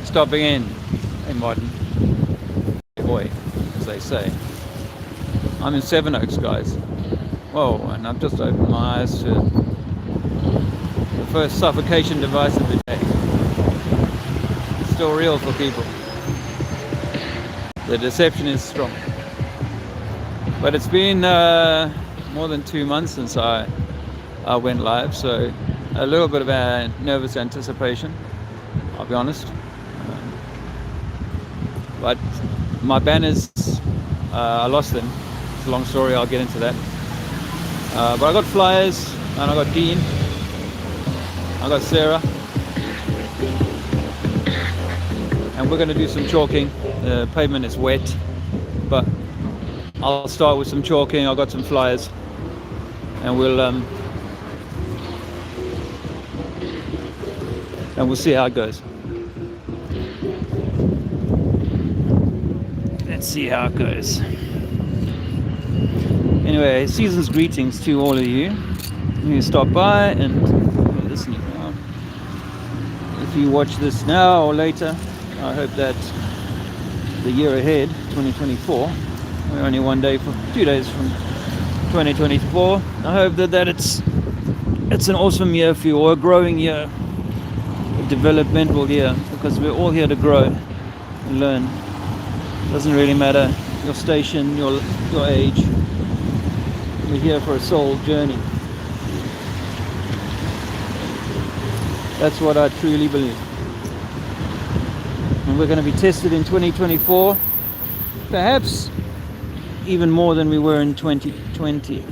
stopping in. Hey Martin, hey boy, as they say. I'm in Sevenoaks, guys. Whoa, and I've just opened my eyes to the first suffocation device of the day. It's still real for people. The deception is strong. But it's been more than 2 months since I went live, so a little bit of a nervous anticipation, I'll be honest. But my banners, I lost them. It's a long story, I'll get into that. But I got flyers, and I got Dean, I got Sarah, and we're going to do some chalking. The pavement is wet, but I'll start with some chalking. I've got some flyers, and we'll see how it goes. Let's see how it goes. Anyway, season's greetings to all of you who stop by and listening. If you watch this now or later, I hope that the year ahead, 2024, we're only 2 days from 2024. I hope that it's an awesome year for you, or a growing year, a developmental year, because we're all here to grow and learn. Doesn't really matter your station, your age. We're here for a soul journey. That's what I truly believe. And we're going to be tested in 2024, perhaps even more than we were in 2020.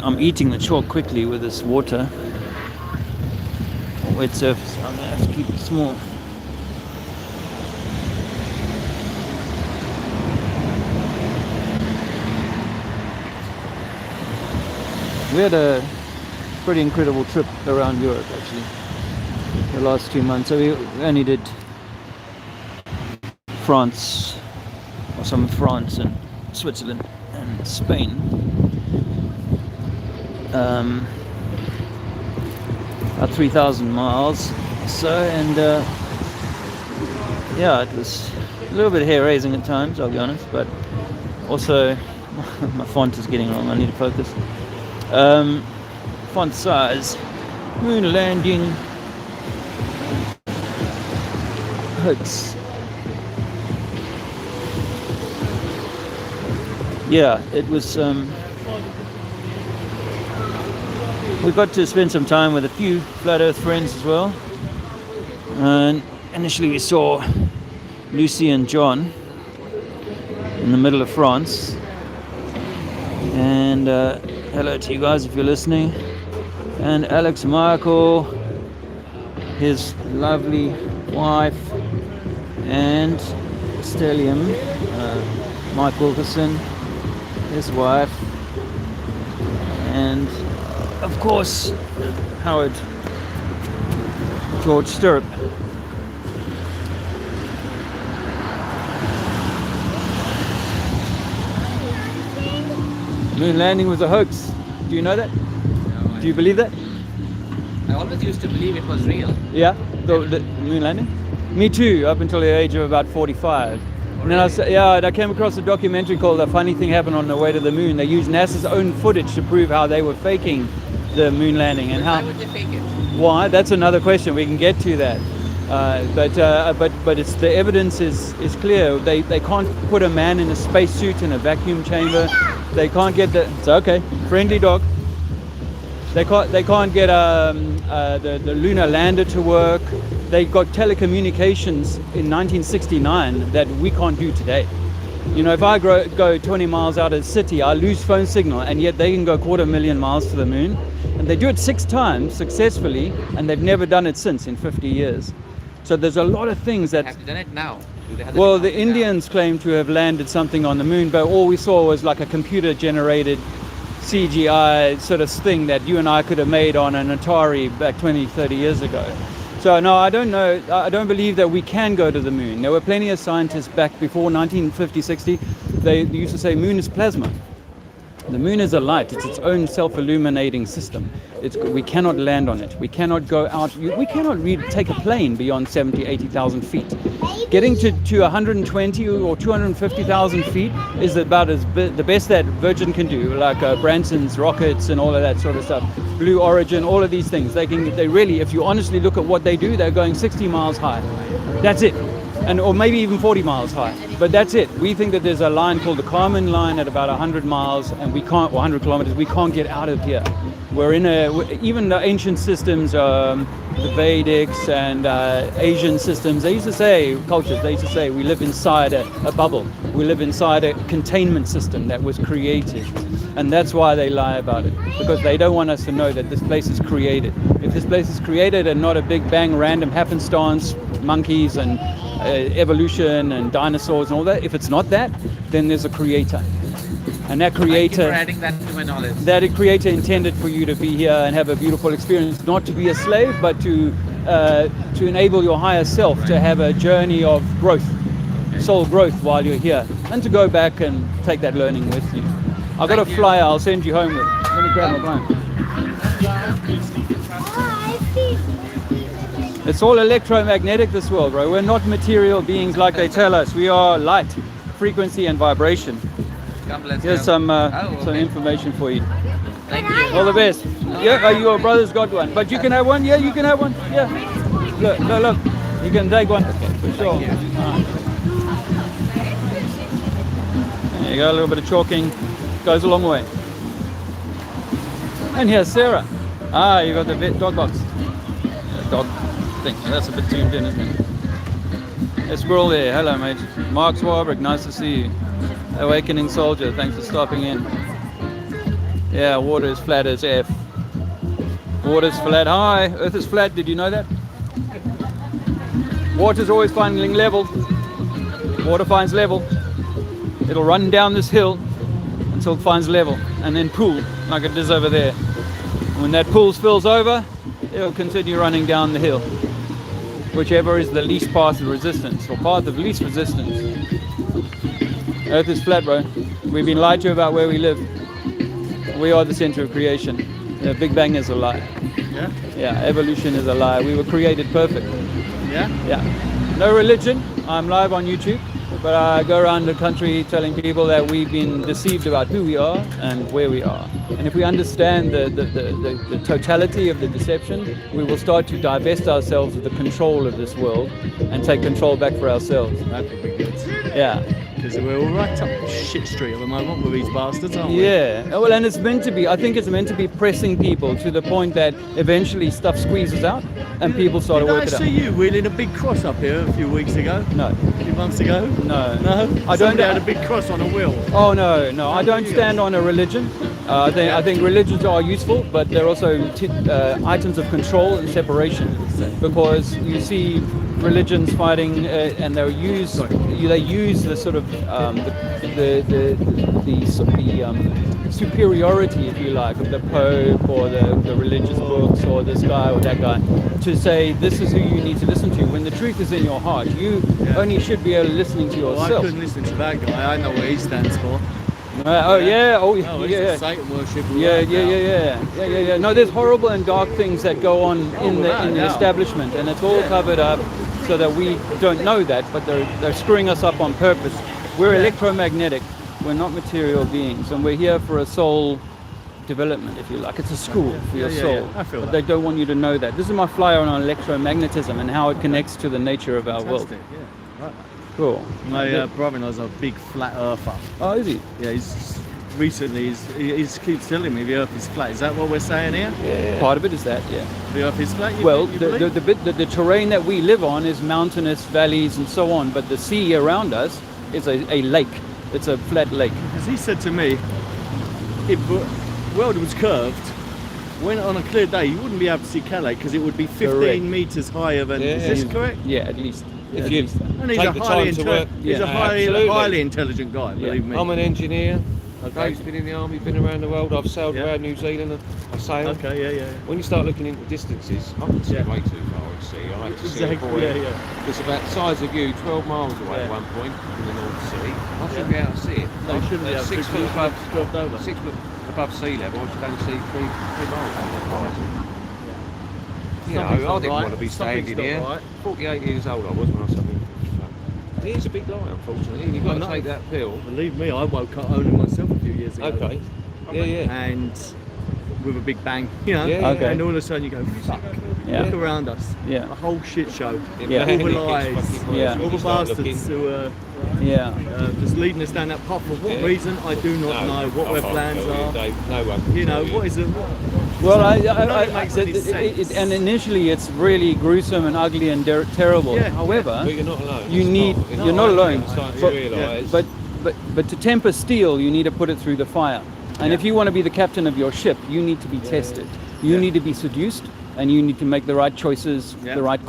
I'm eating the chalk quickly with this water. Wet surface. I'm going to have to keep it small. We had a pretty incredible trip around Europe, actually, the last 2 months. So we only did France, or some of France and Switzerland and Spain. About 3,000 miles or so, and yeah, it was a little bit hair-raising at times, I'll be honest, but also my font is getting wrong. I need to focus. Font size, moon landing, hoax. Yeah, it was. We got to spend some time with a few flat Earth friends as well. And initially we saw Lucy and John in the middle of France. And hello to you guys if you're listening. And Alex Michael, his lovely wife, and Stellium, Mike Wilkerson, his wife, and of course Howard George Stirrup. Moon landing was a hoax. Do you know that? No, do you believe that? I always used to believe it was real. Yeah? The moon landing? Me too, up until the age of about 45. And then I came across a documentary called A Funny Thing Happened on the Way to the Moon. They used NASA's own footage to prove how they were faking the moon landing. And why would they fake it? Why? That's another question. We can get to that. But it's the evidence is clear. They can't put a man in a spacesuit in a vacuum chamber. They can't get it's okay. Friendly dog. They can't get the lunar lander to work. They got telecommunications in 1969 that we can't do today. You know, if I go 20 miles out of the city, I lose phone signal, and yet they can go 250,000 miles to the moon. And they do it 6 times successfully, and they've never done it since in 50 years. So there's a lot of things that... Have they done it now? Well, the Indians claim to have landed something on the moon, but all we saw was like a computer-generated CGI sort of thing that you and I could have made on an Atari back 20, 30 years ago. So no, I don't know. I don't believe that we can go to the moon. There were plenty of scientists back before 1950, 60. They used to say moon is plasma. The moon is a light. It's its own self-illuminating system. We cannot land on it. We cannot go out. We cannot take a plane beyond 70, 80,000 feet. Getting to 120 or 250,000 feet is about the best that Virgin can do, like Branson's rockets and all of that sort of stuff. Blue Origin, all of these things. They really, if you honestly look at what they do, they're going 60 miles high. That's it. Or maybe even 40 miles high. But that's it. We think that there's a line called the Kármán line at about 100 miles, and we can't, or 100 kilometers, we can't get out of here. We're in even the ancient systems, the Vedics and Asian systems, they used to say we live inside a bubble. We live inside a containment system that was created. And that's why they lie about it, because they don't want us to know that this place is created. If this place is created and not a big bang random happenstance, monkeys and evolution and dinosaurs and all that, if it's not that, then there's a creator. And that creator, adding that to my knowledge. That creator intended for you to be here and have a beautiful experience, not to be a slave, but to enable your higher self to have a journey of growth, soul growth while you're here, and to go back and take that learning with you. I've got a flyer I'll send you home with. Let me grab my phone. It's all electromagnetic, this world, right? We're not material beings like they tell us. We are light, frequency, and vibration. Here's some information for you. Thank you. All the best. Yeah, your brother's got one. But you can have one? Yeah, you can have one. Yeah. Look. You can take one. Okay, for sure. There you go, a little bit of chalking. Goes a long way. And here's Sarah. You got the dog box. Dog thing. That's a bit tuned in, isn't it? A squirrel there. Hello, mate. Mark Swarbrick, nice to see you. Awakening Soldier, thanks for stopping in. Yeah, water is flat as F. Water's flat. Hi, Earth is flat. Did you know that? Water's always finding level. Water finds level. It'll run down this hill until it finds level, and then pool like it is over there. When that pool spills over, it'll continue running down the hill, whichever is the least path of resistance or path of least resistance. Earth is flat, bro. We've been lied to about where we live. We are the center of creation. The Big Bang is a lie. Yeah? Yeah, evolution is a lie. We were created perfect. Yeah? Yeah. No religion. I'm live on YouTube. But I go around the country telling people that we've been deceived about who we are and where we are. And if we understand the totality of the deception, we will start to divest ourselves of the control of this world and take control back for ourselves. That would be good. Yeah. Because we're all right up shit street at the moment with these bastards, aren't we? Yeah. Well, and it's meant to be, I think it's meant to be pressing people to the point that eventually stuff squeezes out and people start to work it out. Did I see you wheeling a big cross up here a few weeks ago? No. A few months ago? No. No? I don't. Somebody had a big cross on a wheel. Oh no. I don't stand on a religion. I think religions are useful, but they're also items of control and separation, because you see religions fighting, and they use the sort of the superiority, if you like, of the Pope or the religious books or this guy or that guy, to say this is who you need to listen to, when the truth is in your heart. You only should be able to listening to yourself. Well, I couldn't listen to that guy. I know what he stands for. He's a Satan worship. Yeah. No, there's horrible and dark things that go on in the establishment, and it's all covered up so that we don't know that, but they're screwing us up on purpose. We're electromagnetic. We're not material beings, and we're here for a soul development, if you like. It's a school for your soul. Yeah. I feel but that. they don't want you to know that. This is my flyer on electromagnetism and how it connects to the nature of our world. Yeah, right. Cool. My brother-in-law's a big flat earther. Oh, is he? Yeah, he keeps telling me the earth is flat. Is that what we're saying here? Yeah. Part of it is that, yeah. The earth is flat? The terrain that we live on is mountainous, valleys, and so on, but the sea around us is a lake. It's a flat lake. Because he said to me, if the world was curved, when on a clear day, you wouldn't be able to see Calais because it would be 15 meters higher than... Is this correct? Yeah, at least. If you And he's take the time to work, he's a highly intelligent guy, believe me. I'm an engineer. Okay. Dave's been in the army, been around the world. I've sailed around New Zealand. I sailed. Okay, yeah. When you start looking into distances, I can see way too far. North Sea. I had to see Exactly, a buoy. yeah. It's about the size of you, 12 miles away at one point in the North Sea. I shouldn't be able to see it. No, you shouldn't be able to, 6 because foot above, it's dropped over. 6 foot above sea level. I should only see 3 miles from the horizon. You know, I didn't want to be standing here. Right. 48 years old I was when I suddenly. It is a big lie, unfortunately, and you've got to take that pill. Believe me, I woke up owning myself a few years ago. Okay. Yeah. And with a big bang, you know. Yeah, Okay. And all of a sudden you go, fuck. Yeah. Look around us. Yeah. A whole shit show. Yeah. All the lies. Yeah. All the bastards who are Yeah. just leading us down that path. For what reason? I do not know. What their plans are. No one can You know, tell what is it? Well, it makes any sense. and initially it's really gruesome and ugly and terrible. Yeah. However, But you're not alone. you It's need not. you're not alone. It's starting to But, realise. but to temper steel, you need to put it through the fire. And if you want to be the captain of your ship, you need to be tested. You need to be seduced, and you need to make the right choices, Yeah. the right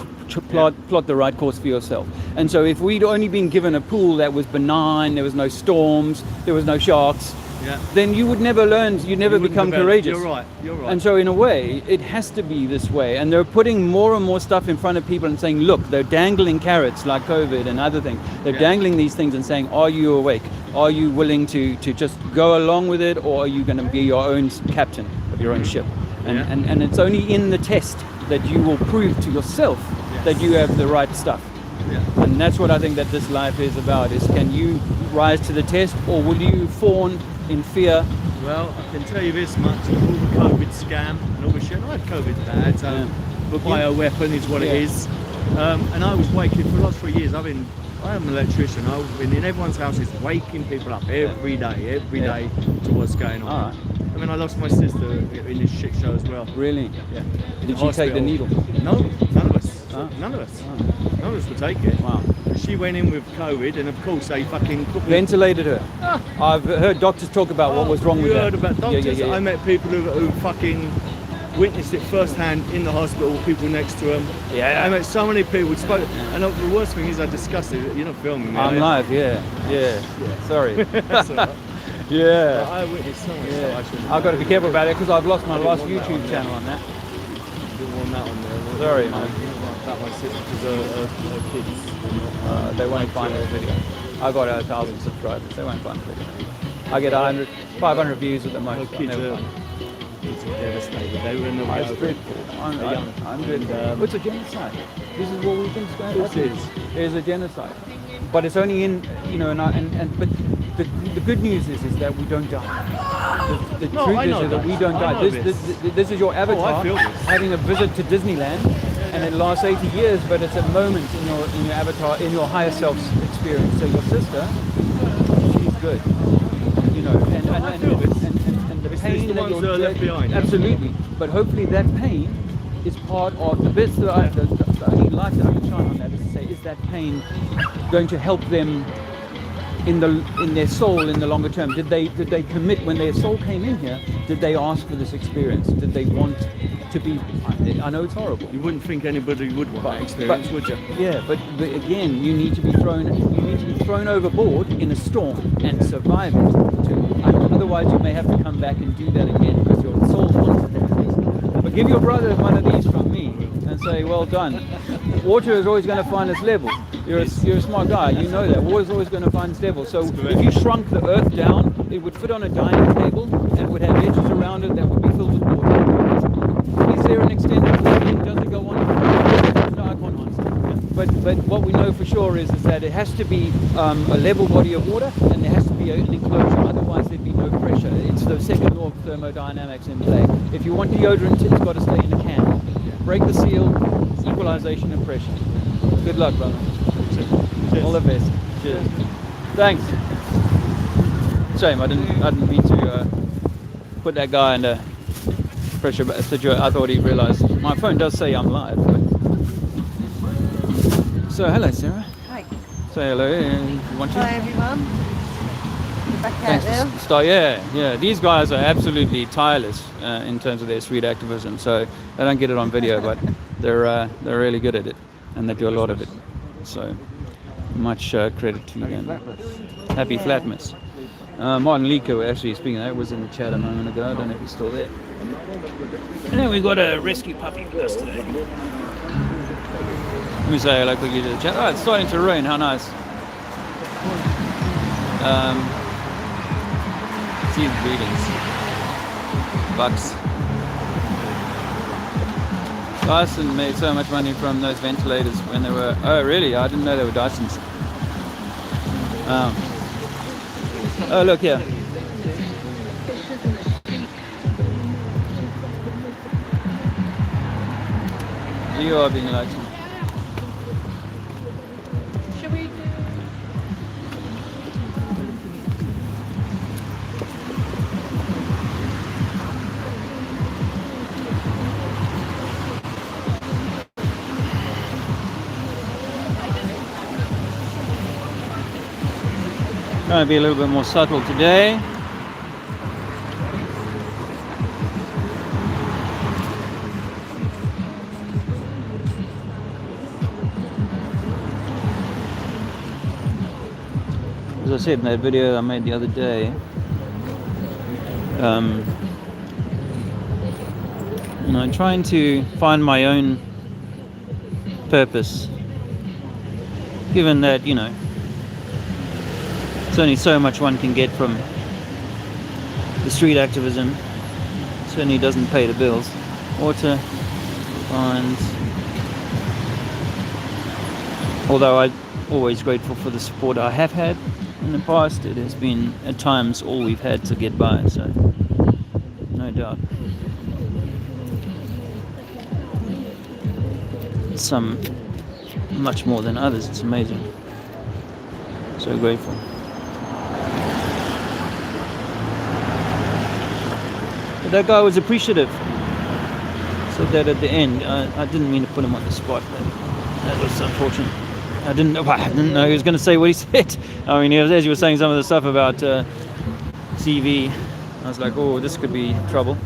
plot the right course for yourself. And so, if we'd only been given a pool that was benign, there was no storms, there was no sharks, Yeah. then you would never learn. You'd never You wouldn't become develop. courageous. You're right. And so, in a way, it has to be this way. And they're putting more and more stuff in front of people and saying, look, they're dangling carrots like COVID and other things. They're dangling these things and saying, are you awake? Are you willing to just go along with it? Or are you going to be your own captain of your own ship? And it's only in the test that you will prove to yourself that you have the right stuff. Yeah. And that's what I think that this life is about, is can you rise to the test, or will you fawn in fear? Well, I can tell you this much, with all the COVID scam and all the shit, I had COVID bad, so the bioweapon is what it is. And I was waking, for the last 3 years, I'm an electrician, I've been in everyone's houses waking people up every day to what's going on. All right. I mean, I lost my sister in this shit show as well. Really? Yeah. Did she take the needle? No, none of us. Huh? None of us. None of us would take it. Wow. She went in with COVID, and of course they fucking Ventilated her. I've heard doctors talk about what was wrong with you that. heard about doctors? Yeah. I met people who fucking witnessed it firsthand in the hospital, people next to them. Yeah. I met so many people, and the worst thing is I discussed it. You're not filming me. I'm live, yeah. Sorry. That's all right. Yeah. I witnessed so much stuff I shouldn't I've got to be have. careful about it because I've lost my I didn't last want that YouTube on channel on that. Didn't want that on there. Sorry, No, man. that one sits because her kids. They won't find the video. I've got 1,000 subscribers. They won't find the video. I get 100, 500 views at the Her most. I'll kids never are find it. devastated. They were in the It's way. dreadful. I'm dreadful. It's a genocide. This is what we think is going to Of course it happen. is. There's a genocide. But it's only in, but the good news is that we don't die. The No, truth I is know that we that. don't I die. know This is your avatar feel this. having a visit to Disneyland, and it lasts 80 years, but it's a moment in your avatar, in your higher self's experience. So your sister, she's good. And the It's pain the that ones you're that are left behind. Absolutely. But hopefully that pain is part of the bits that the only light that I can shine on that is to say, is that pain going to help them in their soul in the longer term? Did they commit when their soul came in here? Did they ask for this experience? Did they want to be? I know it's horrible. You wouldn't think anybody would want that experience, would you? Yeah, but again, you need to be thrown overboard in a storm and survive it. Otherwise, you may have to come back and do that again because your soul wants it. But give your brother one of these from me and say, well done. Water is always going to find its level. You're a smart guy, you know that. Water is always going to find its level. So if you shrunk the earth down, it would fit on a dining table and would have edges around it that would be filled with water. Is there an extended cooling? Does it go on? No, I can't answer. But what we know for sure is that it has to be a level body of water, and there has to be an enclosure. Otherwise, there'd be no pressure. It's the second law of thermodynamics in play. If you want deodorant, it's got to stay in a can. Break the seal, equalization of pressure. Good luck, brother. Cheers. All the best. Cheers. Thanks. Shame, I didn't mean to put that guy in a pressure situation. I thought he realised. My phone does say I'm live. But... So hello, Sarah. Hi. Say hello. You want to? Hi everyone. You're back out Thanks there. for start. Yeah. These guys are absolutely tireless in terms of their street activism. So they don't get it on video, but they're really good at it, and they do a lot of it. So much credit to them. Happy Flatmas. Martin Lico actually speaking of that was in the chat a moment ago. I don't know if he's still there. And then we've got a rescue puppy with us today. Let me say hello quickly to the chat. Oh, it's starting to rain. How nice. See greetings. Bucks. Dyson made so much money from those ventilators when they were... Oh, really? I didn't know they were Dysons. Oh, look here. You are being lighted. Should we do? Trying to be a little bit more subtle today. As I said in that video I made the other day, you know, trying to find my own purpose, given that, you know, there's only so much one can get from the street activism. Certainly doesn't pay the bills. Water, and although I'm always grateful for the support I have had in the past, it has been at times all we've had to get by, so no doubt. Some much more than others. It's amazing. So grateful. But that guy was appreciative. Said that at the end. I didn't mean to put him on the spot, but that was unfortunate. I didn't know he was going to say what he said. I mean, as he was saying some of the stuff about CV, I was like, oh, this could be trouble.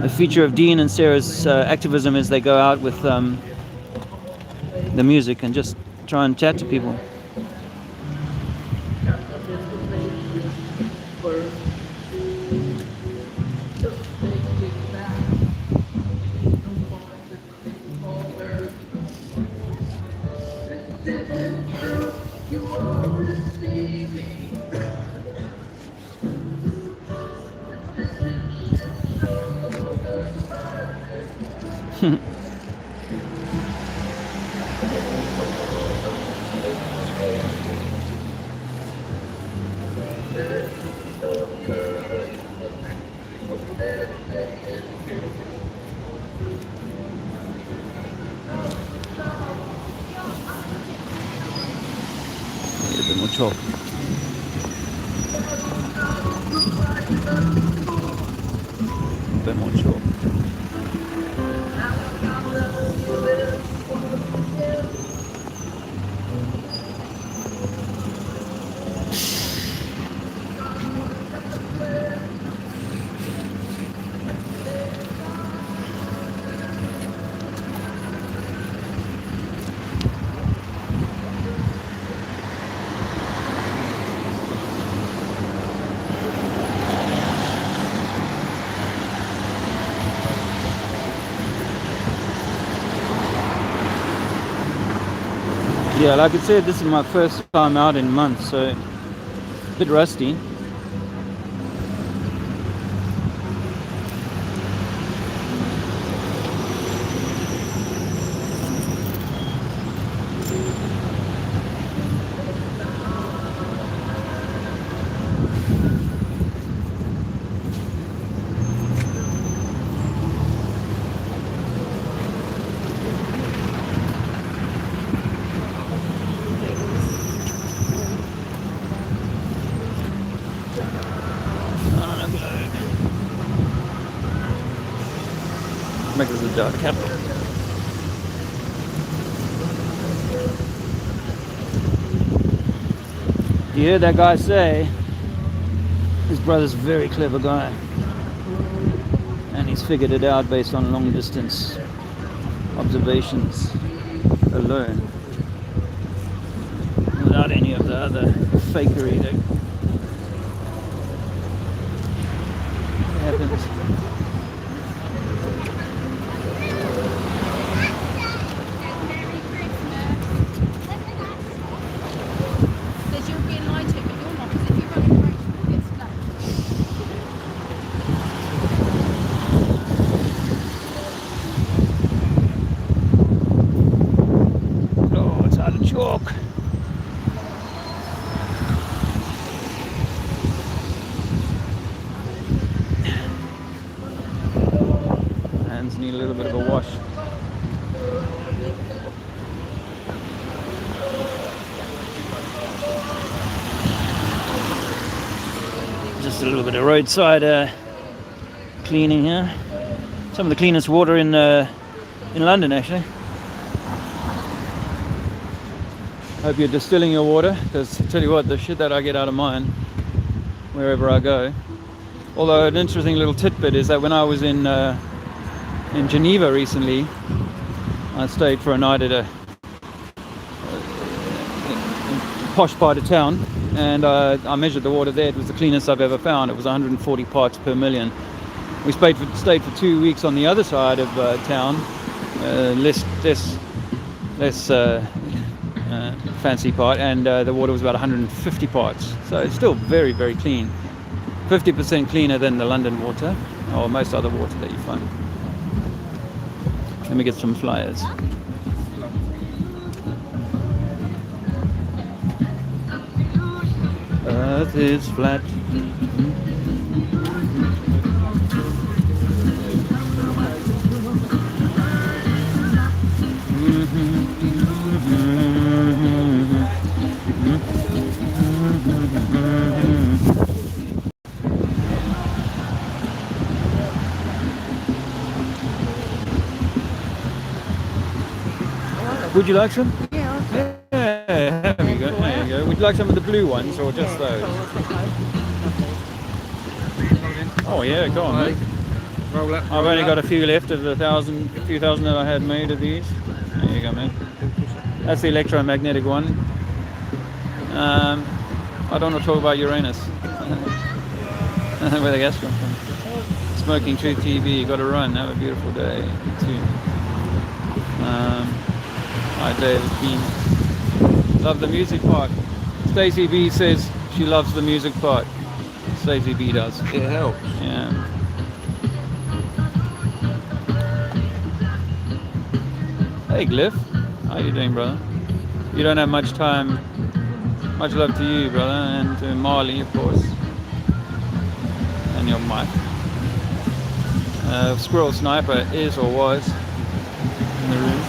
A feature of Dean and Sarah's activism is they go out with the music and just try and chat to people. Need a bit more chalk. A bit more chalk. Yeah, like I said, this is my first time out in months, so a bit rusty. Make this a dark cap. You heard that guy say his brother's a very clever guy, and he's figured it out based on long distance observations alone. without any of the other fakery that happens. Says you're being lied to, but you're not, because if you run a race, you'll get stuck. Oh, it's out of chalk. Hands need a little bit of a wash. Just a little bit of roadside cleaning here. Some of the cleanest water in London, actually. Hope you're distilling your water, because I tell you what, the shit that I get out of mine, wherever I go. Although an interesting little tidbit is that when I was in Geneva recently, I stayed for a night at a posh part of town, and I measured the water there. It was the cleanest I've ever found. It was 140 parts per million. We stayed for 2 weeks on the other side of town, less fancy part, and the water was about 150 parts. So it's still very, very clean. 50% cleaner than the London water, or most other water that you find. Let me get some flyers. Earth is flat. Would you like some? Yeah. Yeah, there you go. There you go. Would you like some of the blue ones or just those? Oh yeah, go on, mate. Roll up. I've only got a few left of the few thousand that I had made of these. There you go, man. That's the electromagnetic one. I don't want to talk about Uranus. Where the gas comes from. Smoking Truth TV, got to run. Have a beautiful day too. Hi David Bean. Love the music part. Stacey B says she loves the music part. Stacey B does. It helps. Yeah. Hey Glyph, how you doing, brother? You don't have much time. Much love to you, brother, and to Marley, of course, and your mic. Squirrel Sniper is or was in the room.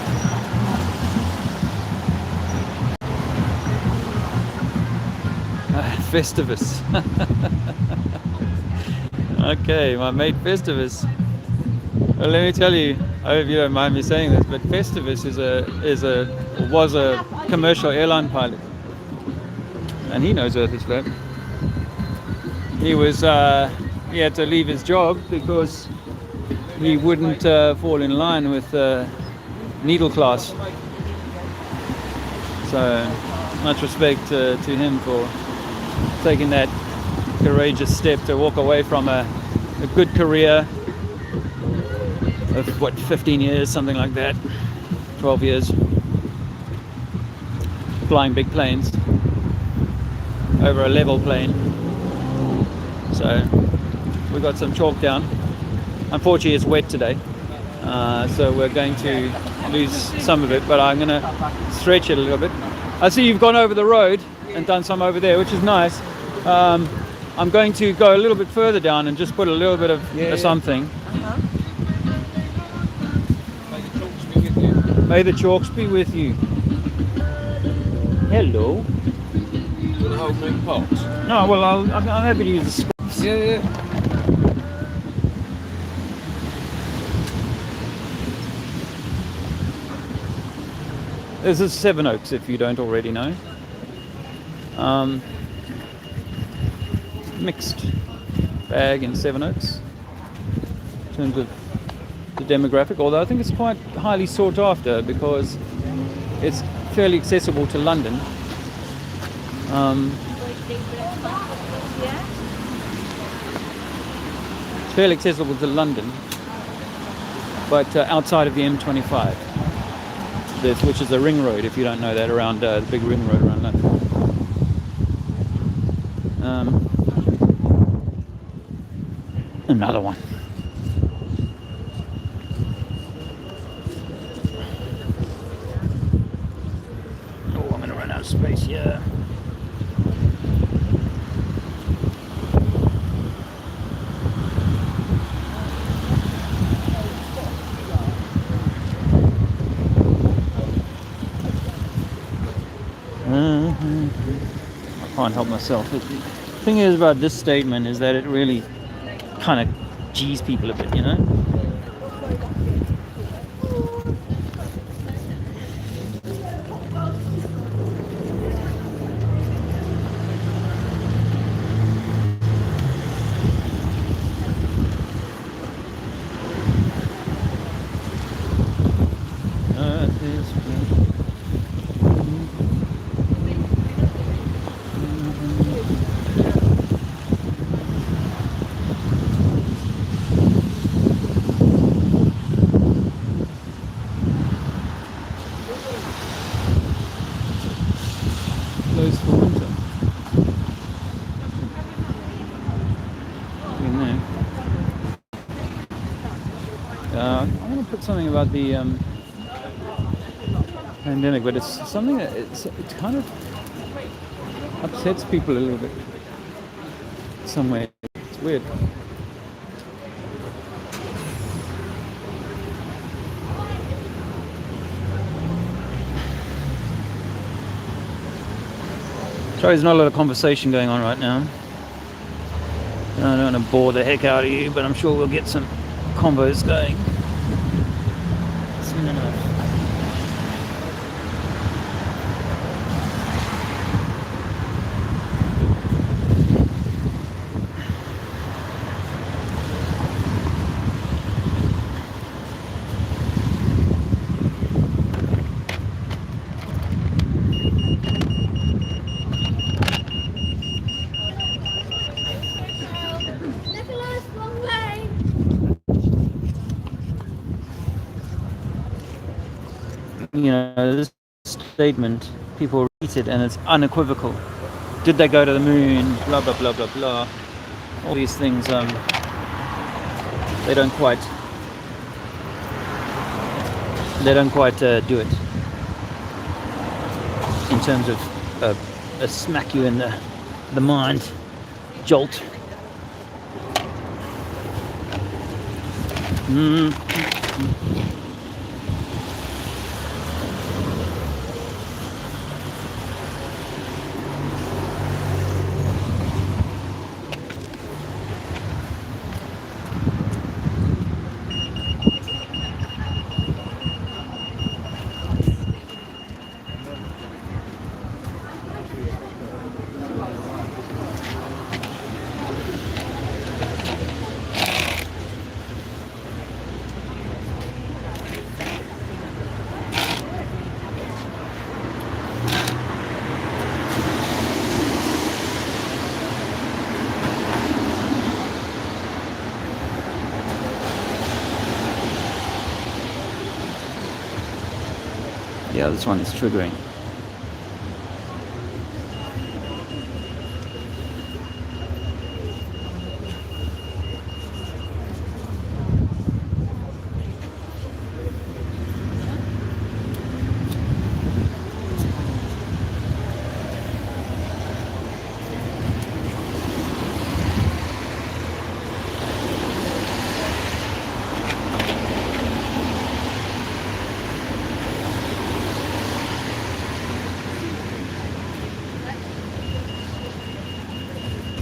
Festivus. Okay, my mate Festivus. Well, let me tell you, I hope you don't mind me saying this, but Festivus was a commercial airline pilot, and he knows Earth is flat. He had to leave his job because he wouldn't fall in line with needle class. So much respect to him for taking that courageous step to walk away from a good career of 15 years, something like that, 12 years, flying big planes over a level plane. So we got some chalk down. Unfortunately it's wet today, so we're going to lose some of it, but I'm going to stretch it a little bit. I see you've gone over the road and done some over there, which is nice. I'm going to go a little bit further down and just put a little bit of something. May the chalks be with you. Hello. The whole big pot. No, well, I'm happy to use the scraps. Yeah. This is Sevenoaks, if you don't already know. Mixed bag in Sevenoaks in terms of the demographic, although I think it's quite highly sought after because it's fairly accessible to London. It's fairly accessible to London, but outside of the M25, which is the ring road, if you don't know that, around the big ring road around London. Another one. Oh, I'm going to run out of space here. I can't help myself. The thing is about this statement is that it really kind of G's people a bit, you know? Closed for winter. I'm going to put something about the pandemic, but it's something that it kind of upsets people a little bit. Some way. It's weird. Sorry, there's not a lot of conversation going on right now. I don't want to bore the heck out of you, but I'm sure we'll get some combos going soon enough. You know, this statement, people read it and it's unequivocal. Did they go to the moon? Blah, blah, blah, blah, blah. All these things, they don't quite do it. In terms of a smack you in the mind jolt. Yeah, this one is triggering.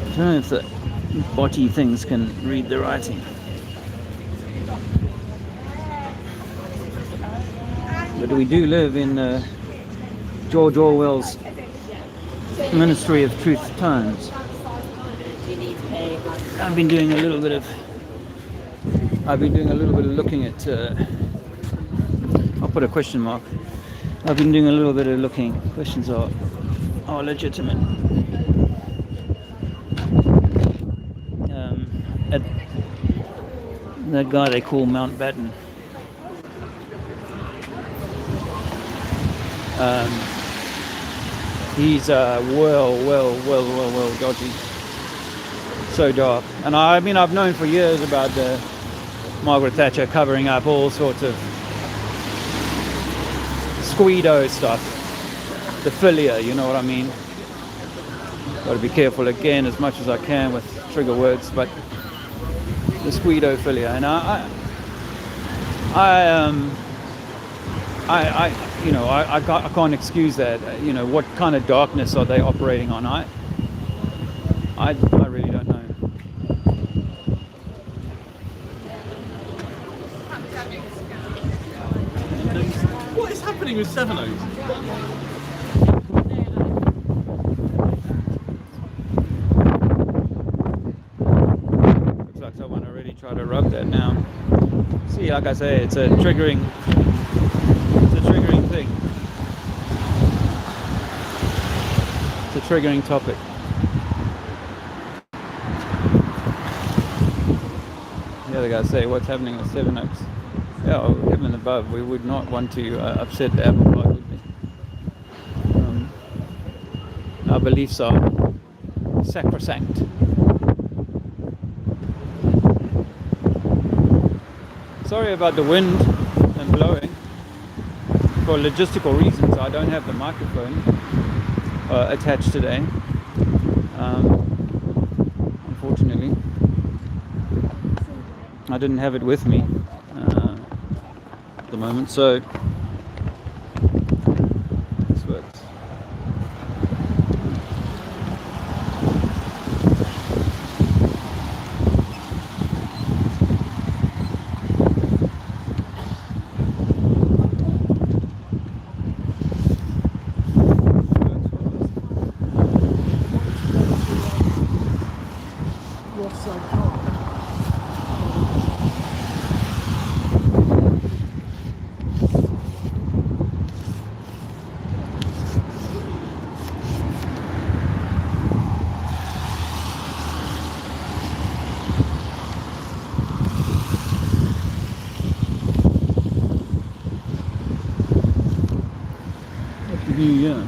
I don't know if the botty things can read the writing. But we do live in George Orwell's Ministry of Truth times. I've been doing a little bit of looking at I'll put a question mark. I've been doing a little bit of looking. Questions are are legitimate. At that guy they call Mountbatten. He's well dodgy. So dark. And I mean, I've known for years about the Margaret Thatcher covering up all sorts of squeedo stuff. The filia, you know what I mean? Got to be careful again as much as I can with trigger words, but the squeedo filia. And I can't excuse that. You know, what kind of darkness are they operating on? I really don't know. What is happening with Sevenoaks? Looks like someone already tried to rub that now. See, like I say, it's a triggering thing. It's a triggering topic. The other guy say, what's happening with Sevenoaks? Yeah, oh, heaven above, we would not want to upset the apple cart, would we? Our beliefs are sacrosanct. Sorry about the wind and blowing. For logistical reasons, I don't have the microphone attached today. Unfortunately, I didn't have it with me at the moment, so this works. New Year.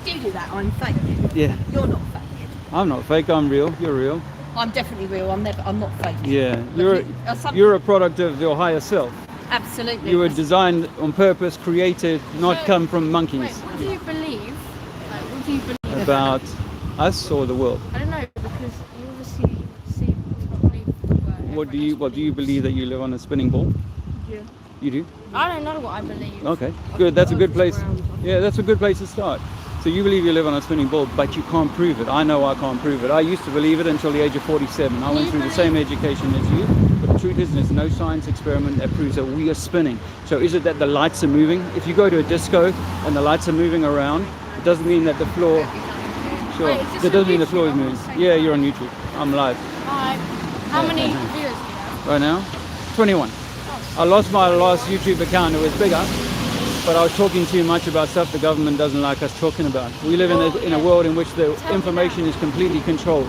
you do that, I'm fake. Yeah. You're not fake. I'm not fake. I'm real. You're real. I'm definitely real. I'm not fake. Yeah. Look, You're a product of your higher self. Absolutely. You were designed on purpose, created, not come from Wait, monkeys. what do you believe? Like, what do you believe About us or the world? I don't know, because you obviously seem to not believe the word. What do you believe that you live on a spinning ball? Yeah. You do? I don't know what I believe. Okay, good. That's a good place. Yeah, that's a good place to start. So you believe you live on a spinning ball, but you can't prove it. I know I can't prove it. I used to believe it until the age of 47. I went through the same education as you, but the truth is there's no science experiment that proves that we are spinning. So is it that the lights are moving? If you go to a disco and the lights are moving around, it doesn't mean that the floor... Sure, Wait, is this it doesn't on mean the YouTube? floor is I wanna moving. say Yeah, that. you're on YouTube. I'm live. Alright. How many viewers do you have? Right now, 21. I lost my last YouTube account. It was bigger, but I was talking too much about stuff the government doesn't like us talking about. We live in a world in which the information is completely controlled,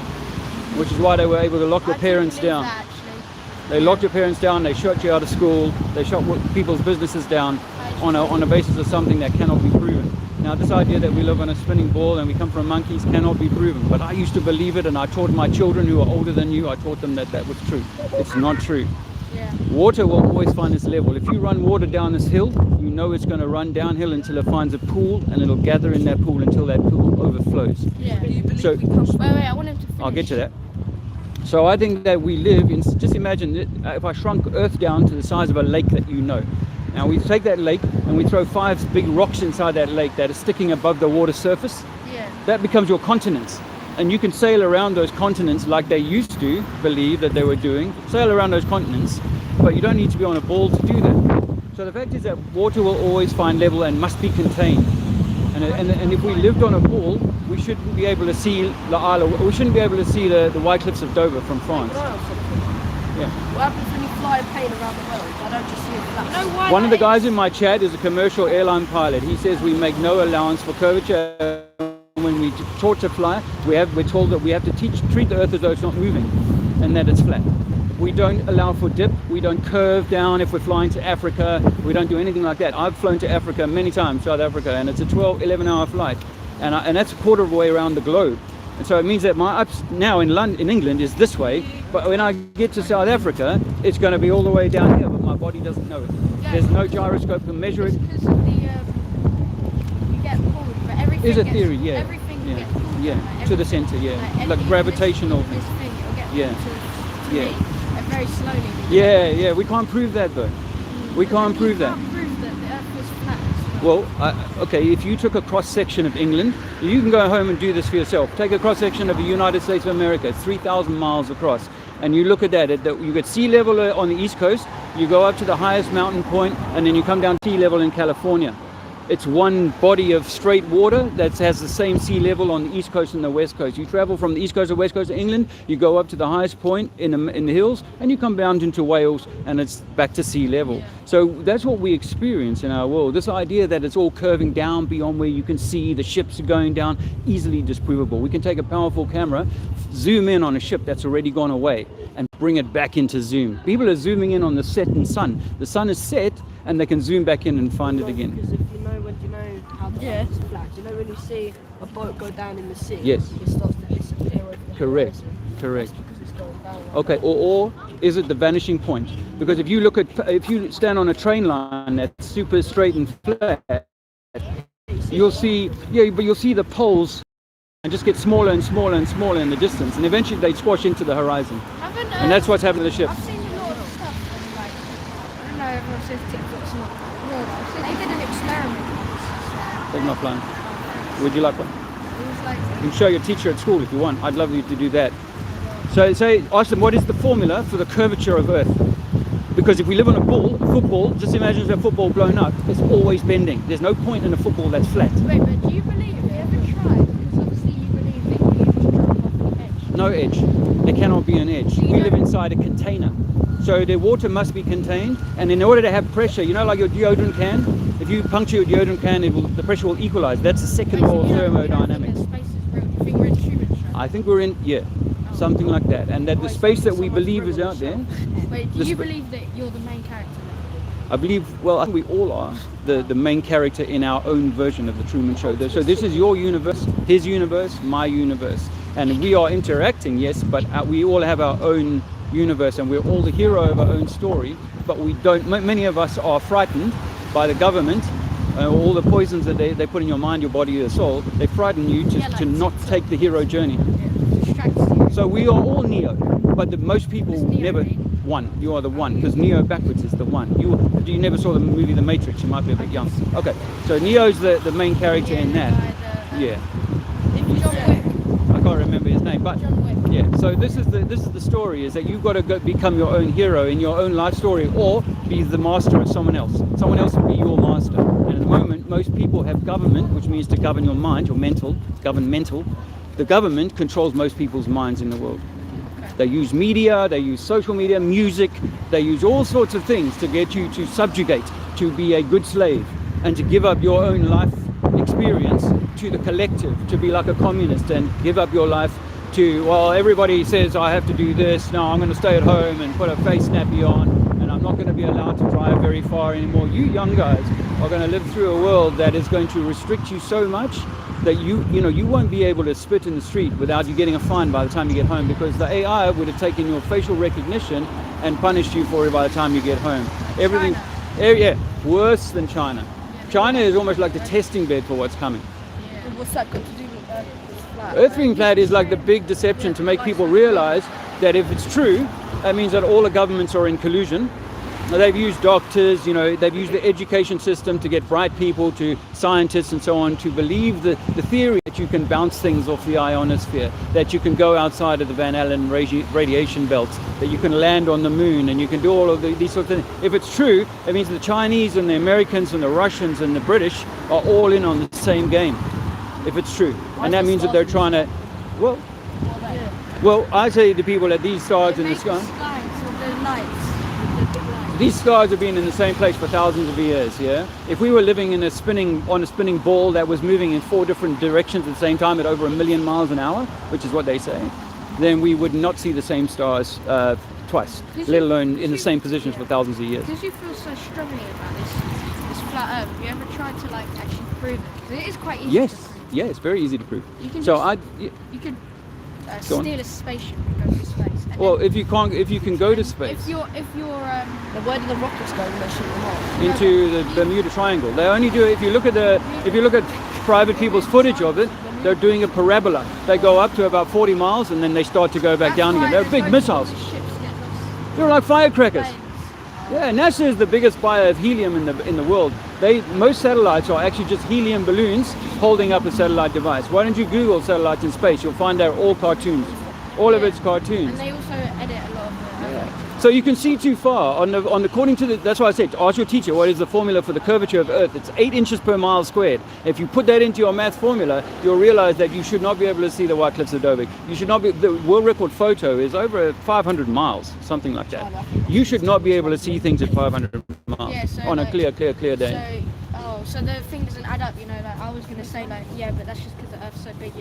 which is why they were able to lock your parents down. They locked your parents down, they shut you out of school, they shut people's businesses down on a basis of something that cannot be proven. Now this idea that we live on a spinning ball and we come from monkeys cannot be proven, but I used to believe it, and I taught my children who are older than you, I taught them that that was true. It's not true. Yeah. Water will always find its level. If you run water down this hill, you know it's going to run downhill until it finds a pool, and it'll gather in that pool until that pool overflows. Yeah. So Wait, I want him to finish. I'll get to that. So I think that we live in, just imagine if I shrunk Earth down to the size of a lake that you know. Now we take that lake and we throw 5 big rocks inside that lake that are sticking above the water surface. Yeah. That becomes your continents. And you can sail around those continents like they used to believe that they were doing. Sail around those continents, but you don't need to be on a ball to do that. So the fact is that water will always find level and must be contained. And if we lived on a ball, we shouldn't be able to see the Isle of, we shouldn't be able to see the White Cliffs of Dover from France. Yeah. What happens when you fly a plane around the world? I don't just see a flat. No, why One of the not? guys in my chat is a commercial airline pilot. He says we make no allowance for curvature. When we taught to fly, we're told that we have to treat the Earth as though it's not moving and that it's flat. We don't allow for dip. We don't curve down if we're flying to Africa. We don't do anything like that. I've flown to Africa many times, South Africa, and it's a 11-hour flight, and that's a quarter of the way around the globe. And so it means that my ups now in England is this way, but when I get to South Africa, it's going to be all the way down here, but my body doesn't know it. There's no gyroscope to measure it. Because of the, you get pulled, but everything Is a gets, theory, yeah. Everything Yeah, gets pulled yeah, down, to the everything. center, yeah. Like everything- gravitational this thing, it'll get Yeah. pulled to Yeah. me, and very slowly. Yeah, we can't prove that though. We can't prove that. You can't prove that the Earth was flat. Well, okay, if you took a cross-section of England, you can go home and do this for yourself. Take a cross-section of the United States of America, 3,000 miles across, and you look at that, you get sea level on the East Coast, you go up to the highest mountain point, and then you come down to sea level in California. It's one body of straight water that has the same sea level on the East Coast and the West Coast. You travel from the East Coast or West Coast of England, you go up to the highest point in the hills, and you come down into Wales, and it's back to sea level. Yeah. So that's what we experience in our world. This idea that it's all curving down beyond where you can see the ships are going down, easily disprovable. We can take a powerful camera, zoom in on a ship that's already gone away, and bring it back into zoom. People are zooming in on the setting sun. The sun is set, and they can zoom back in and find it again. Because if you know how the Earth is flat, you know when you see a boat go down in the sea, Yes. it starts to disappear over the Correct, horizon. correct. That's because it's going down. Okay, or is it the vanishing point? Because if you stand on a train line that's super straight and flat, you'll see the poles and just get smaller and smaller and smaller in the distance, and eventually they squash into the horizon. And that's what's happened to the ship. I've seen a lot of stuff, and like, I don't know, everyone says TikTok's not real. They did an experiment. Take my plan. Would you like one? It was like, You can show your teacher at school if you want. I'd love you to do that. So ask them, what is the formula for the curvature of Earth? Because if we live on a football, just imagine a football blown up, it's always bending. There's no point in a football that's flat. wait, but do you believe, have you ever tried? Because obviously you believe that you can drop off the edge. No edge. There cannot be an edge. We live inside a container. So the water must be contained, and in order to have pressure, you know, like your deodorant can, if you puncture your deodorant can, the pressure will equalize. That's the second law of thermodynamics. Space is real. You think we're in Truman Show? I think we're in, something like that. And that the space that we believe is out there. Wait, do The you sp- believe that you're the main character? I believe, well, I think we all are the main character in our own version of the Truman Show. So this is your universe, his universe, my universe. And we are interacting, yes, but we all have our own universe and we're all the hero of our own story. But we don't, many of us are frightened by the government, all the poisons that they put in your mind, your body, your soul. They frighten you to not take the hero journey. So we are all Neo, but most people never one. You are the one, because Neo backwards is the one. You never saw the movie The Matrix. You might be a bit young. Okay, so Neo's the main character in that. Yeah. I can't remember his name, but yeah. So this is the story: is that you've got to become your own hero in your own life story, or be the master of someone else. Someone else will be your master. And at the moment, most people have government, which means to govern your mind, your mental, govern mental. The government controls most people's minds in the world. They use media, they use social media, music, they use all sorts of things to get you to subjugate, to be a good slave, and to give up your own life experience to the collective, to be like a communist and give up your life to, well, everybody says I have to do this, now I'm going to stay at home and put a face nappy on, and I'm not going to be allowed to drive very far anymore. You young guys are going to live through a world that is going to restrict you so much that you won't be able to spit in the street without you getting a fine by the time you get home, because the AI would have taken your facial recognition and punished you for it by the time you get home. Everything, yeah, worse than China. China is almost like the testing bed for what's coming. What's that got to do with Earth flat? Earth being flat is like the big deception to make people realize that if it's true, that means that all the governments are in collusion. Now, they've used doctors, they've used the education system to get bright people, to scientists and so on, to believe the theory that you can bounce things off the ionosphere, that you can go outside of the Van Allen radiation belts, that you can land on the moon, and you can do all of these sorts of things. If it's true, it means the Chinese and the Americans and the Russians and the British are all in on the same game, if it's true. And that means that they're trying to, well, I say to people that these stars in the sky, these stars have been in the same place for thousands of years, yeah? If we were living on a spinning ball that was moving in 4 different directions at the same time at over 1 million miles an hour, which is what they say, then we would not see the same stars twice, let alone in the same positions for thousands of years. Because you feel so strongly about this flat Earth, have you ever tried to actually prove it? Because it is quite easy to prove. Yeah, it's very easy to prove. You can you could steal a spaceship and go to space. Well, if you can go to space. If you're where do the rockets go when they shoot them off? Into the Bermuda Triangle. They only do it if you look at private people's footage of it. They're doing a parabola. They go up to about 40 miles and then they start to go back down again. They're big missiles. They're like firecrackers. Yeah, NASA is the biggest buyer of helium in the world. Most satellites are actually just helium balloons holding up a satellite device. Why don't you Google satellites in space? You'll find they're all cartoons. All of it's cartoons. And they also edit a lot of it. So you can see too far. According to that's why I said, ask your teacher what is the formula for the curvature of Earth. It's 8 inches per mile squared. If you put that into your math formula, you'll realize that you should not be able to see the White Cliffs of Dover. You should not be. The world record photo is over 500 miles, something like that. You should not be able to see things at 500 miles on a clear day. So the thing doesn't add up, I was going to say but that's just because the Earth's so big,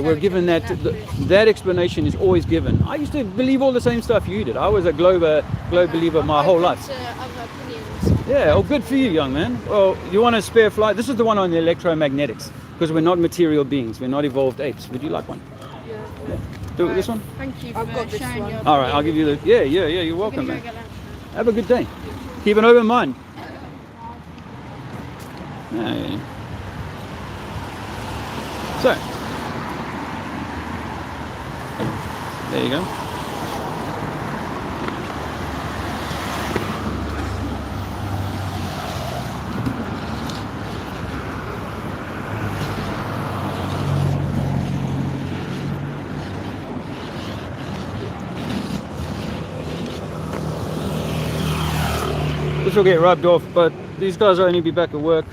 we're given that explanation is always given. I used to believe all the same stuff you did. I was a globe believer my whole life. Other opinions. Yeah, good for you, young man. Well, you want a spare flight? This is the one on the electromagnetics, because we're not material beings. We're not evolved apes. Would you like one? Yeah. Do this one? Thank you I've got this sharing one. your All right, I'll give you the... Yeah, you're welcome, We're gonna man. go get lunch. Have a good day. Keep an open mind. Yeah. So, there you go. This will get rubbed off, but these guys will only be back at work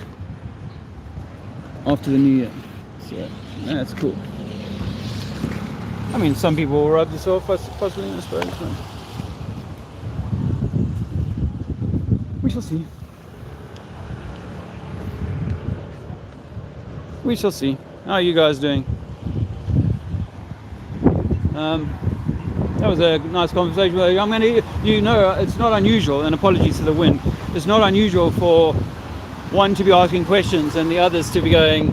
after the new year. So that's cool. I mean, some people will rub this off, possibly, I suppose. So. We shall see. We shall see. How are you guys doing? That was a nice conversation with a young man. It's not unusual, and apologies to the wind. it's not unusual for one to be asking questions and the others to be going,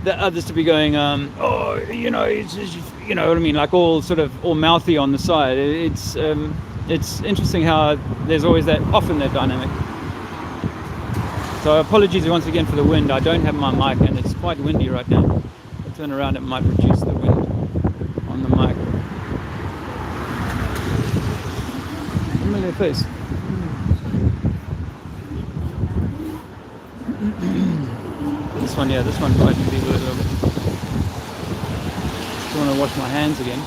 oh, you know, you know what I mean, like all mouthy on the side. It's interesting how there's always often that dynamic. So apologies once again for the wind. I don't have my mic and it's quite windy right now. If I turn around, it might reduce the wind on the mic. Familiar face. This one might be a little bit. Just want to wash my hands again.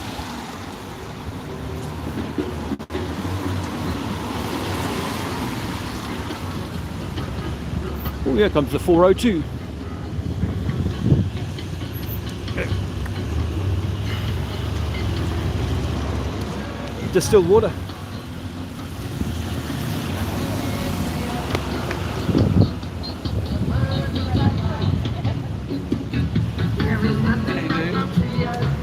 Oh, here comes the 402. Distilled water.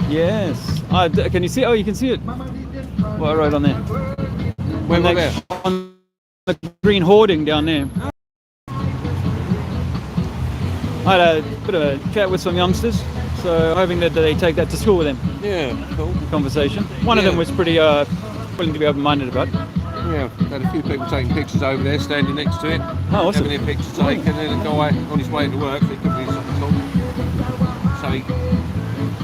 Yes. Can you see? Oh, you can see it. Well, right on there. Where was there? On the green hoarding down there. I had a bit of a chat with some youngsters, so hoping that they take that to school with them. Yeah, cool. Conversation. One of them was pretty willing to be open-minded about it. Yeah, had a few people taking pictures over there, standing next to it. Oh, awesome. Having their picture taken, and then a guy on his way to work, so he couldn't really talk. So he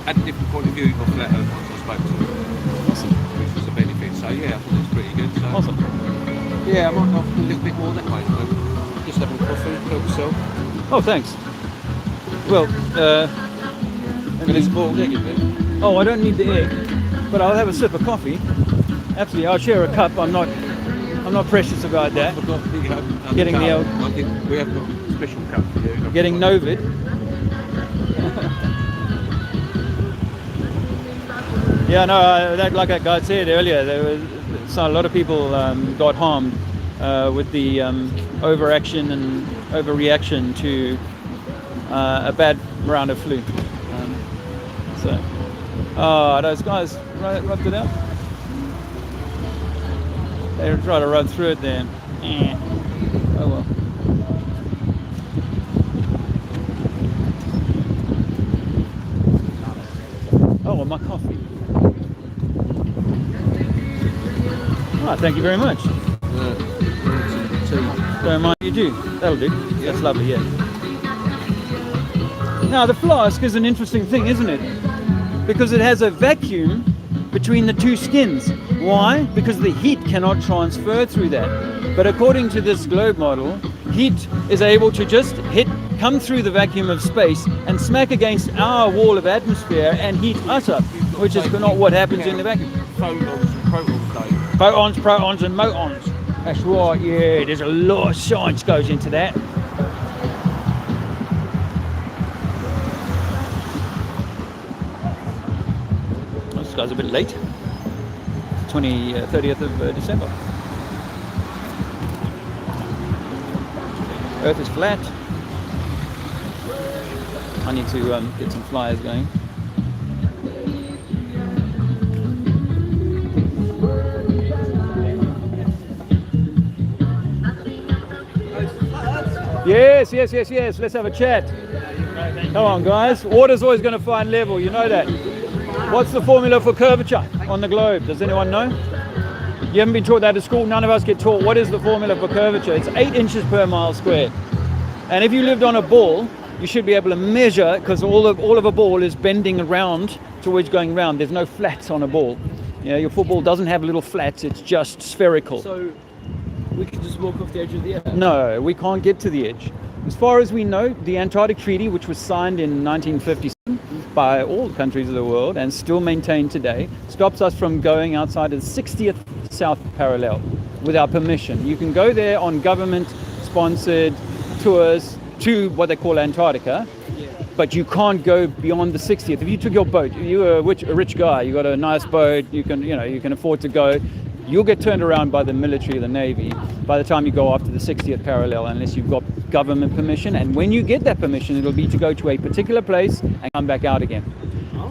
had a different point of view of flat earth once I spoke to him. Awesome. Which was a benefit. So yeah, I thought it was pretty good. So. Awesome. Yeah, I might go a little bit more that way. Just having coffee, help yourself. Oh, thanks. Well, And there's a boiled egg in there. oh, I don't need the egg, but I'll have a sip of coffee. Absolutely, I'll share a cup. I'm not precious about that. I forgot the Getting the old- I think we have got a special cup for you. Getting Novid. Yeah, no, like that guy said earlier, a lot of people got harmed with the overaction and overreaction to a bad round of flu. Those guys rubbed it out. They try to run through it there. Oh well. Oh, well, my coffee. Oh, thank you very much. Don't mind you do. That'll do. That's lovely, yeah. Now, the flask is an interesting thing, isn't it? Because it has a vacuum between the two skins. Why? Because the heat cannot transfer through that. But according to this globe model, heat is able to just come through the vacuum of space and smack against our wall of atmosphere and heat us up, which is not what happens in the vacuum. Photons and protons, Dave. Photons, protons and motons. That's right, yeah, there's a lot of science goes into that. This guy's a bit late. 30th of December. Earth is flat. I need to get some flyers going. Yes. Let's have a chat. Come on, guys. Water's always going to find level. You know that. What's the formula for curvature on the globe? Does anyone know? You haven't been taught that at school. None of us get taught what is the formula for curvature. It's 8 inches per mile squared. And if you lived on a ball, you should be able to measure, because all of a ball is bending around towards going round. There's no flats on a ball. You know, your football doesn't have little flats. It's just spherical. So we can just walk off the edge of the earth? No, we can't get to the edge. As far as we know, the Antarctic Treaty, which was signed in 1957 by all countries of the world and still maintained today, stops us from going outside of the 60th south parallel without permission. You can go there on government-sponsored tours to what they call Antarctica, but you can't go beyond the 60th. If you took your boat, you're a rich guy, you got a nice boat, you can afford to go, you'll get turned around by the military or the Navy by the time you go after the 60th parallel, unless you've got government permission. And when you get that permission, it'll be to go to a particular place and come back out again.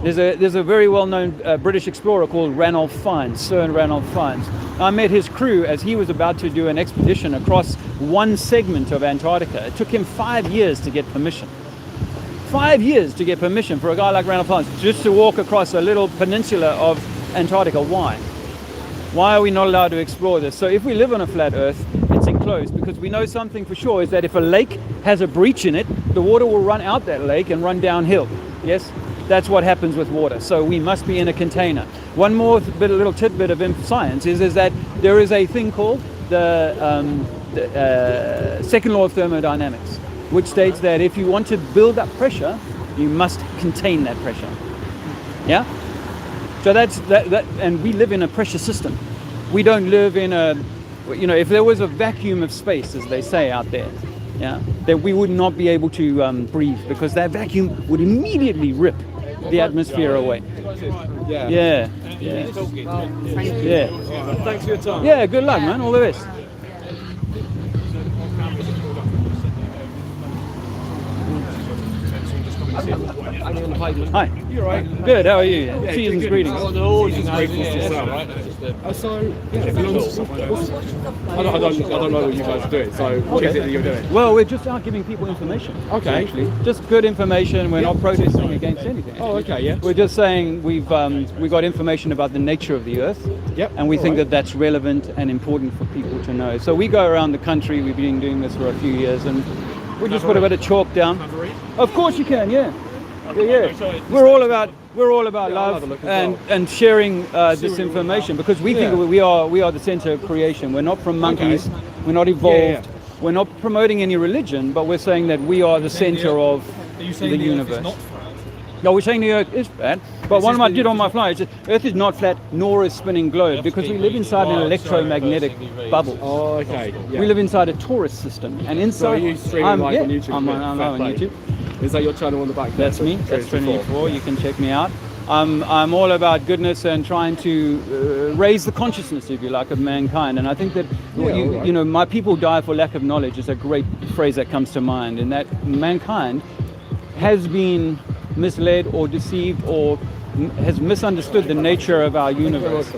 There's a very well-known British explorer called Ranulph Fiennes, Sir Ranulph Fiennes. I met his crew as he was about to do an expedition across one segment of Antarctica. It took him 5 years to get permission. 5 years to get permission for a guy like Ranulph Fiennes just to walk across a little peninsula of Antarctica. Why? Why are we not allowed to explore this? So if we live on a flat Earth, it's enclosed, because we know something for sure is that if a lake has a breach in it, the water will run out that lake and run downhill. Yes? That's what happens with water. So we must be in a container. One more little tidbit of science is that there is a thing called the second law of thermodynamics, which states that if you want to build up pressure, you must contain that pressure. Yeah? So that's that, and we live in a pressure system. We don't live in a, if there was a vacuum of space, as they say out there, yeah, that we would not be able to breathe, because that vacuum would immediately rip the atmosphere away. Yeah. Yeah. Yeah. Yeah. Thanks for your time. Yeah, good luck, man. All the best. Hi. You're right. Good, how are you? Season's good. greetings. Oh, no, season's greetings to yourself. So, yeah, it belongs to someone else. I don't know what you guys are doing, so what is it that you're doing? Well, we're just out giving people information. Okay. Actually, just good information. We're not protesting against anything. Oh, okay, yeah. We're just saying we got information about the nature of the Earth. Yep. And we think alright. that that's relevant and important for people to know. So we go around the country. We've been doing this for a few years, and we just put a bit of chalk down. Of course you can, yeah. Yeah. We're all about love and sharing this information, because we think we are the center of creation. We're not from monkeys. We're not evolved. We're not promoting any religion, but we're saying that we are the center of the universe. No, we're saying the Earth is flat, but one of I did on my flight is Earth is not flat, nor is spinning globe, because we live inside an electromagnetic bubble. Oh, okay. Yeah. We live inside a torus system, and inside. So are you streaming live on YouTube? I'm on YouTube. Is that your channel on the back? That's me. That's Trinity 4. You can check me out. I'm all about goodness and trying to raise the consciousness, if you like, of mankind. And I think that my people die for lack of knowledge is a great phrase that comes to mind. And that mankind has been misled or deceived or has misunderstood the nature of our universe.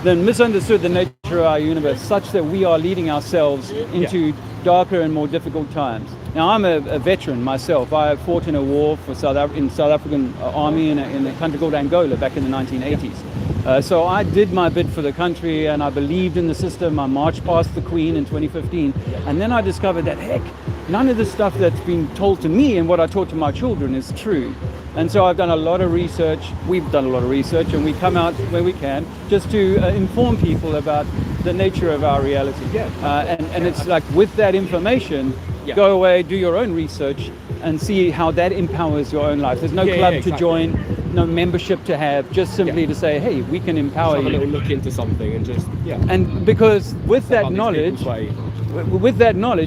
Then misunderstood the nature of our universe, such that we are leading ourselves into darker and more difficult times. Now, I'm a veteran myself. I fought in a war for South African army in a country called Angola back in the 1980s. So I did my bit for the country, and I believed in the system. I marched past the Queen in 2015, and then I discovered that, heck, none of the stuff that's been told to me and what I taught to my children is true. And so I've done a lot of research. We've done a lot of research, and we come out where we can just to inform people about the nature of our reality. And it's like, with that information, go away, do your own research, and see how that empowers your own life. There's no club to join, no membership to have, just simply to say, hey, we can empower you. Have a little look into something and just And because with that knowledge,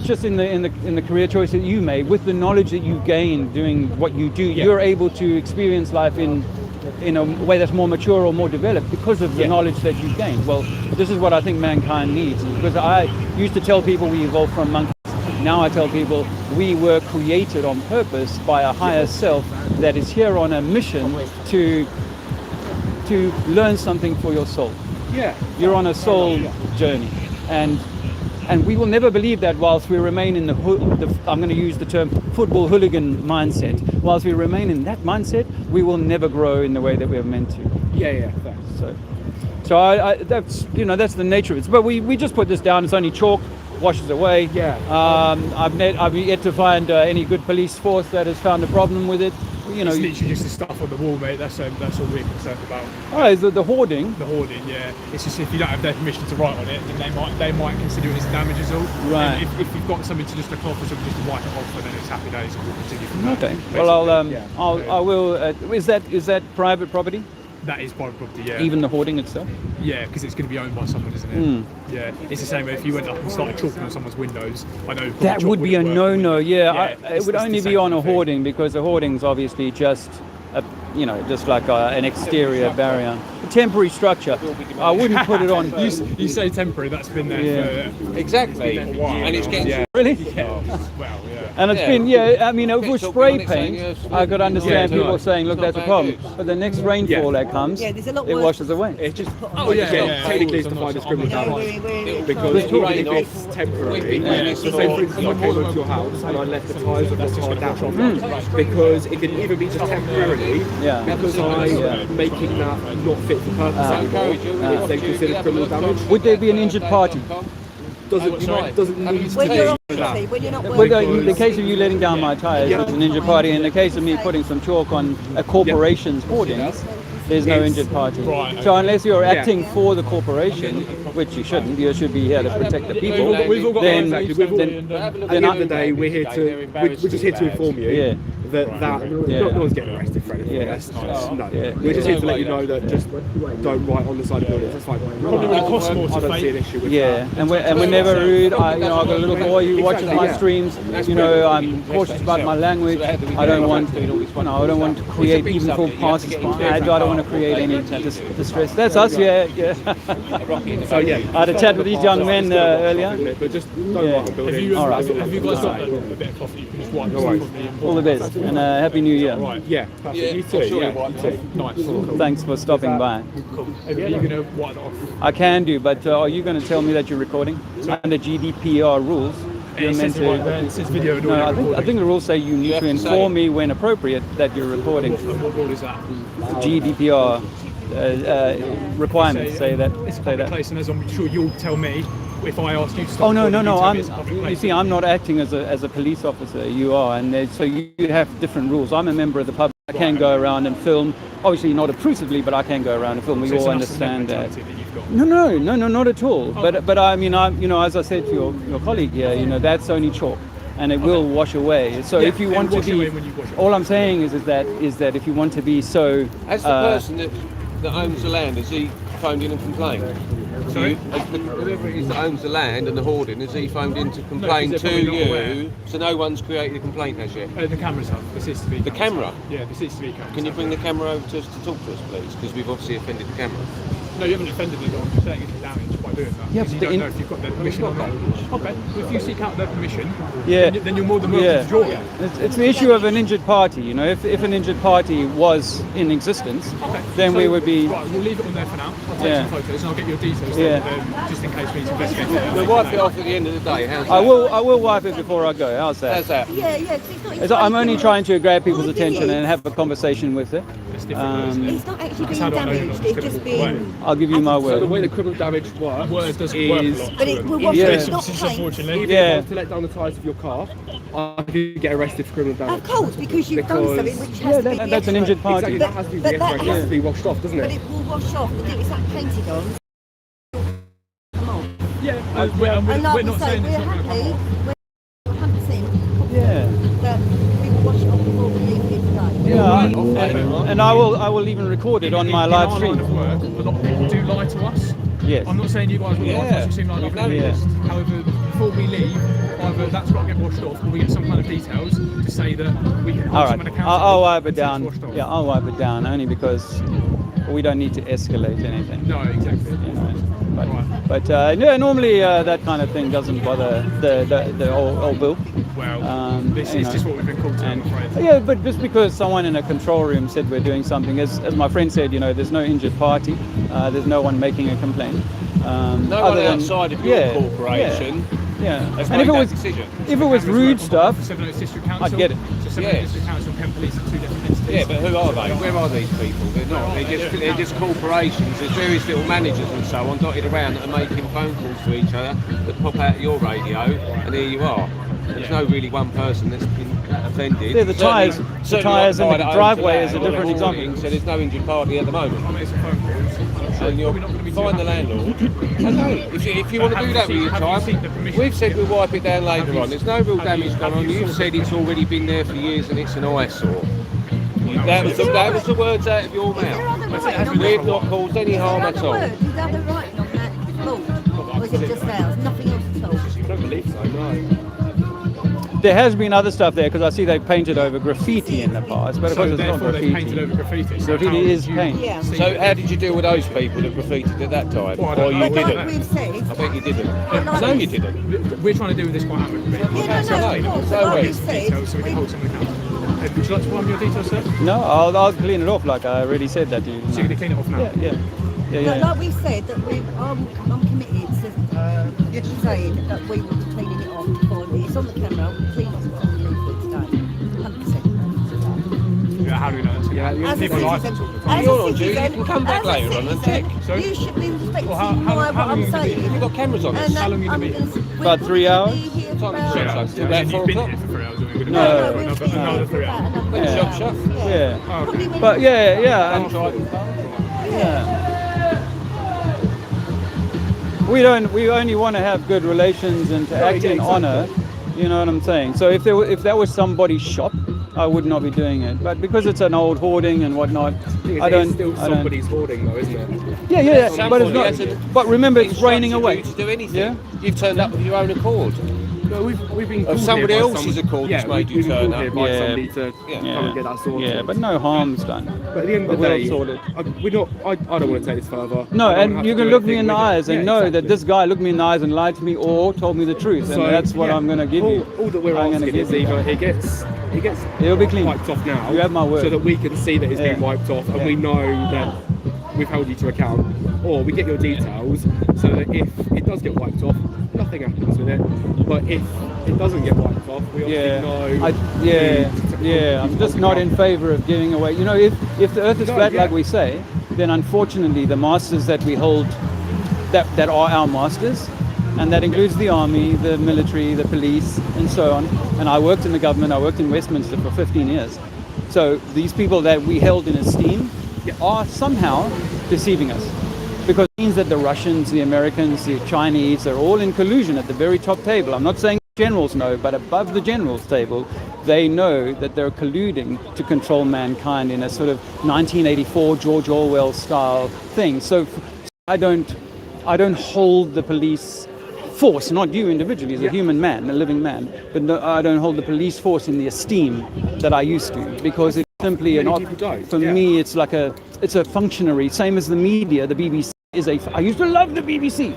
just in the career choice that you made, with the knowledge that you gained doing what you do, you're able to experience life in a way that's more mature or more developed because of the knowledge that you've gained. Well, this is what I think mankind needs, because I used to tell people we evolved from monkeys. Now I tell people we were created on purpose by a higher self that is here on a mission to learn something for your soul. You're on a soul journey, and we will never believe that whilst we remain in I'm going to use the term football hooligan mindset. Whilst we remain in that mindset, we will never grow in the way that we're meant to. So I that's the nature of it. But we just put this down. It's only chalk. Washes away. I've yet to find any good police force that has found a problem with it. It's literally just the stuff on the wall, mate. That's all we're concerned about. Oh, is it the hoarding? The hoarding, yeah. It's just if you don't have their permission to write on it, then they might consider it as damage as all. Right. And if you've got something to just look off or something just to wipe it off, then it's happy days and we'll continue from there. Okay. Well, I will. Is that private property? That is private property, yeah. Even the hoarding itself? Yeah, because it's going to be owned by someone, isn't it? Yeah, it's the same if you went up and started chalking on someone's windows. I know that would be a no-no. It would only be on a hoarding, because the hoarding's obviously just just like an exterior barrier, a temporary structure. I wouldn't put it on. You say temporary, that's been there for exactly, a while. And it's getting really. Well, yeah. And it's Yeah. been, I mean, if it was Picture spray on it saying, paint, yeah, I could understand yeah, people right. saying, look, It's that's not a problem. bad news. But the next rainfall that comes, Yeah, there's a lot it worse. washes away. It's just Oh, yeah, technically it's yeah. defined as criminal No, damage. we're Because It'll rain even if off. it's temporary, Yeah. so say for instance I came over to your house and I left the tyres of your car down, because it can either be just temporarily, Yeah. because I'm making that not fit for purpose anymore, it's then considered criminal damage. Would there be an injured party? Doesn't need When to you're be that. obviously, when you're not Well, working. in the case of you letting down my tyres, it's an injured party. In the case of me putting some chalk on a corporation's hoardings, there's no It's- injured party. Right, So unless you're Yeah. acting for the corporation, which you shouldn't, you should be here to protect the people. We've all got Then- exactly. We've all, then- at the end of the day, we're here to we're just here to inform you Yeah. that Yeah. no one's getting arrested for anything. Yeah. No, Yeah. we're just here to let you know that just don't write on the side of buildings. That's fine. Probably would cost more I to don't see an fake. issue with Yeah, that. and we're never rude. I've got a little boy who watches my yeah. streams. I'm cautious about my language. I don't want to create even for passes by. I don't want to create any distress. That's us, yeah. So yeah, I had a chat with these young men earlier. but just don't Yeah. write on Have buildings. you, All right. have you guys got a bit of coffee? You can just wipe No worries. All the best and Happy New Year. Right. Yeah, perfect. You too. sure Yeah, you're you too. Nice. Cool. Thanks for stopping by. Cool. Are you going to wipe it off? I can do, but are you going to tell me that you're recording under GDPR rules? You're It meant says right there, to. it says video and No, audio I think the rules say you need have to to say inform it. me when appropriate that you're recording. What rule is that? GDPR requirements say that. It's a Say public that. place, and as I'm sure you'll tell me if I ask you to stop. Oh no, recording, you tell me it's a I'm. public You place. see, I'm not acting as a police officer. You are, and so you have different rules. I'm a member of the public. I can go around and film. Obviously, not obtrusively, but I can go around and film. We So it's all an us and them understand that. mentality that you've got. No, not at all. But I mean, as I said to your colleague here, that's only chalk, and it will wash away. So Yeah, if you it'll want to wash away be, when you wash it. all I'm saying is that if you want to be so, As the person that owns the land, has he phoned in and complained? Sorry? Whoever it is that owns the land and the hoarding, has he phoned in to complain they're to probably not you? aware. So no one's created a complaint as yet? The cameras have. The CCTV. The cameras. camera? Yeah, the CCTV cameras. Can you have. bring the camera over to us to talk to us, please? Because we've obviously offended the camera. No, you haven't offended it. I'm saying it's damage by doing that. Yeah, Because you but don't in- know if you've got their permission or not. Okay. Well, if you seek out their permission, Yeah. then you're more than welcome to draw it. It's the issue of an injured party. If an injured party was in existence, Okay. then So, we would be. Right, we'll leave it on there for now. I'll take Yeah. some photos and I'll get your details Yeah. just in case we need to investigate it. We'll wipe it off at the end of the day. How's that? I will wipe it before I go. How's that? How's that? Yeah, because it's not. It's- I'm only trying to grab people's attention and have a conversation with it. It's different, isn't it? It's not actually That's being how do I know you're damaged. not It's just being. I'll give you my So the word. way the criminal damage works Words doesn't work a is lot. But it will wash Yeah. it's not It's paint. unfortunately. even Yeah. if I was to let down the tyres of your car, I could get arrested for criminal damage. Of course, because you've done Because- something which has Yeah, to be that's an re-echoed. injured party. Exactly, that has to be But that re-echoed, it has has- to be washed off, doesn't But it? it will wash off. The thing is that painted on. Yeah, And we're like not we say, saying we're it's not going to happy. come off. We're 100% Yeah. that we will wash it off before we leave here today. Yeah, and I will even record it on my In live our line of stream. work, a lot of people do lie to us. Yes. I'm not saying you guys will lie to us, you seem like We've a noticed. However, before we leave, either that's got to get washed off or we get some kind of details to say that we can All hold right, someone accountable. I'll wipe it until down. it's washed off. Yeah, I'll wipe it down only because we don't need to escalate anything. No, exactly. You know. But, Right. but yeah, normally that kind of thing doesn't bother the old Bill. Well, this you is know. just what we've been called to, I'm And, afraid. yeah, but just because someone in a control room said we're doing something, as my friend said, there's no injured party, there's no one making a complaint. No one outside of your corporation Yeah. has And made if it that was decision. if it was rude stuff, Sevenoaks District Council. I'd get it. So Sevenoaks Yes. District Council and Kent Police are two different entities. Yeah, but who are they? Where are these people? They're not. They're just corporations. There's various little managers and so on dotted around that are making phone calls to each other that pop out of your radio, and here you are. There's no really one person that's been offended. Yeah, the tyres- the tyres in the driveway is a different example. So there's no injured party at the moment. I make some phone calls. And you'll We're not going to be find too the happy. landlord. Okay, if you want to do that with your Have you time, seen the permission? we've said we'll wipe it down later you- on. There's no real have damage you- going have on. you You've sorted said it it's out? already been there for years and it's an eyesore. That was the words out of your Is there mouth. other Has writing on We've that? not caused any Is harm there at other all. words? Is there other writing on that board? Or is it just ours? Nothing else at all? I don't believe so, no. there has been other stuff there because I see they painted over graffiti in the past, but of course So it's not therefore they painted graffiti. over graffiti. So Graffiti how is did you paint. Yeah. see So it? how did you deal with those people that graffitied at that time? Well, I Or don't you know. But didn't? like we've said, I bet you didn't. like I know you didn't. We're trying to do this quite amicably. yeah, no, no, of course, So but like wait. we've said, Details so we can hold someone accountable. Would you like to warm your details, sir? No, I'll clean it off like I already said that to you. So you're going to clean it off now? like we've said that I'm committed to saying that we will be cleaning it off before it's on the camera. We'll clean it off today, 100%. Yeah, how do we know that's going to happen? As a People like citizen, to talk the time. as You're a on, Jude. You citizen, can come back as a later on and citizen, check. Sorry? you should be respecting Well, how what long I'm are you gonna be? saying. You've got cameras on us. And How long are you I'm gonna be? gonna- About 3 hours? We'll be here for Time to about- check. Yeah, Till and about you've 4 been o'clock. here for 3 hours. We're going to No. go another 3 hours. When Yeah. shop shut. Yeah. Probably when But you- yeah, and we only want to have good relations and to act in honor. You know what I'm saying? So if that was somebody's shop, I would not be doing it. But because it's an old hoarding and whatnot, I don't. Somebody's hoarding though, isn't it? Yeah, but it's Somebody not. hasn't But remember, it's raining away. You to do anything. Yeah. You've turned up with your own accord. No, we've been Of called somebody here by else's accord that's made you we've been turn called up. here by Yeah. somebody to Yeah. come and get that sorted. Yeah, but no harm's done. But at the end of the we'll day, sort it. we're not. I don't want to take this further. No, I don't and have you to can do look me anything in the with it. eyes and Yeah, know exactly. that this guy looked me in the eyes and lied to me or told me the truth, and that's what I'm going to give you. All that we're I'm gonna asking give is you either that. it gets It'll be clean. wiped off now. You have my word. So that we can see that it's Yeah. been wiped off, and Yeah. we know that we've held you to account, or we get your details so that if it does get wiped off, nothing happens with it. But if it doesn't get wiped off, we obviously know. I'm just not in favour of giving away. You know, if the Earth is No, flat yeah. like we say, then unfortunately the masters that we hold, that are our masters, and that includes the army, the military, the police, and so on. And I worked in the government. I worked in Westminster for 15 years. So these people that we held in esteem are somehow deceiving us. Because it means that the Russians, the Americans, the Chinese are all in collusion at the very top table. I'm not saying generals know, but above the generals table, they know that they're colluding to control mankind in a sort of 1984 George Orwell style thing. So I don't hold the police force, not you individually, as a human man, a living man, but no, I don't hold the police force in the esteem that I used to, because it's simply Many not. people don't, For yeah. me, it's like it's a functionary, same as the media. The BBC is I used to love the BBC,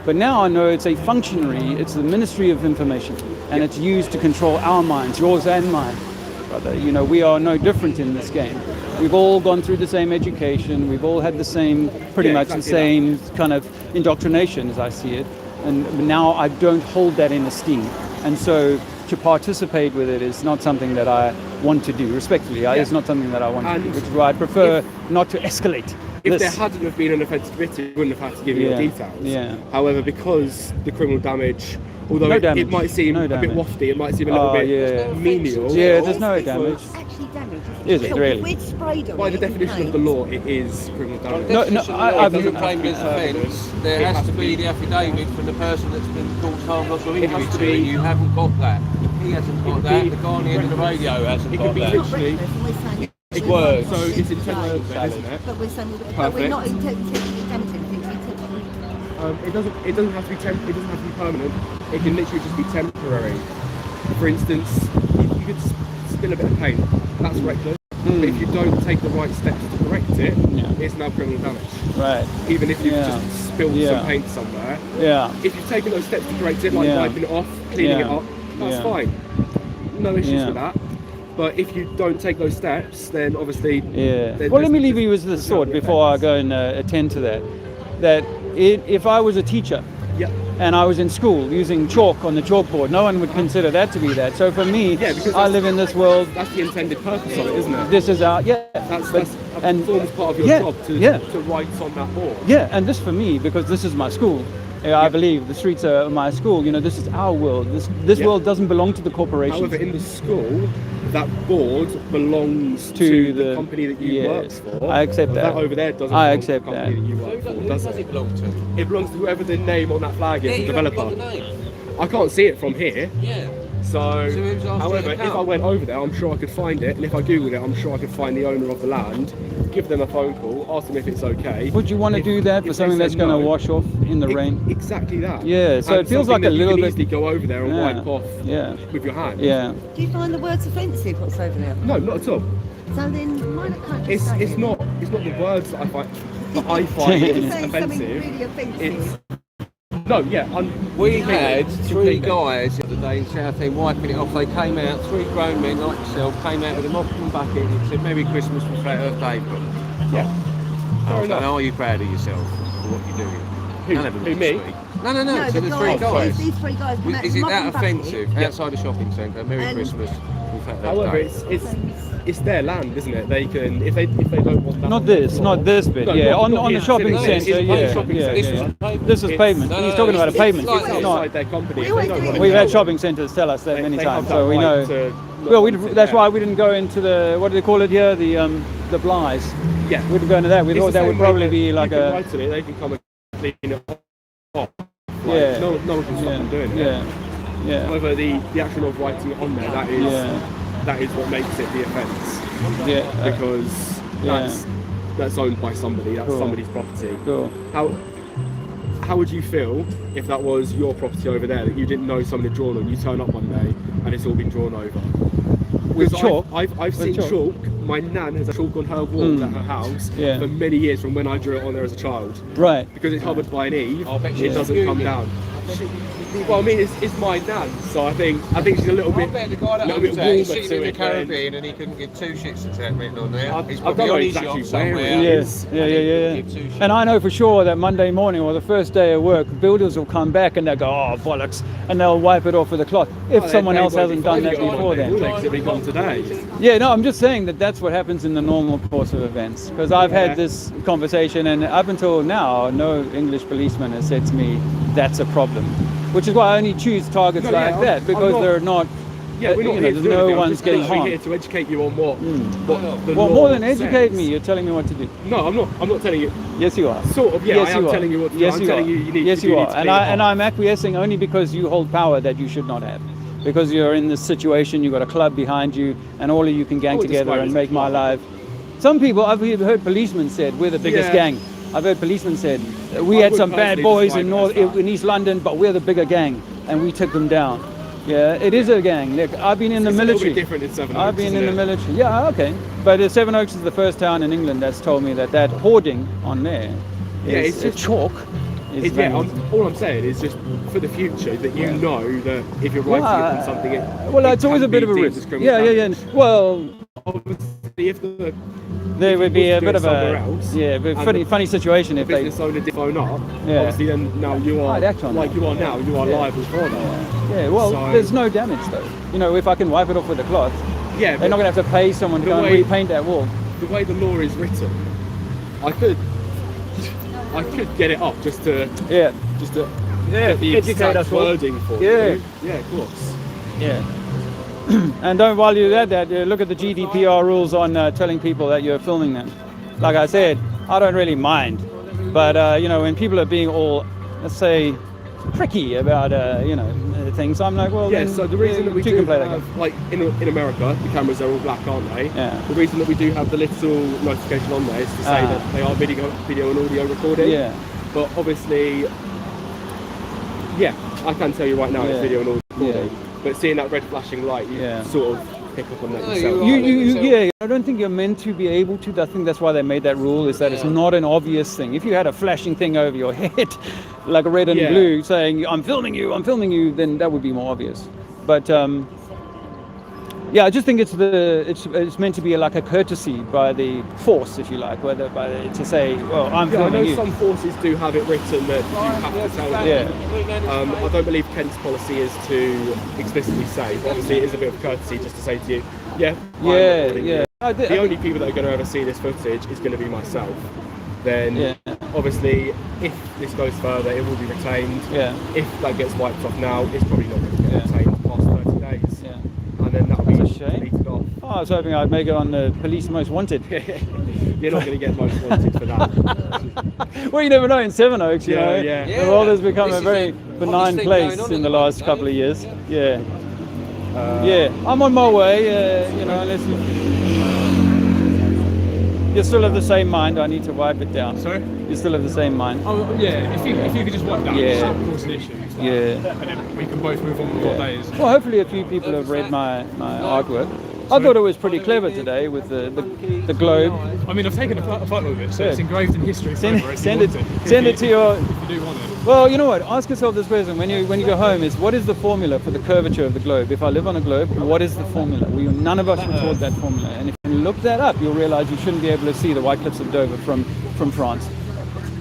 but now I know it's a functionary. It's the Ministry of Information, and it's used to control our minds, yours and mine, brother. You know, we are no different in this game. We've all gone through the same education. We've all had the same, pretty much the same kind of indoctrination, as I see it. And now I don't hold that in esteem. And so to participate with it is not something that I want to do, respectfully. It's not something that I want to do, which is why I prefer not to escalate. If this. there hadn't have been an offence committed, we wouldn't have had to give you Yeah, your details. yeah. However, because the criminal damage, although No it damage, might seem no a bit damage. wafty, it might seem a little bit yeah. menial. Yeah, there's no damage. It's actually damage. Is it really? We'd sprayed on By it the in definition of the paint. law, it is criminal damage. No, Definition of I- law I've- doesn't claim this offence. There has to be the affidavit from the person that's been caused harm, loss, or It has injury to to you. be- You haven't got that. He hasn't got that. be The guy on the end of the radio hasn't It got could be that. literally. And we're saying It's words. So it's intentional, then, isn't it? But we're saying but we're not Perfect. intentionally damaging things. Intentionally. It doesn't have to be it doesn't have to be permanent. It can literally just be temporary. For instance, you could spill a bit of paint. That's reckless. But if you don't take the right steps to correct it, it's now criminal damage. Right. Even if you've Yeah. just spilled Yeah. some paint somewhere, Yeah. if you've taken those steps to correct it, like Yeah. wiping it off, cleaning it Yeah. up, that's Yeah. fine. No issues Yeah. with that. But if you don't take those steps, then obviously. Yeah. then Well, let me there's- leave you with this thought before I go and attend to that. That if I was a teacher Yeah. and I was in school using chalk on the chalkboard, no one would consider that to be that. So for me, Yeah, because I live in this world. That's the intended purpose of it, isn't it? This is our That's and forms part of your yeah, job to yeah. write on that board. Yeah, and this for me, because this is my school. I believe the streets are my school. You know, this is our world. This Yeah. world doesn't belong to the corporations. However, in the school, that board belongs to the company that you work yes. for. I accept But that. over there doesn't I belong accept to the company that. that you work for, does Does it? it belong to? It belongs to whoever the name on that flag is, Yeah, the you haven't developer. got the name. I can't see it from here. Yeah. So, who's after however, the if cow? I went over there, I'm sure I could find it, and if I googled it, I'm sure I could find the owner of the land, give them a phone call, ask them if it's okay. Would you want to If- do that for if they something that's said going to no, wash off in the rain? Exactly that. Yeah, so And it feels something like a that little you bit. can easily go over there and Yeah, wipe off yeah. with your hand. Yeah. Do you find the words offensive, what's over there? No, not at all. So then, why not can't you say It's it? not the words that I find You're saying something offensive. really offensive. It's no, yeah. We had three completely. guys the other day in Southend wiping it off. They came out, three grown men like yourself, came out with a mop and bucket and said Merry Christmas from Flat Earth Day. Yeah. Fair And enough. are you proud of yourself for what you're doing? Who- None of them who, look me? sweet. No, No, to the the guys, three guys. these three guys. come out Is it mop that and bucket. offensive outside a shopping centre? Merry And- Christmas from Flat Earth However, Day. it's their land, isn't it? They can if they don't want that. Not on their this, floor- not this bit. No, yeah, not- on not the here, shopping sitting there. centre. It's Yeah, shopping yeah, centre. This yeah. was pavement. This is It's- pavement. no, He's no, talking about a it's pavement. like It's It's not. outside their company. We If always they don't do want it. it, We've they had don't shopping want centres tell us that it. many They times, have so that we right know. to not Well, want it that's there. why we didn't go into the what do they call it here? The blinds. Yeah. We didn't go into that. We It's thought the that same would way probably that be like you can a write to it, they can come and clean it off. Like, Yeah. No one can stop them doing it. yeah, yeah, However, the actual of writing it on there, yeah, that is what makes it the offence. yeah. Because yeah. that's owned by somebody, that's Cool. somebody's property. Cool. How would you feel if that was your property over there that you didn't know someone had drawn on? You turn up one day and it's all been drawn over. With Because chalk? I've With seen chalk? chalk. My nan has a chalk on her wall at her house Yeah. for many years from when I drew it on there as a child. Right. Because it's covered by an eave, I'll bet it she's doesn't come fuming. down. Well, I mean, it's my nan, so I think she's a little I bit, bet the guy that little owns bit that, warmer he's sitting in to the it. than- Caribbean and he couldn't give two shits at that written on there. I- He's I probably don't know on his exactly yacht where it somewhere. Yes, yeah, yeah, yeah. Give two shits. And I know for sure that Monday morning or the first day of work, builders will come back and they'll go, oh, bollocks, and they'll wipe it off with a cloth if Well, someone they else won't be hasn't done that finding it on before Monday, will then. they? 'Cause it'll be gone today. Yeah, no, I'm just saying that that's what happens in the normal course of events. Because I've Yeah. had this conversation, and up until now, no English policeman has said to me, that's a problem. Which is why I only choose targets No, like yeah, that, I'm because not- they're not, Yeah, we're not you know, here to there's do no anything. I'm one's just getting literally harmed. here to educate you on what the Well, law more than educate says. me, you're telling me what to do. No, I'm not telling you. Yes, you are. Sort of, yeah, Yes, I am you are. telling you what to do. Yes, I'm you telling are. you need Yes, to you do are. need to And clean it off. I'm acquiescing only because you hold power that you should not have. Because you're in this situation, you've got a club behind you, and all of you can gang I would together describe it and as make a my club. life. Some people, I've heard policemen said, we're the biggest Yeah. gang. I've heard policemen said, we I had would some bad personally boys describe in it as that. in East London, but we're the bigger gang, and we took them down. Yeah, it is a gang. Look, I've been in the It's military. a little bit different in Sevenoaks, I've been in isn't the it? military. Yeah, okay. But Sevenoaks is the first town in England that's told me that hoarding on there Yeah, is it's just- chalk. Is Yeah, very- all I'm saying is just for the future that you Yeah. know that if you're writing it on something, well, it it's always can a bit be of a deemed risk. as criminal Yeah, yeah, yeah. damage. Well, Obviously, if the there would be a was to bit do of it somewhere a else, but and funny situation if they. business owner did phone up, Yeah. obviously then now you are I'd act on like that. you are now, you are Yeah. liable for that. Yeah, well, So- there's no damage though. You know, if I can wipe it off with a cloth, Yeah, they're but not going to have to pay someone to the go and way- repaint that wall. the way the law is written, I could get it up just to Yeah, get the educate exact us all. wording for Yeah. you. Yeah, of course. yeah. And don't while you're at that, look at the GDPR rules on telling people that you're filming them. Like I said, I don't really mind, but you know, when people are being all, let's say, pricky about things, I'm like, well, Yeah, then, so the reason that we you do can play that have, game. like in America, the cameras are all black, aren't they? Yeah. The reason that we do have the little notification on there is to say Ah. that they are video and audio recording. Yeah. But obviously, yeah, I can tell you right now Yeah. it's video and audio recording. Yeah. But seeing that red flashing light, you Yeah. sort of pick up on that No, yourself. you're right. Yeah, I don't think you're meant to be able to. I think that's why they made that rule, is that it's not an obvious thing. If you had a flashing thing over your head, like a red and Yeah. blue, saying, I'm filming you, then that would be more obvious. But yeah, I just think it's meant to be like a courtesy by the force, if you like, to say, well, I'm Yeah, I know filming you. some forces do have it written that you have to tell them. Yeah. I don't believe Kent's policy is to explicitly say, but obviously it is a bit of courtesy just to say to you, yeah, I'm Yeah, recording yeah. you. The only people that are going to ever see this footage is going to be myself. Then, Yeah. obviously, if this goes further, it will be retained. Yeah. If that gets wiped off now, it's probably not going to get Yeah. retained past 30 days. Yeah. And then that'll be That's a shame. deleted off. Oh, I was hoping I'd make it on the Police Most Wanted. You're not going to get most wanted for that. Well, you never know in Sevenoaks, you Yeah, know. yeah. The world has become This a is very a benign obvious thing place going on in at the the last moment, couple eh? of years. Yeah. Yeah, I'm on my way. Unless you still have the same mind, I need to wipe it down. Sorry? You still have the same mind. Oh yeah, if you could just wipe down, Yeah. it's not causing issues. Yeah. And then we can both move on with our days. Well, hopefully a few people have read my artwork. I thought it was pretty clever today with the globe. I mean, I've taken a photo of it, so it's Good. engraved in history Send forever. it to your. If you do want it. Well, you know what? Ask yourself this question when you go home: is what is the formula for the curvature of the globe? If I live on a globe, what is the formula? None of us were taught that formula, and if you look that up, you'll realize you shouldn't be able to see the White Cliffs of Dover from France.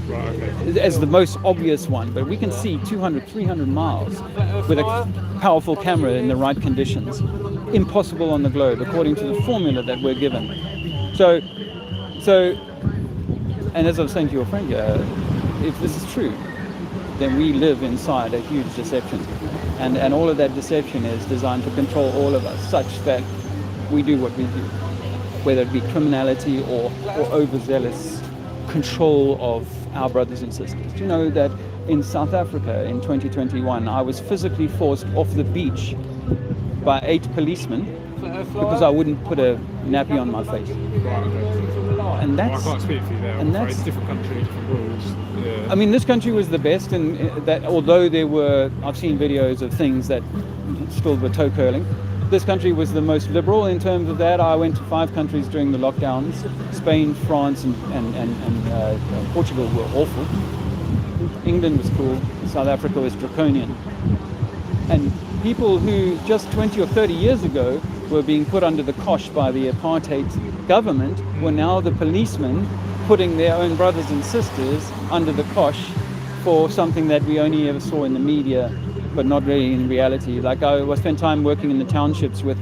Right, okay. As the most obvious one, but we can see 200, 300 miles with a powerful camera in the right conditions. Impossible on the globe, according to the formula that we're given. So, and as I was saying to your friend, if this is true, then we live inside a huge deception. And all of that deception is designed to control all of us, such that we do what we do, whether it be criminality or overzealous control of our brothers and sisters. Do you know that in South Africa in 2021, I was physically forced off the beach by 8 policemen because I wouldn't put a nappy on my face. Right, okay. And Well, I that's, can't speak for you there. and I'm afraid. that's, It's a different country, different rules. Yeah. I mean, this country was the best, and that although I've seen videos of things that still were toe curling. This country was the most liberal in terms of that. I went to 5 countries during the lockdowns. Spain, France, and Portugal were awful. England was cool. South Africa was draconian. And people who just 20 or 30 years ago were being put under the cosh by the apartheid government were now the policemen putting their own brothers and sisters under the cosh for something that we only ever saw in the media, but not really in reality. Like I spent time working in the townships with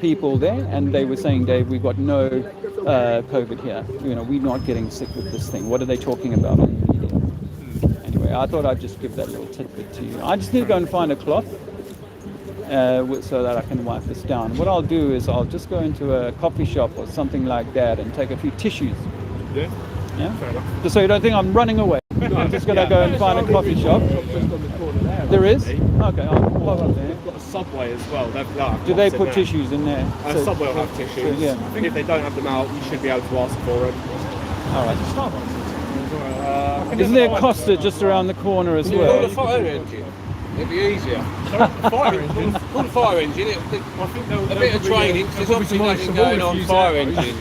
people there, and they were saying, Dave, we've got no COVID here. We're not getting sick with this thing. What are they talking about on the media? Anyway, I thought I'd just give that little tidbit to you. I just need to go and find a cloth so that I can wipe this down. What I'll do is I'll just go into a coffee shop or something like that and take a few tissues. Yeah? Yeah? Fair enough. Just so you don't think I'm running away. I'm just going to go and find a coffee shop. There is? Okay, I'll pop up there. They've got a Subway as well. Do they put tissues in there? Subway will have tissues. Yeah. If they don't have them out, you should be able to ask for them. All right. Isn't there a Costa just around the corner as Call well? the fire engine. It'd be easier. Fire engine? Call the fire engine. It'll be I think they'll a bit of training. There's obviously nothing going on fire engine.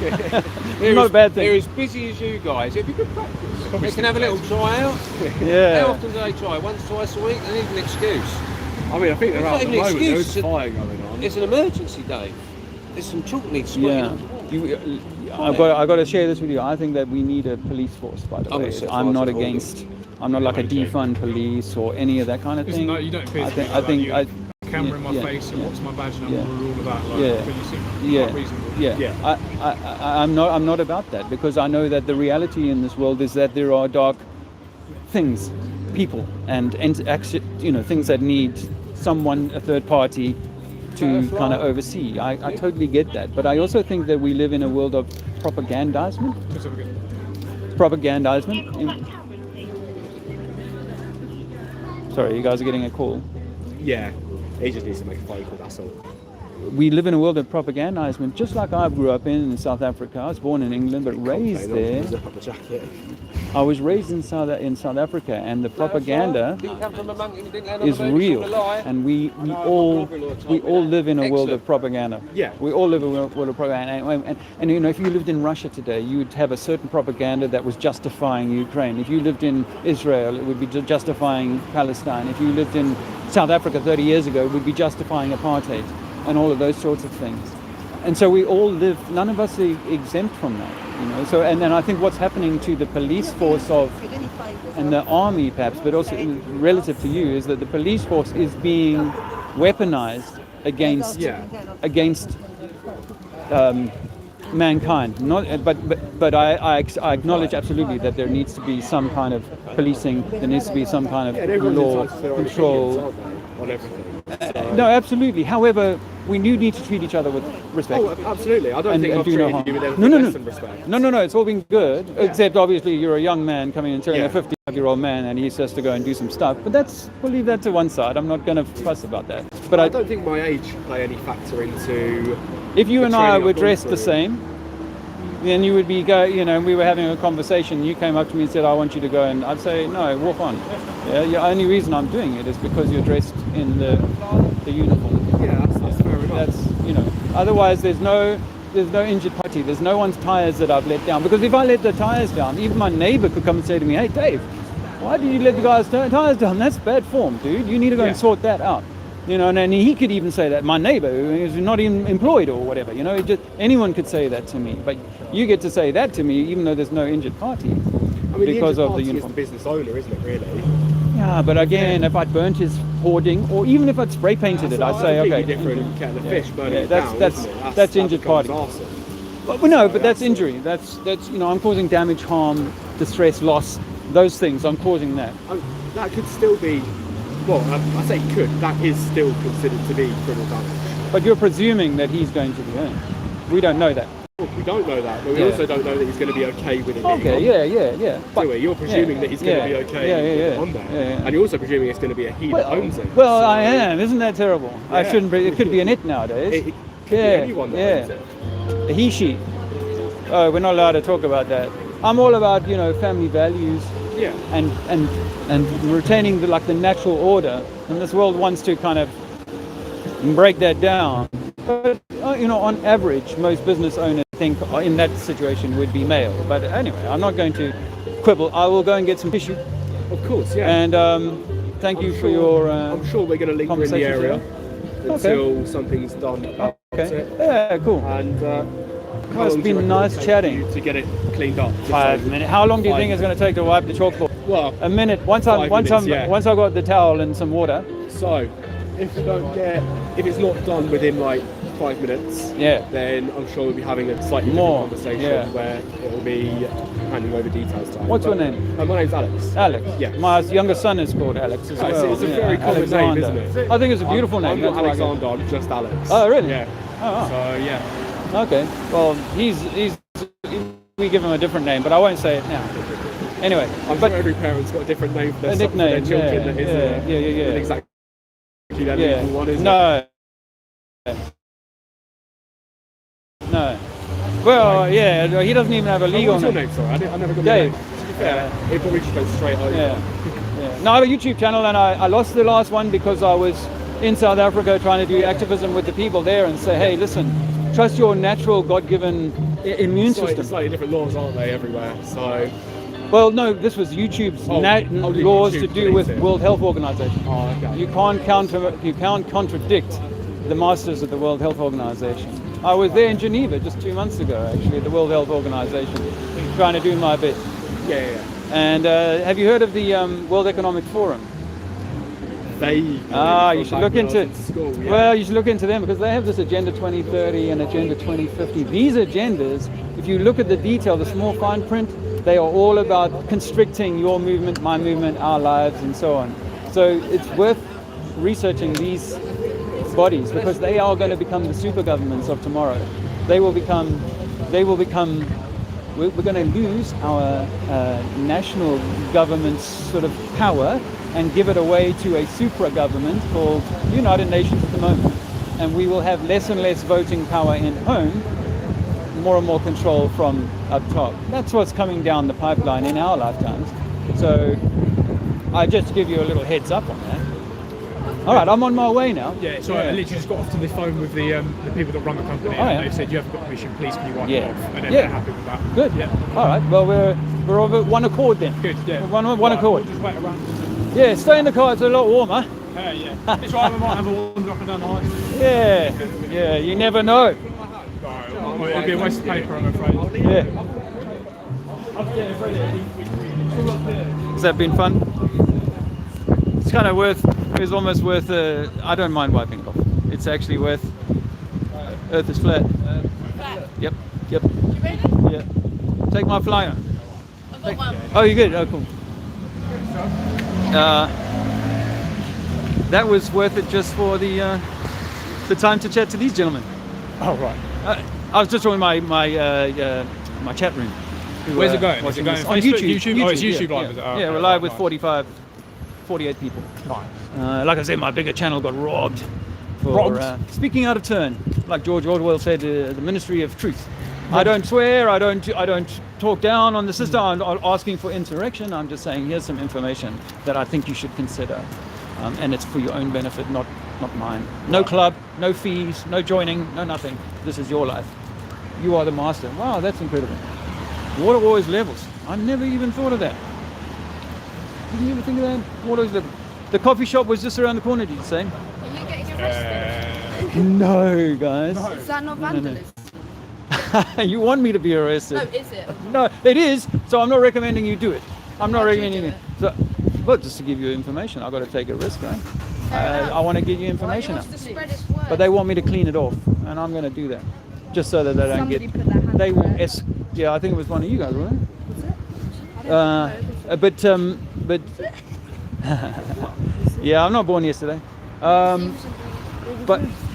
Not a bad thing. They're as busy as you guys. It'd be good practice. They can have a little try out. Yeah. How often do they try? Once, twice a week? They need an excuse. I mean, I think they're It's out not at the even an moment. There excuse. is fire going on. It's an emergency, Dave. There's some chalk needs Yeah. spraying. I've got to share this with you. I think that we need a police force, by the I'm way. a civil I'm not servant. against, I'm not like a defund police or any of that kind of thing. No, you don't appear I to be think, like I think, that. Camera in my face and yeah. what's my badge Yeah. number, all of that. Like, Yeah. but you seem Yeah, quite reasonable. yeah. I'm not about that, because I know that the reality in this world is that there are dark things, people, and things that need someone, a third party, to kind of oversee. I totally get that, but I also think that we live in a world of propagandizement. Sorry, you guys are getting a call. Yeah, he just needs to make a phone call, that's all. We live in a world of propagandizement, just like I grew up in South Africa. I was born in England, but raised there. Zip up the jacket. I was raised in South Africa, and the propaganda Didn't come from a monkey, didn't land on is the moon, real, it's all a lie. and we all live in a world of propaganda. Yeah. We all live in a world of propaganda, and if you lived in Russia today, you'd have a certain propaganda that was justifying Ukraine. If you lived in Israel, it would be justifying Palestine. If you lived in South Africa 30 years ago, it would be justifying apartheid and all of those sorts of things. And so we all live. None of us are exempt from that. So, and then I think what's happening to the police force and the army, perhaps, but also relative to you, is that the police force is being weaponized against mankind. But I acknowledge absolutely that there needs to be some kind of policing. There needs to be some kind of law control. On everything. No, absolutely. However, we do need to treat each other with respect. Oh, absolutely. I don't think I've do no treated harm. you with No, less than respect. No, it's all been good, except obviously you're a young man coming and telling Yeah. a 55-year-old man and he has to go and do some stuff. But we'll leave that to one side. I'm not going to fuss about that. But I don't think my age play any factor into. if you the and I training were I've gone dressed the through. same, then you would be we were having a conversation. You came up to me and said, "I want you to go," and I'd say, "No, walk on." Yeah, the only reason I'm doing it is because you're dressed in the uniform. Yeah, that's fair enough. That's Otherwise, there's no injured party. There's no one's tires that I've let down. Because if I let the tires down, even my neighbour could come and say to me, "Hey, Dave, why did you let the guy's tires down? That's bad form, dude. You need to go and sort that out." And he could even say that. My neighbour, who is not even employed or whatever, anyone could say that to me. But you get to say that to me, even though there's no injured party, I mean, because the of the is uniform. the business owner, isn't it? Really. Yeah, but again, if I'd burnt his hoarding, or even if I'd spray painted it, I'd say, okay, different kettle of fish, burning it that's down, that's isn't it? that's that injured becomes party. arson. But no, but that's injury. That's I'm causing damage, harm, distress, loss. Those things I'm causing that. That could still be. Well, I say could. That is still considered to be criminal damage. But you're presuming that he's going to be hurt. We don't know that. Well, we don't know that, but we also don't know that he's going to be okay with it. Okay, yeah. But you're presuming that he's going to be okay on there, and you're also presuming it's going to he that owns it. Well, so, I am. Isn't that terrible? I shouldn't be. It could be an it nowadays. It could be anyone that owns it. A he, she. Oh, we're not allowed to talk about that. I'm all about family values. Yeah. And retaining the natural order, and this world wants to kind of break that down. But on average, most business owners think in that situation would be male. But anyway, I'm not going to quibble. I will go and get some tissue. Of course, yeah. And thank you for your. I'm sure we're going to linger in the area until something's done. Okay. Yeah, cool. And. It's been nice chatting. To get it cleaned up. 5 minutes. How long do you think it's going to take to wipe the chalkboard? Well, a minute. Once I got the towel and some water. So, if it's not done within 5 minutes, then I'm sure we'll be having a slightly different conversation where it will be handing over details time. What's your name? My name's Alex. Alex. Yeah. My younger son is called Alex as well. It's a very common name, isn't it? I think it's a beautiful name. I'm not Alexander. I'm just Alex. Oh, really? Yeah. Oh. So yeah. Okay. Well, we give him a different name, but I won't say it now. Anyway, I'm sure every parent's got a different name for their nickname. children that isn't exactly that legal one, is it? No. Well, he doesn't even have a legal name. What's your name, sorry? I never got your name. It probably just goes straight over. Yeah. No, I have a YouTube channel, and I lost the last one because I was in South Africa trying to do activism with the people there and say, hey, listen, trust your natural God-given immune system. Slightly different laws, aren't they, everywhere? So. Well, no, this was YouTube's laws to do with World Health Organization. Oh, okay. You can't contradict the masters of the World Health Organization. I was there in Geneva just 2 months ago, actually, at the World Health Organization, trying to do my bit. Yeah. And have you heard of the World Economic Forum? You should look into it. Well, you should look into them because they have this Agenda 2030 and Agenda 2050. These agendas, if you look at the detail, the small fine print, they are all about constricting your movement, my movement, our lives, and so on. So it's worth researching these bodies because they are going to become the super governments of tomorrow. We're going to lose our national government's sort of power and give it away to a supra government called United Nations at the moment. And we will have less and less voting power in home, more and more control from up top. That's what's coming down the pipeline in our lifetimes. So I just give you a little heads up on that. All right, I'm on my way now. Yeah, so I literally just got off to the phone with the people that run the company, and they said, you haven't got permission, please can you wipe it off? And they're happy with that. Good. Yeah. All right, well, we're over one accord then. Good, yeah. One accord. We'll just wait around. Yeah, stay in the car, it's a lot warmer. Yeah. It's right, we might have a wander up and down the heights. Yeah, you never know. It'll be a waste of paper, I'm afraid. Yeah. Has that been fun? It's kind of it's almost worth, I don't mind wiping it off. It's actually worth, Earth is flat. Flat. Yep. You ready? Yeah. Take my flyer. I've got one. Oh, you good? Oh, cool. That was worth it just for the time to chat to these gentlemen. Oh, right. I was just on my chat room. Where's it going? Is it going on Facebook, YouTube? Oh, it's YouTube Live, is it? Oh, yeah, okay, we're live with nice. 48 people. Nice. Like I said, my bigger channel got robbed. speaking out of turn, like George Orwell said, the Ministry of Truth. I don't swear. I don't talk down on the system. I'm not asking for insurrection. I'm just saying here's some information that I think you should consider, and it's for your own benefit, not mine. No club, no fees, no joining, no nothing. This is your life. You are the master. Wow, that's incredible. Water always levels. I never even thought of that. Didn't you ever think of that? Water always levels. The coffee shop was just around the corner. Did you say? Are you getting arrested? No, guys. Is that not vandalism? You want me to be arrested? No, is it? No, it is. So I'm not recommending you do it. I'm not How'd you recommending do it. it? So, well, just to give you information, I've got to take a risk, right? I want to give you information, Well, he wants to spread his word. but they want me to clean it off, and I'm going to do that, just so that they don't Somebody get. put their hand They will. there. Yeah, I think it was one of you guys, wasn't it? Was it? I don't know. But yeah, I'm not born yesterday. But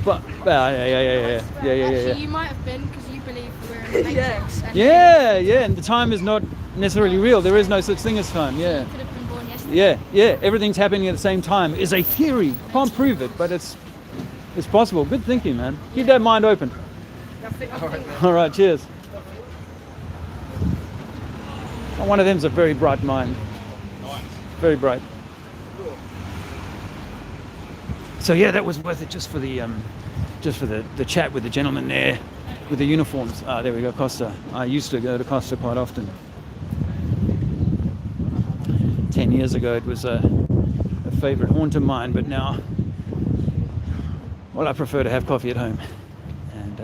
yeah. Actually, you might have been because you believe we're in the Matrix. And Yeah, and the time is not necessarily real. There is no such thing as time. Yeah. You could have been born yesterday. Yeah. Everything's happening at the same time. Is a theory. Can't prove it, but it's possible. Good thinking, man. Keep that mind open. All right. Cheers. One of them's a very bright mind. Very bright. So yeah, that was worth it just for the chat with the gentleman there with the uniforms. There we go, Costa. I used to go to Costa quite often. 10 years ago it was a favorite haunt of mine, but now, well, I prefer to have coffee at home. And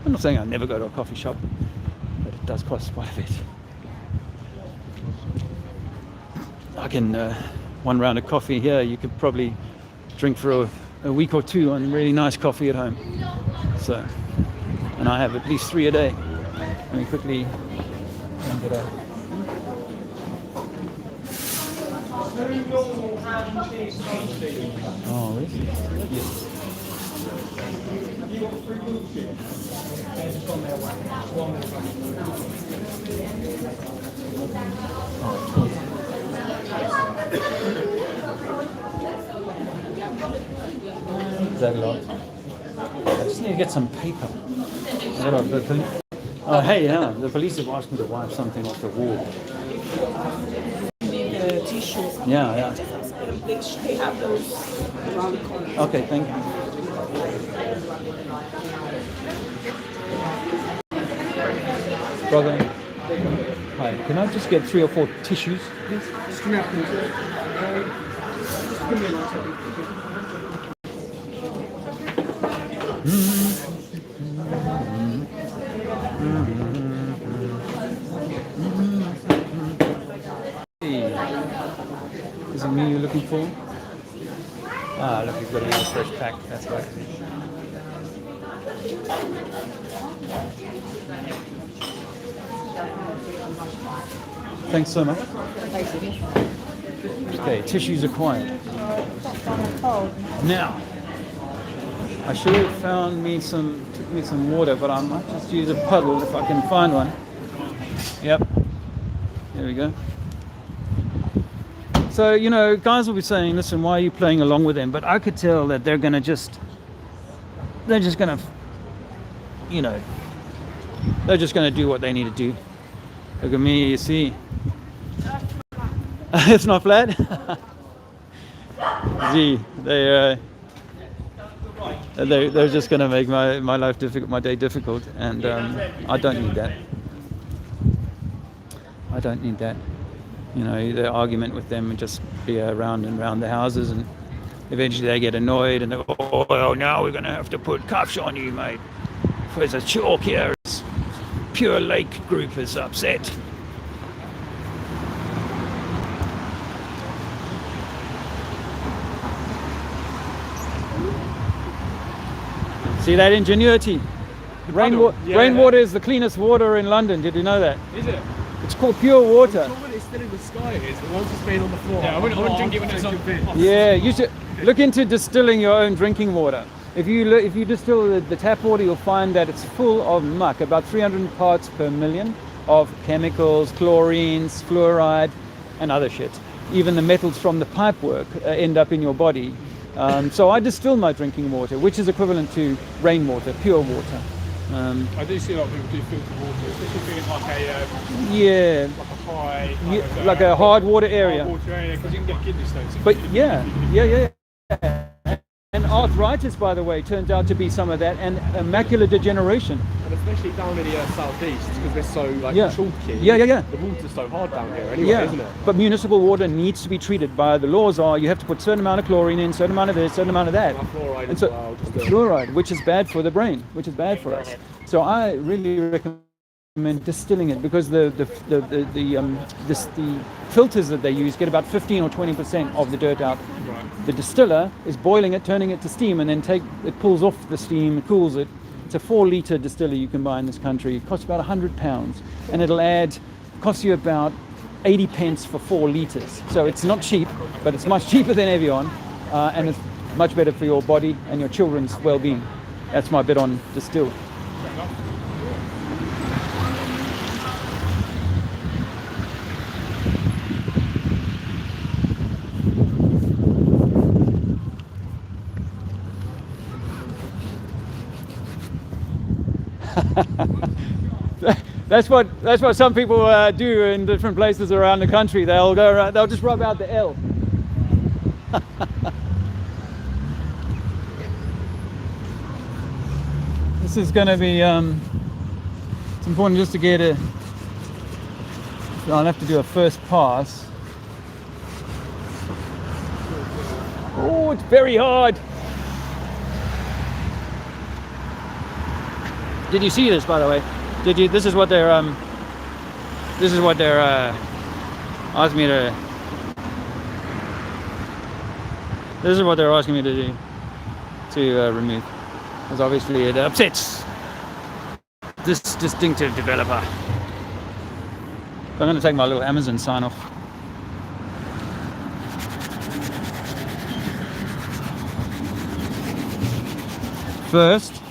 I'm not saying I never go to a coffee shop, but it does cost quite a bit. I can, one round of coffee here, you could probably drink for a week or two on really nice coffee at home. So, and I have at least 3 a day. Let me quickly round it up. Oh, is it? Yes. Is that a lot? I just need to get some paper. Oh, hey, yeah, the police have asked me to wipe something off the wall. T-shirts. Yeah. They have those around the corner. Okay, thank you. Brother, hi, can I just get 3 or 4 tissues, please? Just come out, please. Just give me a light. Is it me you're looking for? Ah, look, you've got another fresh pack. That's right. Thanks so much. Okay, tissues acquired. Now, I should have took me some water, but I might just use a puddle if I can find one. Yep. There we go. So, you know, guys will be saying, listen, why are you playing along with them? But I could tell that they're just gonna, you know, they're just gonna do what they need to do. Look at me, you see. It's not flat? Gee, they're just gonna make my life difficult, my day difficult, and I don't need that. I don't need that. You know, the argument with them and just be around and around the houses, and eventually they get annoyed and they go, oh, well, now we're going to have to put cuffs on you, mate. There's a chalk here. Pure Lake group is upset. See that ingenuity? Rainwater is the cleanest water in London. Did you know that? Is it? It's called pure water. When it's still in the sky, it is. The ones that's made on the floor. Yeah, I wouldn't drink it when it's on. Yeah, you should look into distilling your own drinking water. If you distill the tap water, you'll find that it's full of muck, about 300 parts per million of chemicals, chlorines, fluoride, and other shit. Even the metals from the pipework end up in your body So I distill my drinking water, which is equivalent to rainwater, pure water. I do see a lot of people do filtered water, especially if you're in like a Yeah, like a high kind yeah, of, like a hard water area. hard water area, because you can get kidney stones. But yeah. And arthritis, by the way, turns out to be some of that, and macular degeneration. And especially down in the southeast, because we're so like Yeah. chalky. Yeah. The water's so hard down here anyway, isn't it? But municipal water needs to be treated by the laws are you have to put certain amount of chlorine in, certain amount of this, certain amount of that. And fluoride And as so well. Just fluoride, which is bad for the brain, which is bad for us. So I really recommend distilling it, because the filters that they use get about 15 or 20% of the dirt out. Right. The distiller is boiling it, turning it to steam, and then it pulls off the steam, cools it. It's a 4-litre distiller you can buy in this country. It costs about £100, and it'll cost you about 80 pence for 4 litres. So it's not cheap, but it's much cheaper than Evian, and it's much better for your body and your children's well-being. That's my bit on distill. That's what some people do in different places around the country. They'll go around, they'll just rub out the L. This is going to be it's important just to get I'll have to do a first pass. Oh, it's very hard. Did you see this, by the way? Did you? This is what they're asking me to. This is what they're asking me to do, to remove, because obviously it upsets this distinctive developer. So I'm going to take my little Amazon sign off. First.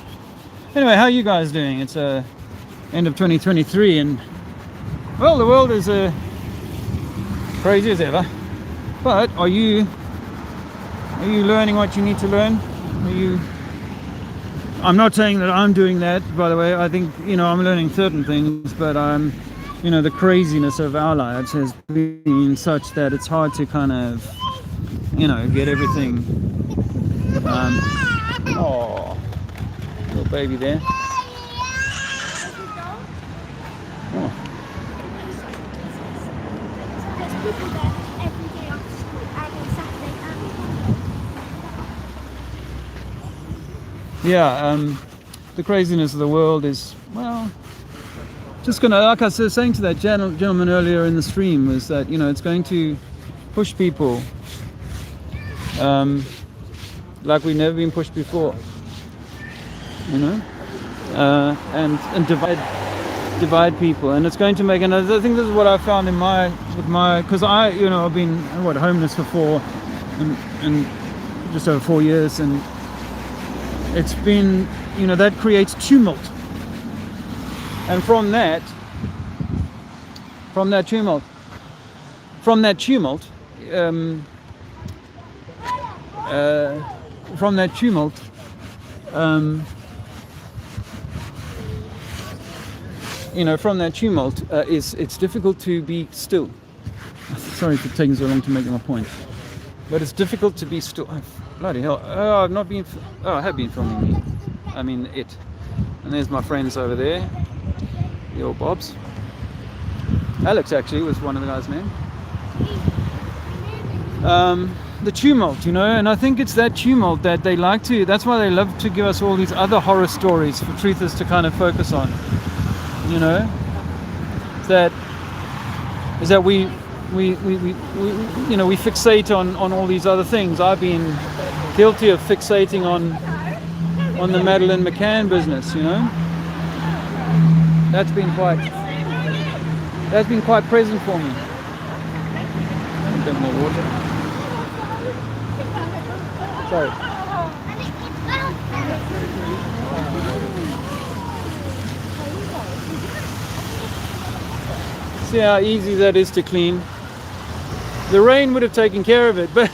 Anyway, how are you guys doing? It's end of 2023, and well, the world is crazy as ever. But are you learning what you need to learn? I'm not saying that I'm doing that, by the way. I think, I'm learning certain things, but the craziness of our lives has been such that it's hard to kind of, get everything. Oh, little baby there. Oh. There's people there every day after school and on Saturday and Yeah, the craziness of the world is, well, just gonna, like I was saying to that gentleman earlier in the stream, was that, it's going to push people like we've never been pushed before, and divide people, and it's going to make, and I think this is what I found because I've been homeless for 4 and just over 4 years, and it's been, that creates tumult, and from that tumult, it's difficult to be still. Sorry for taking so long to make my point, but it's difficult to be still. Oh, bloody hell! Oh, I have been filming me. I mean it. And there's my friends over there, the old Bobs. Alex actually was one of the guys' name. The tumult, and I think it's that tumult that they like to, that's why they love to give us all these other horror stories for truthers to kind of focus on, is that we fixate on all these other things. I've been guilty of fixating on the Madeleine McCann business, That's been quite present for me. A bit more water. Sorry. See how easy that is to clean. The rain would have taken care of it, but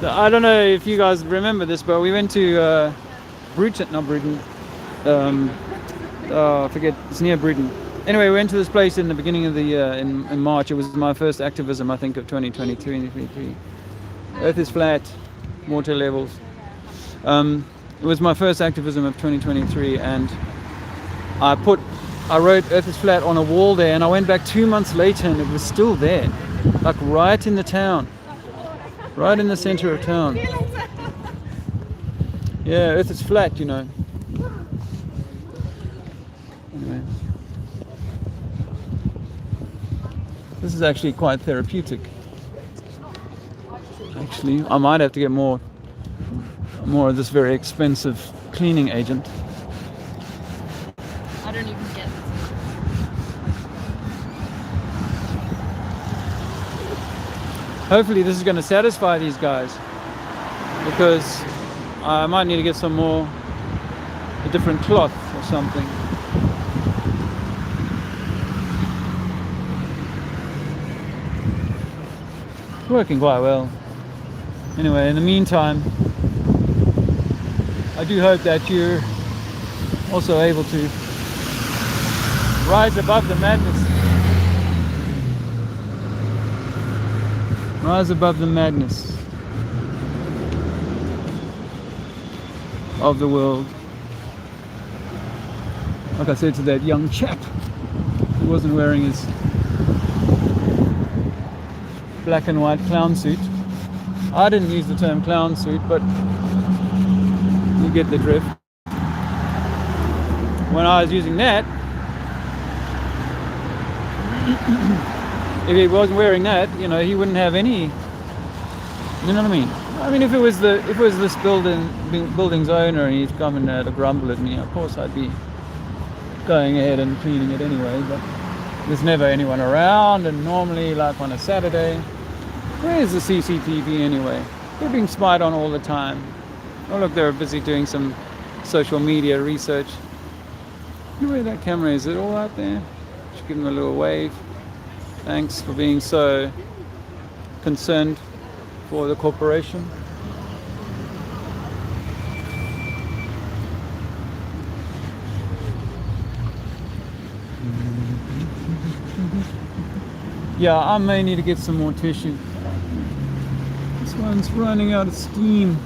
I don't know if you guys remember this, but we went to Bruton, not Bruton. I forget. It's near Bruton. Anyway, we went to this place in the beginning of the year in March. It was my first activism, I think, of 2023. Earth is flat, water levels. It was my first activism of 2023, and I wrote Earth is flat on a wall there, and I went back 2 months later and it was still there, like right in the town, right in the center of town. Yeah, Earth is flat, you know. Anyway. This is actually quite therapeutic. Actually, I might have to get more of this very expensive cleaning agent. I don't even get it. Hopefully this is going to satisfy these guys, because I might need to get some more, a different cloth or something. It's working quite well. Anyway, in the meantime, I do hope that you're also able to rise above the madness. Rise above the madness of the world. Like I said to that young chap who wasn't wearing his black and white clown suit. I didn't use the term clown suit, but you get the drift. When I was using that, if he wasn't wearing that, you know, he wouldn't have any. You know what I mean? I mean, if it was this building's owner and he's coming to grumble at me, of course I'd be going ahead and cleaning it anyway. But there's never anyone around, and normally, like on a Saturday, where's the CCTV anyway? They're being spied on all the time. Oh look, they're busy doing some social media research. Look where that camera is. It all out there? Just give them a little wave. Thanks for being so concerned for the corporation. Yeah, I may need to get some more tissue. This one's running out of steam.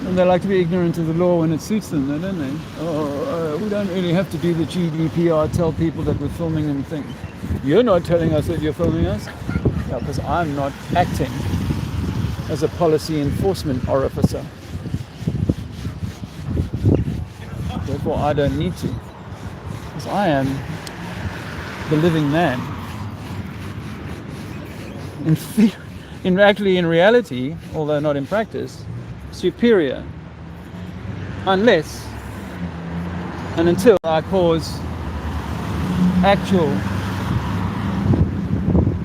And they like to be ignorant of the law when it suits them, though, don't they? Oh, we don't really have to do the GDPR, tell people that we're filming them thing. You're not telling us that you're filming us. Yeah, because I'm not acting as a policy enforcement officer. Therefore, I don't need to. Because I am the living man. In reality, although not in practice, superior, unless and until I cause actual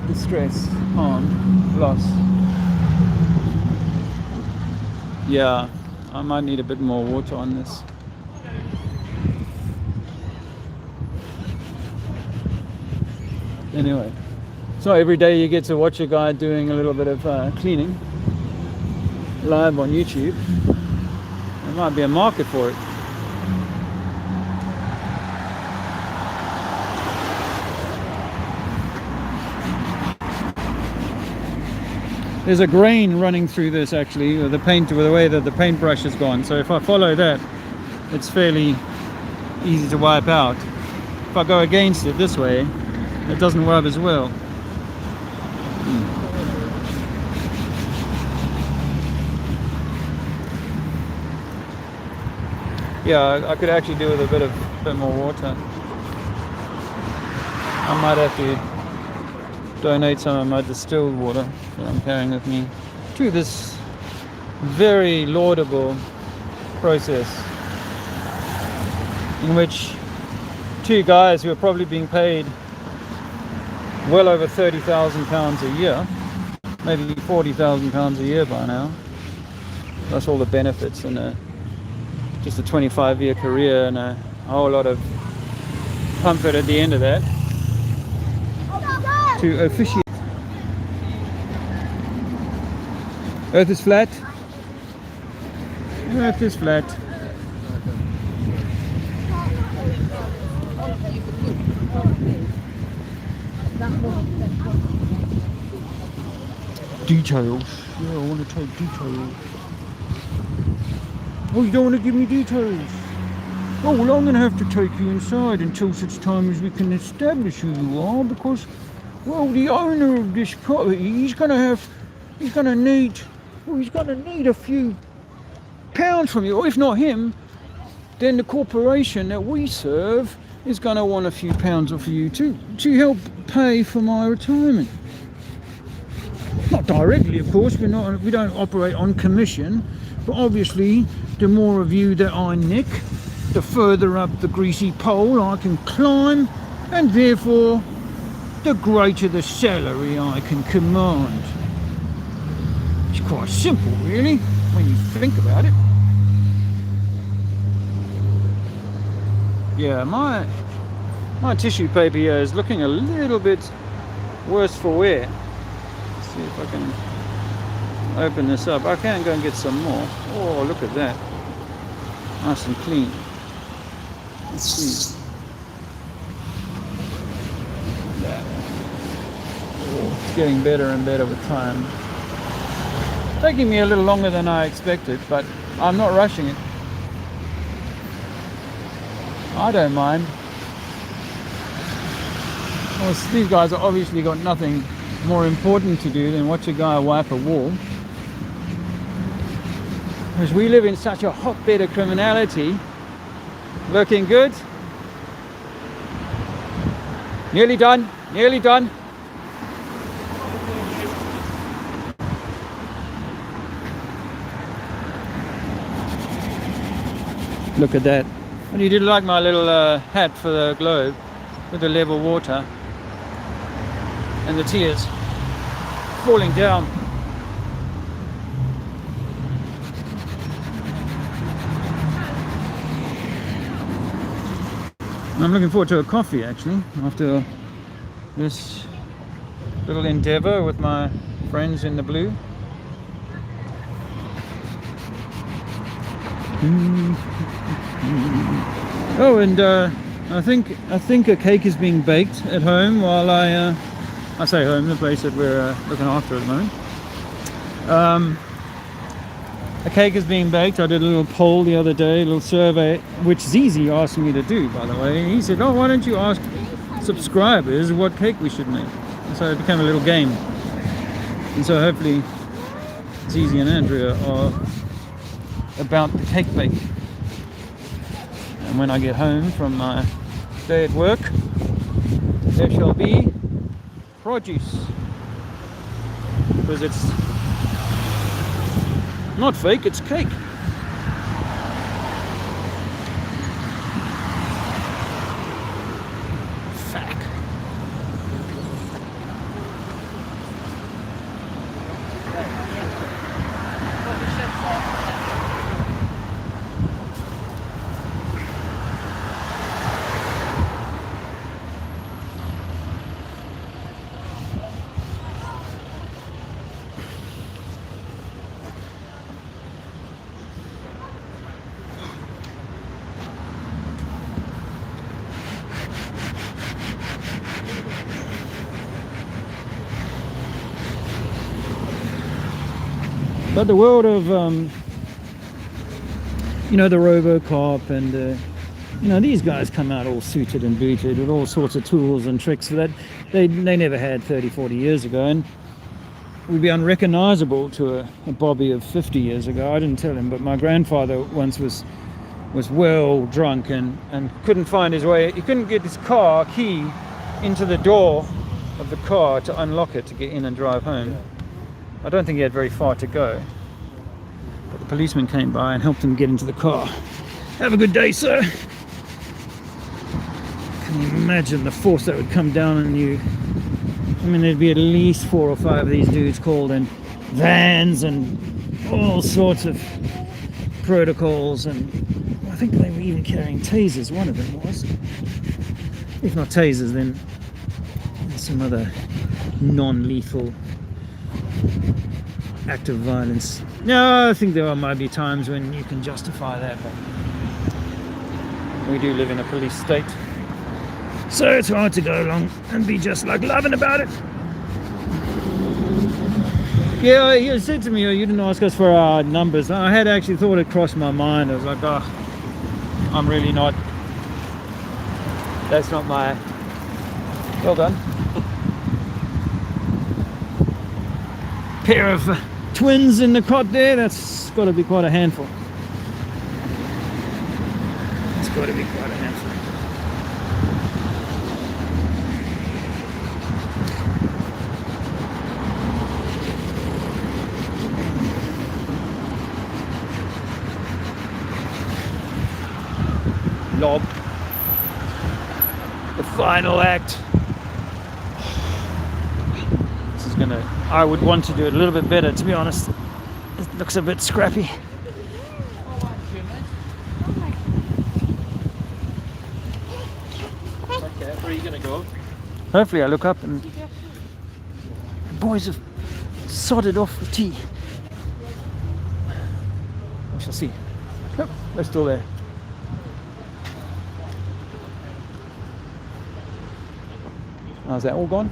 distress, harm, loss. Yeah, I might need a bit more water on this. Anyway, so every day you get to watch a guy doing a little bit of cleaning live on YouTube. There might be a market for it. There's a grain running through this actually, with the way that the paintbrush has gone. So if I follow that, it's fairly easy to wipe out. If I go against it this way, it doesn't rub as well. Yeah, I could actually do with a bit more water. I might have to donate some of my distilled water that I'm carrying with me to this very laudable process, in which two guys who are probably being paid well over £30,000 a year, maybe £40,000 a year by now, plus all the benefits and just a 25-year career and a whole lot of comfort at the end of that. to officiate. Earth is flat. Earth is flat. Details. Yeah, I want to take details. Oh, you don't want to give me details? Oh, well, I'm going to have to take you inside until such time as we can establish who you are, because, well, the owner of this property, he's going to need a few pounds from you. Or if not him, then the corporation that we serve is going to want a few pounds off of you to help pay for my retirement. Not directly, of course. We don't operate on commission, but obviously, the more of you that I nick, the further up the greasy pole I can climb, and therefore, the greater the salary I can command. It's quite simple, really, when you think about it. Yeah, my tissue paper here is looking a little bit worse for wear. Let's see if I can open this up. I can go and get some more. Oh, look at that. Nice and clean. Let's see. That. Oh, it's getting better and better with time. Taking me a little longer than I expected, but I'm not rushing it. I don't mind. Well, these guys have obviously got nothing more important to do than watch a guy wipe a wall. Because we live in such a hotbed of criminality. Looking good. Nearly done. Nearly done. Look at that. And you did like my little hat for the globe with the level water and the tears falling down. I'm looking forward to a coffee actually after this little endeavor with my friends in the blue. Oh, and I think a cake is being baked at home while I say home, the place that we're looking after at the moment. A cake is being baked. I did a little poll the other day, a little survey, which Zizi asked me to do, by the way. He said, oh, why don't you ask subscribers what cake we should make? And so it became a little game. And so hopefully Zizi and Andrea are about the cake baking. And when I get home from my day at work, there shall be produce. Because it's not fake, it's cake. Fuck. But the world of, you know, the RoboCop and, you know, these guys come out all suited and booted with all sorts of tools and tricks that they never had 30, 40 years ago. And would be unrecognizable to a Bobby of 50 years ago. I didn't tell him, but my grandfather once was well drunk and couldn't find his way. He couldn't get his car key into the door of the car to unlock it to get in and drive home. I don't think he had very far to go. But the policeman came by and helped him get into the car. Have a good day, sir. Can you imagine the force that would come down on you? I mean, there'd be at least 4 or 5 of these dudes called in vans and all sorts of protocols, and I think they were even carrying tasers, one of them was. If not tasers, then some other non-lethal act of violence. No, I think there might be times when you can justify that, but we do live in a police state, so it's hard to go along and be just like loving about it. Yeah, he said to me, "Oh, you didn't ask us for our numbers." I had actually thought it crossed my mind. I was like, "Oh, I'm really not. That's not my." Well done. Pair of twins in the cot there. That's got to be quite a handful. It's got to be quite a handful. Lob. The final act. This is gonna. I would want to do it a little bit better, to be honest. It looks a bit scrappy. Okay, where are you going to go? Hopefully I look up and the boys have sodded off the tee. We shall see. Yep, they're still there. Oh, is that all gone?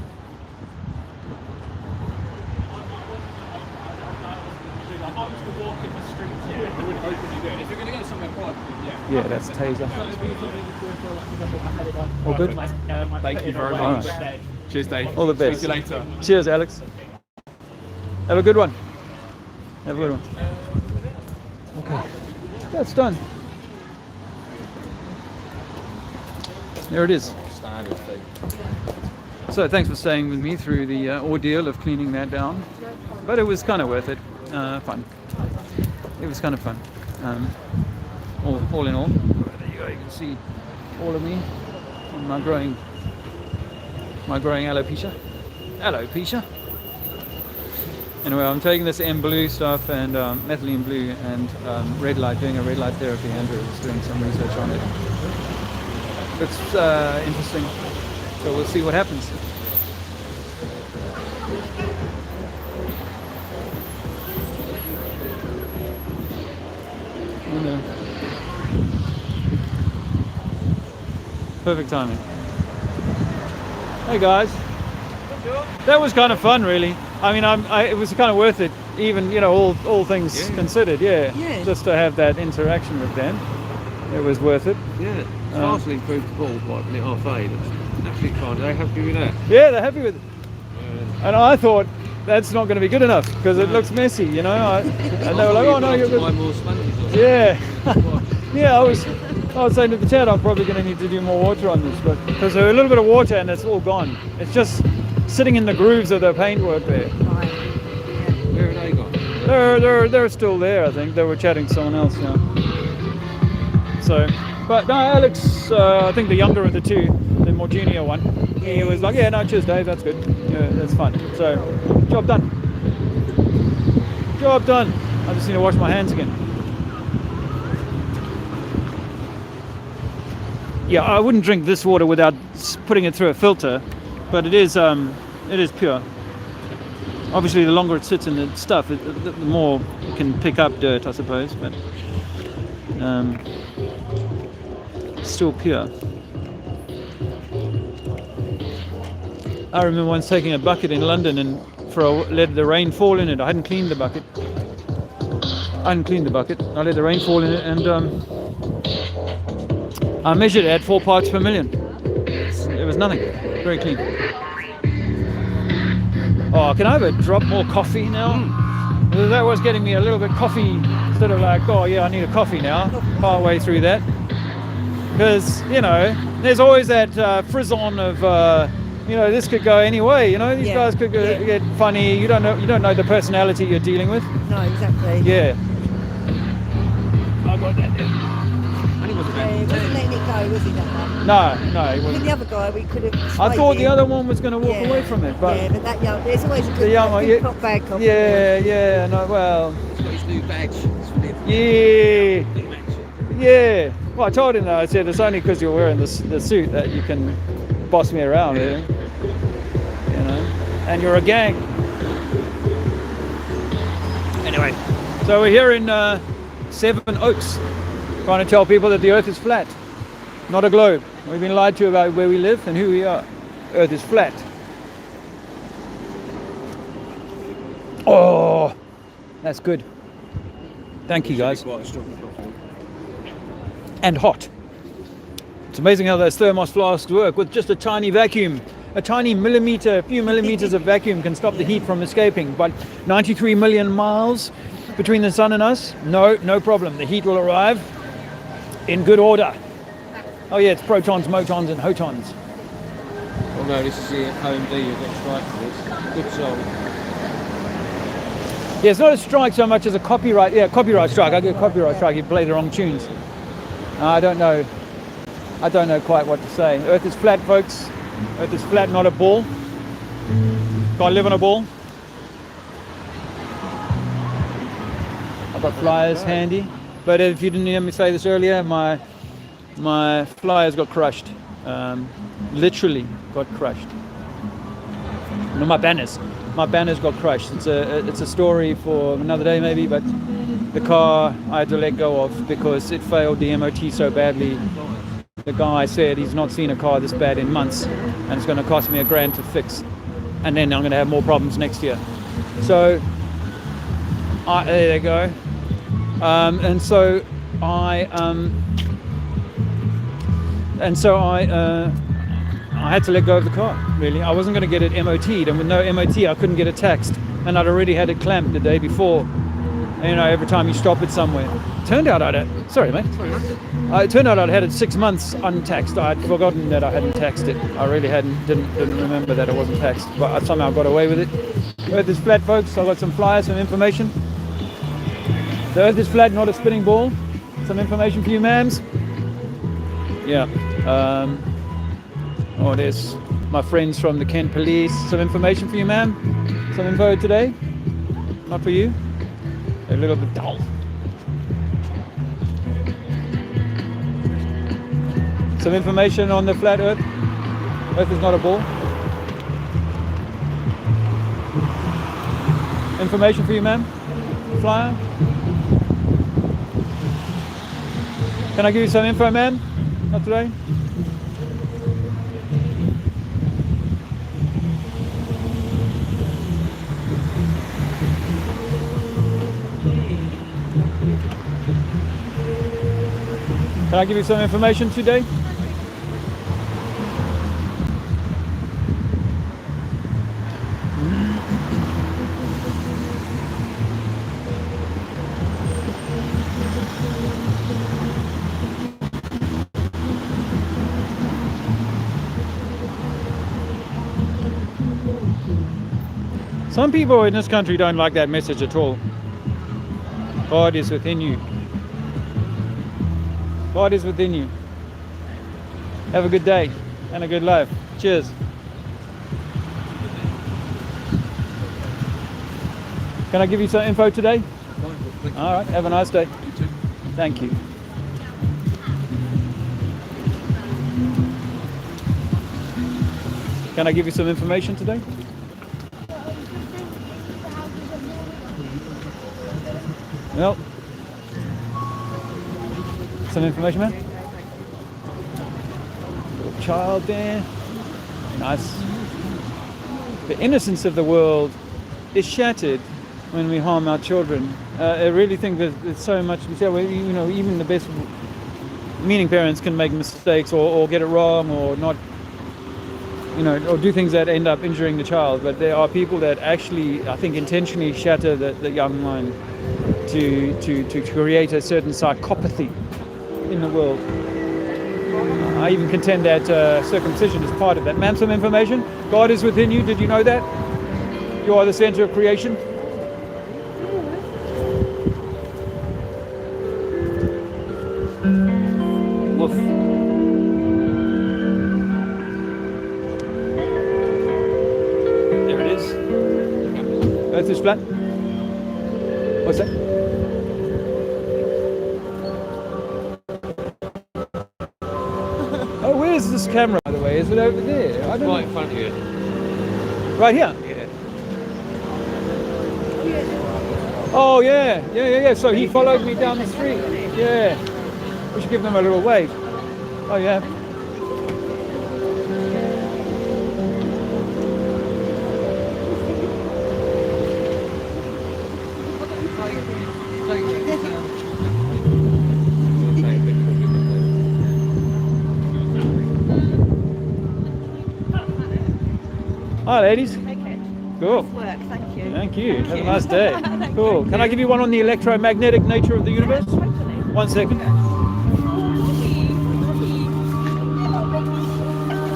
Yeah, that's Taser. All good? Thank you very All much. right. Cheers, Dave. All the best. See you later. Cheers, Alex. Have a good one. Have a good one. Okay, that's done. There it is. So thanks for staying with me through the ordeal of cleaning that down. But it was kind of worth it. Fun. It was kind of fun. All in all, there you go. You can see all of me and my growing alopecia. Alopecia. Anyway, I'm taking this M blue stuff and methylene blue and red light, doing a red light therapy. Andrew was doing some research on it. Looks interesting. So we'll see what happens. Oh no. Perfect timing. Hey guys. That was kind of fun, really. I mean, it was kind of worth it, even, you know, all things considered. Yeah. Just to have that interaction with them, it was worth it. Yeah, vastly improved the ball by putting it halfway. That's absolutely fine. Are they happy with that? Yeah, they're happy with it. And I thought that's not going to be good enough because it looks messy, you know. And they were like, "Oh no, you're good." More sponges or Yeah. Yeah, I was saying to the Chad, I'm probably going to need to do more water on this, but because there's a little bit of water and it's all gone. It's just sitting in the grooves of the paintwork there. where have they gone? They're still there, I think. They were chatting to someone else now. So, but no, Alex, I think the younger of the two, the more junior one, he was like, "Yeah, no, cheers, Dave, that's good. Yeah, that's fun." So, job done. Job done. I just need to wash my hands again. Yeah, I wouldn't drink this water without putting it through a filter, but it is pure. Obviously, the longer it sits in the stuff, the more it can pick up dirt, I suppose, but it's still pure. I remember once taking a bucket in London and let the rain fall in it. I hadn't cleaned the bucket. I let the rain fall in it, and I measured it at 4 parts per million. It was nothing. Very clean. Oh, can I have a drop more coffee now? That was getting me a little bit coffee, instead of like, oh yeah, I need a coffee now, partway through that. Because, you know, there's always that frisson of, you know, this could go any way, you know, these guys could get funny. You don't know the personality you're dealing with. No, exactly. Yeah. I got that there. He wasn't letting it go, was he, that one? No, he With wasn't. the other guy, we could have. I thought the other one was going to walk away from it, but but that young, there's always a the good, young one, good cop, bad cop. yeah, no, well, He's got his new badge. yeah. Yeah. Well, I told him that. I said it's only because you're wearing the suit that you can boss me around, really. You know. and you're a gang. Anyway, so we're here in Sevenoaks, trying to tell people that the Earth is flat, not a globe. We've been lied to about where we live and who we are. Earth is flat. Oh, that's good. Thank you, guys. And hot. It's amazing how those thermos flasks work with just a tiny vacuum. A tiny millimeter, a few millimeters of vacuum can stop the heat from escaping. But 93 million miles between the sun and us, no problem. The heat will arrive in good order. Oh yeah, it's protons, motons, and hotons. Oh no, this is the OMD you've got to strike for this. Good soul. Yeah, it's not a strike so much as a copyright. Yeah, copyright strike. I get a copyright strike. You play the wrong tunes. I don't know quite what to say. Earth is flat, folks. Earth is flat, not a ball. Can't live on a ball. I've got flyers handy. But if you didn't hear me say this earlier, my flyers got crushed. Literally got crushed. No, my banners got crushed. It's a story for another day maybe, but the car I had to let go of because it failed the MOT so badly. The guy said he's not seen a car this bad in months, and it's going to cost me $1,000 to fix, and then I'm going to have more problems next year. So there you go. And so I had to let go of the car. Really, I wasn't going to get it MOT'd, and with no MOT, I couldn't get it taxed, and I'd already had it clamped the day before. You know, every time you stop it somewhere. Turned out I'd had it 6 months untaxed. I'd forgotten that I hadn't taxed it. I really didn't remember that it wasn't taxed, but I somehow got away with it. Earth is flat, folks. I've got some flyers, some information. The Earth is flat, not a spinning ball. Some information for you, ma'ams. Yeah. There's my friends from the Kent Police. Some information for you, ma'am. Some info today. Not for you. A little bit dull. Some information on the flat Earth. Earth is not a ball. Information for you, ma'am. Flyer. Can I give you some info, ma'am? Not today. Can I give you some information today? Some people in this country don't like that message at all. God is within you. God is within you. Have a good day and a good life. Cheers. Can I give you some info today? All right, have a nice day. Thank you. Can I give you some information today? Well, some information, man. Little child there. Nice. The innocence of the world is shattered when we harm our children. I really think that there's so much. You know, even the best meaning parents can make mistakes or get it wrong or not. You know, or do things that end up injuring the child. But there are people that actually, I think, intentionally shatter the young mind to create a certain psychopathy in the world. I even contend that circumcision is part of that. Ma'am, some information. God is within you. Did you know that? You are the center of creation. Woof. There it is. Earth is flat. What's that? Oh, where's this camera, by the way? Is it over there? I don't Right know. in front of you. Right here? Yeah. Oh yeah. So he followed me down the street. Yeah. We should give them a little wave. Oh yeah. Hi ladies. Okay. Cool. Work, thank you. Thank you. Have a nice day. Cool. Can I give you one on the electromagnetic nature of the universe? Totally. 1 second.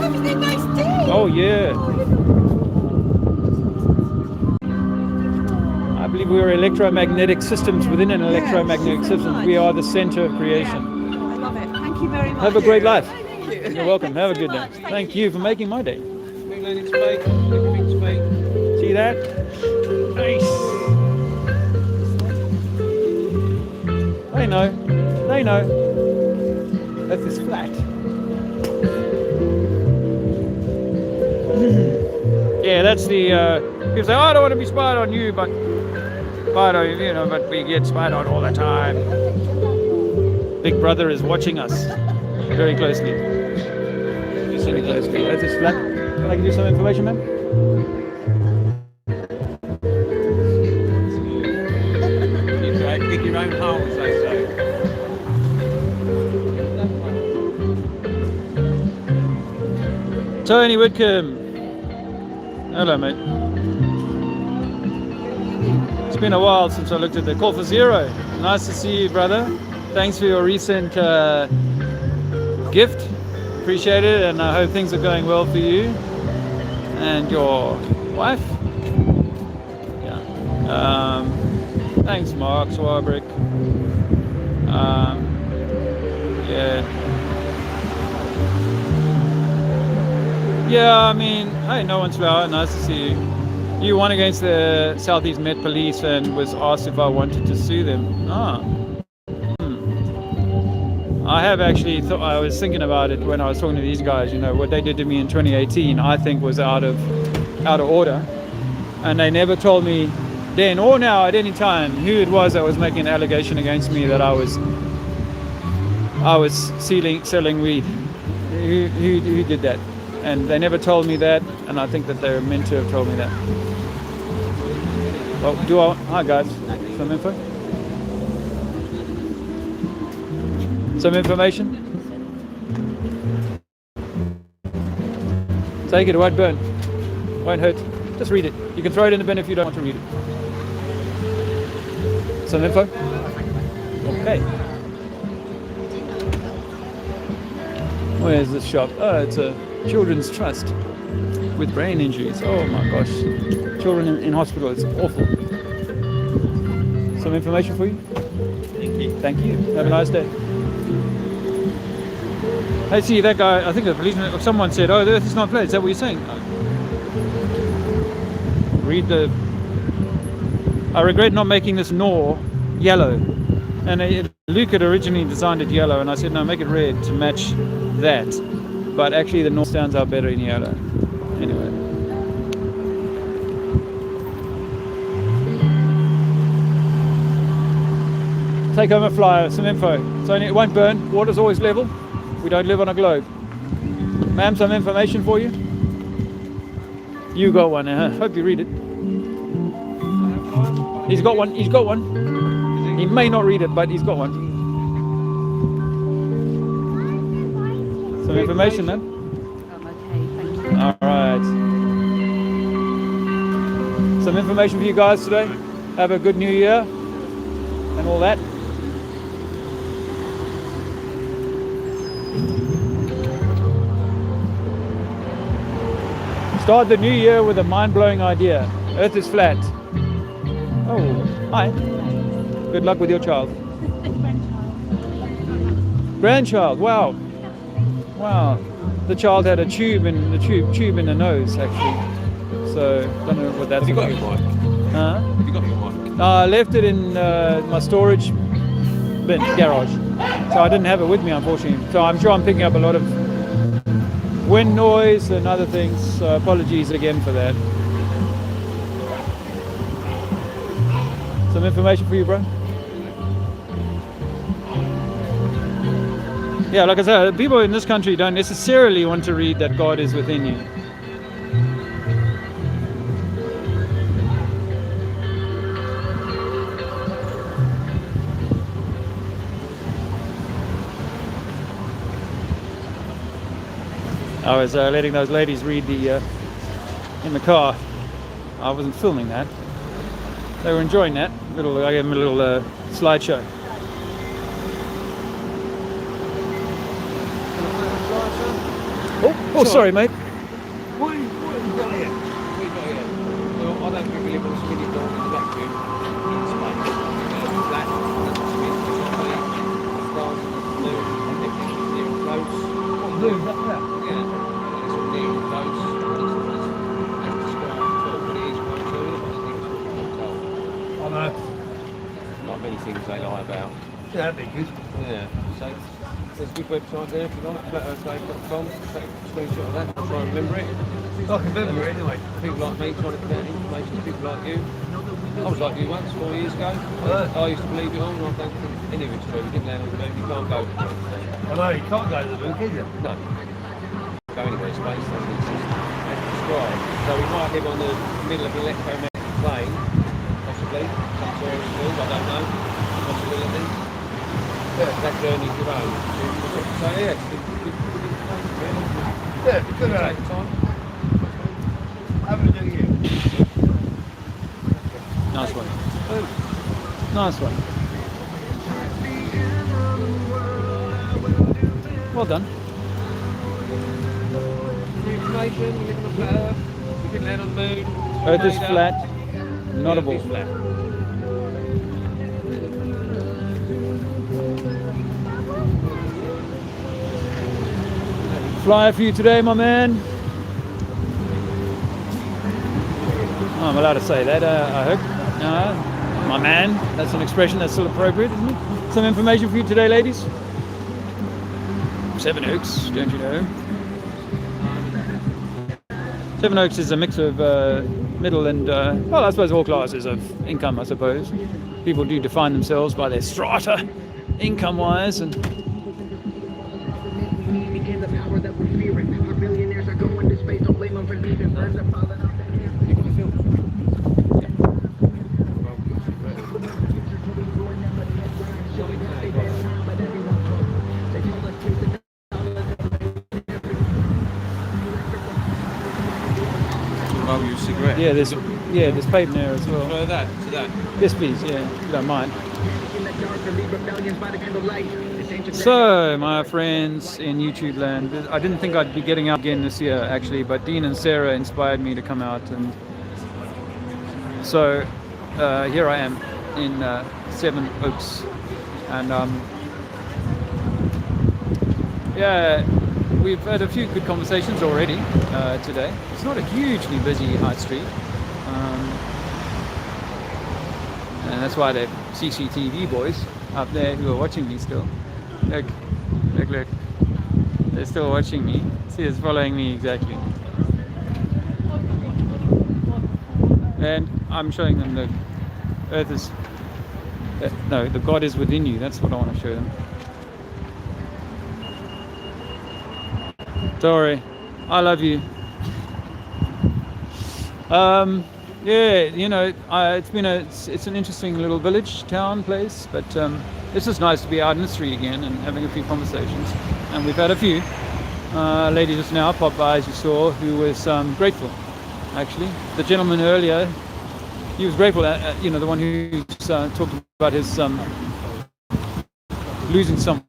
Having a nice day. Oh yeah. I believe we are electromagnetic systems within an electromagnetic system. We are the center of creation. I love it. Thank you very much. Have a great life. Thank you. You're welcome. Have a good day. Thank you for making my day. See that? Nice. They know. They know. Earth is flat. Yeah, that's the. People say, "Oh, I don't want to be spied on you," but but we get spied on all the time. Big Brother is watching us very closely. Very closely. Earth is flat. Can I give you some information, ma'am? Dig your own hole, as they say. Tony Whitcomb. Hello, mate. It's been a while since I looked at the call for zero. Nice to see you, brother. Thanks for your recent gift. Appreciate it, and I hope things are going well for you and your wife. Yeah. Thanks, Mark Swarbrick. Yeah. Yeah, I mean, hey, no one's flower. Nice to see you. You won against the Southeast Met Police and was asked if I wanted to sue them. I have actually thought, I was thinking about it when I was talking to these guys. You know, what they did to me in 2018, I think was out of order, and they never told me then or now at any time who it was that was making an allegation against me that I was selling weed. Who did that? And they never told me that, and I think that they were meant to have told me that. Well, hi guys, some info? Some information? Take it, it won't burn, won't hurt. Just read it. You can throw it in the bin if you don't want to read it. Some info? Okay. Where's this shop? Oh, it's a children's trust with brain injuries. Oh my gosh. Children in hospital, it's awful. Some information for you? Thank you. Thank you. Have a nice day. Hey, see that guy, I think the policeman or someone said, "Oh, the Earth is not flat." Is that what you're saying? Read the... I regret not making this Nor yellow. And Luke had originally designed it yellow, and I said, no, make it red to match that. But actually the Nor stands out better in yellow. Anyway. Take home a flyer, some info. It won't burn, water's always level. We don't live on a globe. Ma'am, some information for you? You got one, hope you read it. He's got one. He may not read it, but he's got one. Some information then? I'm okay, thank you. Alright. Some information for you guys today. Have a good new year and all that. Start the new year with a mind-blowing idea. Earth is flat. Oh, hi. Good luck with your child. Grandchild. Wow. Wow. The child had a tube in the nose actually. So don't know what that's. Have you got your mic? Huh? Have you got your mic? I left it in my storage bin garage, so I didn't have it with me unfortunately. So I'm sure I'm picking up a lot of wind noise and other things. So apologies again for that. Some information for you, bro. Yeah, like I said, people in this country don't necessarily want to read that God is within you. I was letting those ladies read the in the car. I wasn't filming that. They were enjoying that. I gave them a little slideshow. Oh, sorry, mate. What have you got here? What have you got here? Well, I don't think we live on a skinny dog in the vacuum. In space. Flat. Stars, moon, everything is near and close. What, moon up there? Yeah. It's all near and close. As described before, but it is quite true. I think it's what I'm told. I know. Not many things they lie about. Yeah, that'd be good. Yeah. So there's a good website there if you like, flatearthday.com. Take a screenshot of that, try and remember it. I can remember it anyway. People like me trying to put out information to people like you. I was like you once, 4 years ago. I used to believe it all, and I don't think any of it's true. You didn't land on the moon, you can't go to the moon. I know, you can't go to the moon, can you? No. Go anywhere in space, doesn't exist. As described. So we might live on the middle of an electromagnetic plane, possibly. Some sort of field, I don't know. Possibility. Yeah, that journey's your own. So yeah, it's good information, really. Yeah, good Take the time. Having a good year. Nice one. Nice one. Well done. Information, you live on a flat Earth, you can land on the moon. Earth is flat, not a Earth ball. is flat. Flyer for you today, my man. Oh, I'm allowed to say that, I hope. My man, that's an expression that's still appropriate, isn't it? Some information for you today, ladies. Sevenoaks, don't you know? Sevenoaks is a mix of middle and, well, I suppose all classes of income, I suppose. People do define themselves by their strata, income-wise, and Roll you a cigarette. yeah, there's paper there as well. Prefer that to that. Yes, please, yeah, if you don't mind. So, my friends in YouTube land, I didn't think I'd be getting out again this year, actually, but Dean and Sarah inspired me to come out, and so here I am in Sevenoaks, and yeah, we've had a few good conversations already today. It's not a hugely busy high street. And that's why the CCTV boys up there who are watching me still. Look. They're still watching me. See, it's following me exactly. And I'm showing them the earth is... no, the God is within you. That's what I want to show them. Sorry, I love you. Yeah, you know, it's an interesting little village, town, place, but it's just nice to be out in the street again and having a few conversations. And we've had a few. Lady just now popped by, as you saw, who was grateful, actually. The gentleman earlier, he was grateful, you know, the one who talked about his losing someone.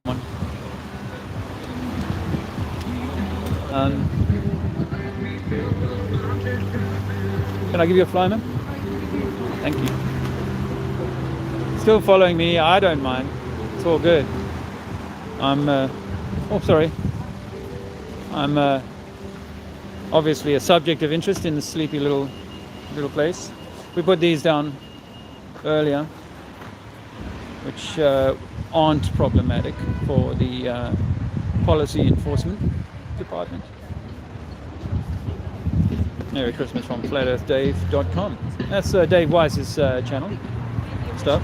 Can I give you a fly, man? Thank you. Still following me, I don't mind. It's all good. I'm obviously a subject of interest in this sleepy little place. We put these down earlier, which aren't problematic for the Policy Enforcement Department. Merry Christmas from flatearthdave.com. That's Dave Wise's channel. stuff.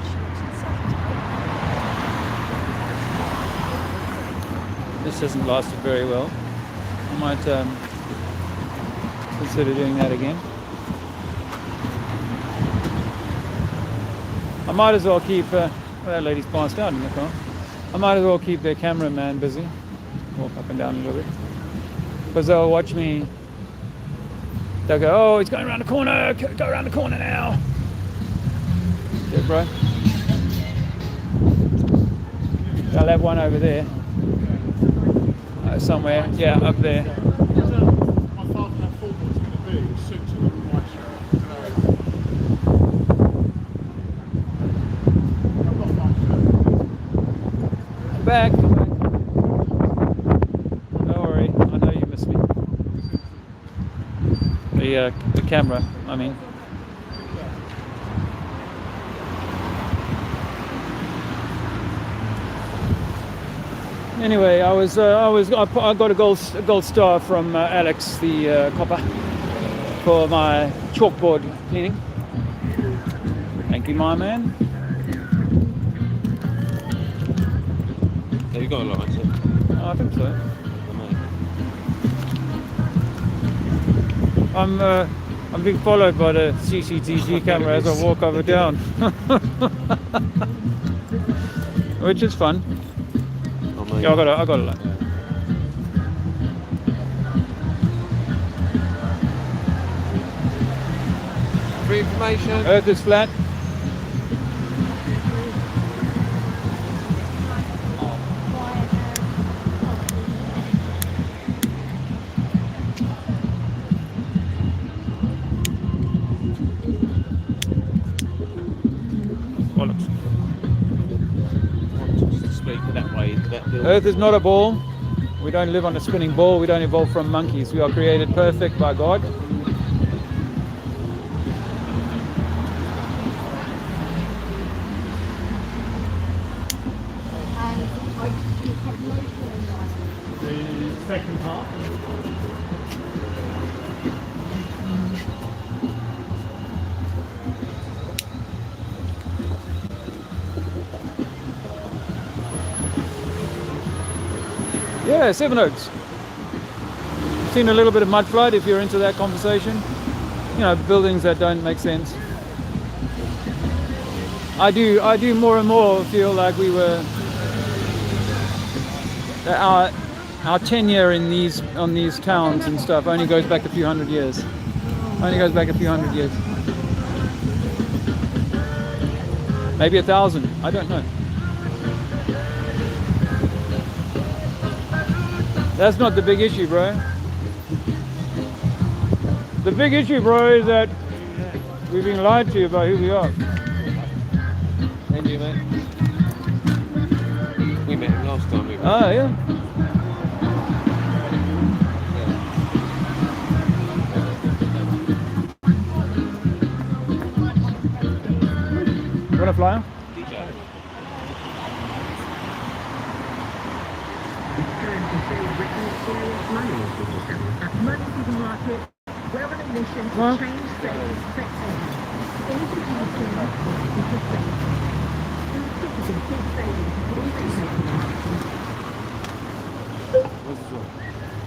This hasn't lasted very well. I might consider doing that again. I might as well keep, well, that lady's passed out in the car. I might as well keep their cameraman busy. Walk up and down a little bit. Because they'll watch me. They'll go, oh, he's going around the corner. Go around the corner now. Yeah, bro. I'll have one over there. Somewhere. Yeah, up there. Back. Don't worry, I know you miss me. The camera, I mean. Anyway, I got a gold star from Alex, the copper, for my chalkboard cleaning. Thank you, my man. Have you got a license? Oh, I think so. I'm being followed by the CCTV camera as I walk over down, which is fun. Yeah, I got a light. For information. Earth is flat. Earth is not a ball. We don't live on a spinning ball. We don't evolve from monkeys. We are created perfect by God. The second part. Yeah, Sevenoaks. Seen a little bit of mud flood if you're into that conversation. You know, buildings that don't make sense. I do more and more feel like we were our tenure on these towns and stuff only goes back a few hundred years. Maybe 1,000. I don't know. That's not the big issue, bro. The big issue, bro, is that we've been lied to about who we are. And you, mate? We met him last time. Ah, yeah. You want to fly? Well,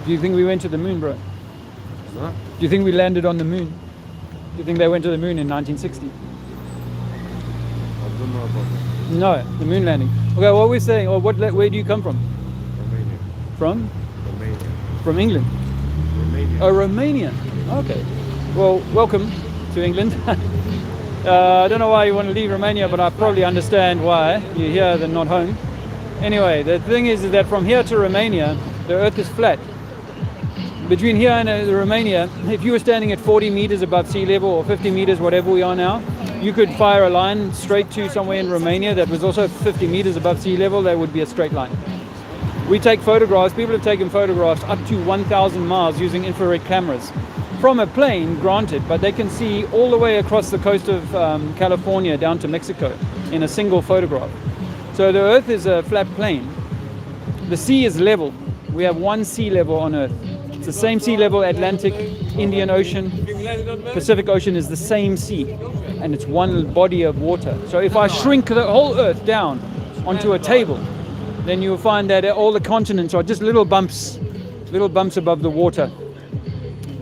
do you think we went to the moon, bro? What? Do you think we landed on the moon? Do you think they went to the moon in 1960? I don't know about that. No, the moon landing. Okay, what we're saying, or where do you come from? Romania. From? Romania. From England? Romania. Oh, Romania. Okay. Well, welcome to England. I don't know why you want to leave Romania, but I probably understand why. You're here than not home. Anyway, the thing is that from here to Romania, the Earth is flat. Between here and Romania, if you were standing at 40 meters above sea level or 50 meters, whatever we are now, you could fire a line straight to somewhere in Romania that was also 50 meters above sea level. That would be a straight line. We take photographs. People have taken photographs up to 1,000 miles using infrared cameras. From a plane, granted, but they can see all the way across the coast of California down to Mexico in a single photograph. So the Earth is a flat plane. The sea is level. We have one sea level on Earth. the same sea level, Atlantic, Indian Ocean, Pacific Ocean is the same sea, and it's one body of water. So if I shrink the whole Earth down onto a table, then you'll find that all the continents are just little bumps above the water.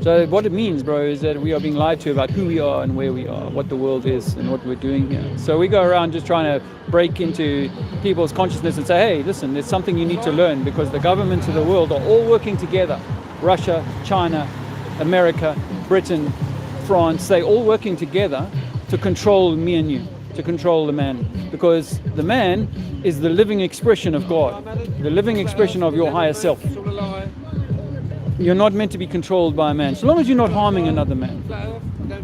So what it means, bro, is that we are being lied to about who we are and where we are, what the world is and what we're doing here. So we go around just trying to break into people's consciousness and say, hey, listen, there's something you need to learn, because the governments of the world are all working together. Russia, China, America, Britain, France, they all working together to control me and you, to control the man. Because the man is the living expression of God, the living expression of your higher self. You're not meant to be controlled by a man. So long as you're not harming another man,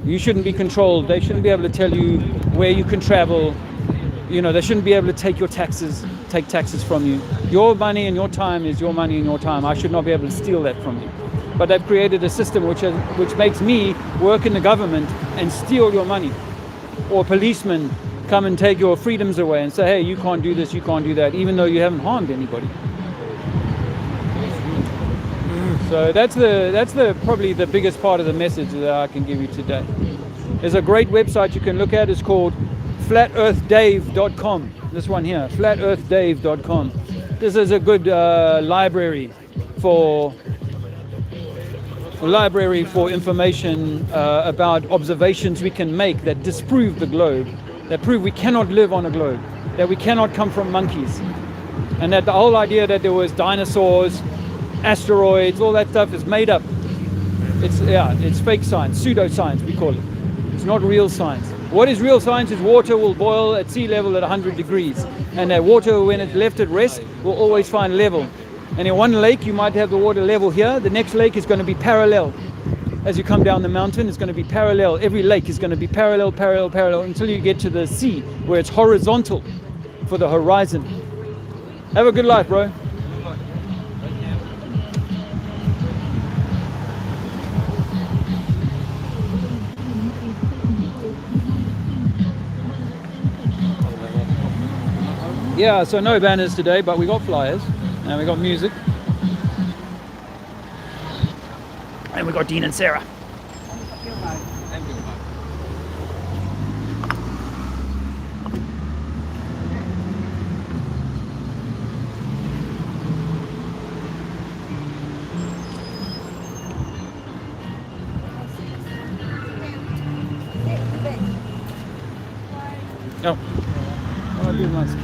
you shouldn't be controlled. They shouldn't be able to tell you where you can travel. You know, they shouldn't be able to take taxes from you. Your money and your time is your money and your time. I should not be able to steal that from you. But they've created a system which makes me work in the government and steal your money. Or policemen come and take your freedoms away and say, hey, you can't do this, you can't do that, even though you haven't harmed anybody. So that's probably the biggest part of the message that I can give you today. There's a great website you can look at. It's called flatearthdave.com. This one here, flatearthdave.com. This is a good library for information about observations we can make that disprove the globe, that prove we cannot live on a globe, that we cannot come from monkeys, and that the whole idea that there was dinosaurs, asteroids, all that stuff is made up. It's fake science, pseudoscience we call it. It's not real science. What is real science is water will boil at sea level at 100 degrees, and that water, when it's left at rest, will always find level. And in one lake you might have the water level here, the next lake is going to be parallel. As you come down the mountain, it's going to be parallel. Every lake is going to be parallel until you get to the sea, where it's horizontal for the horizon. Have a good life, bro. Yeah, so no banners today, but we got flyers and we got music. And we got Dean and Sarah. Oh, I'll do nice.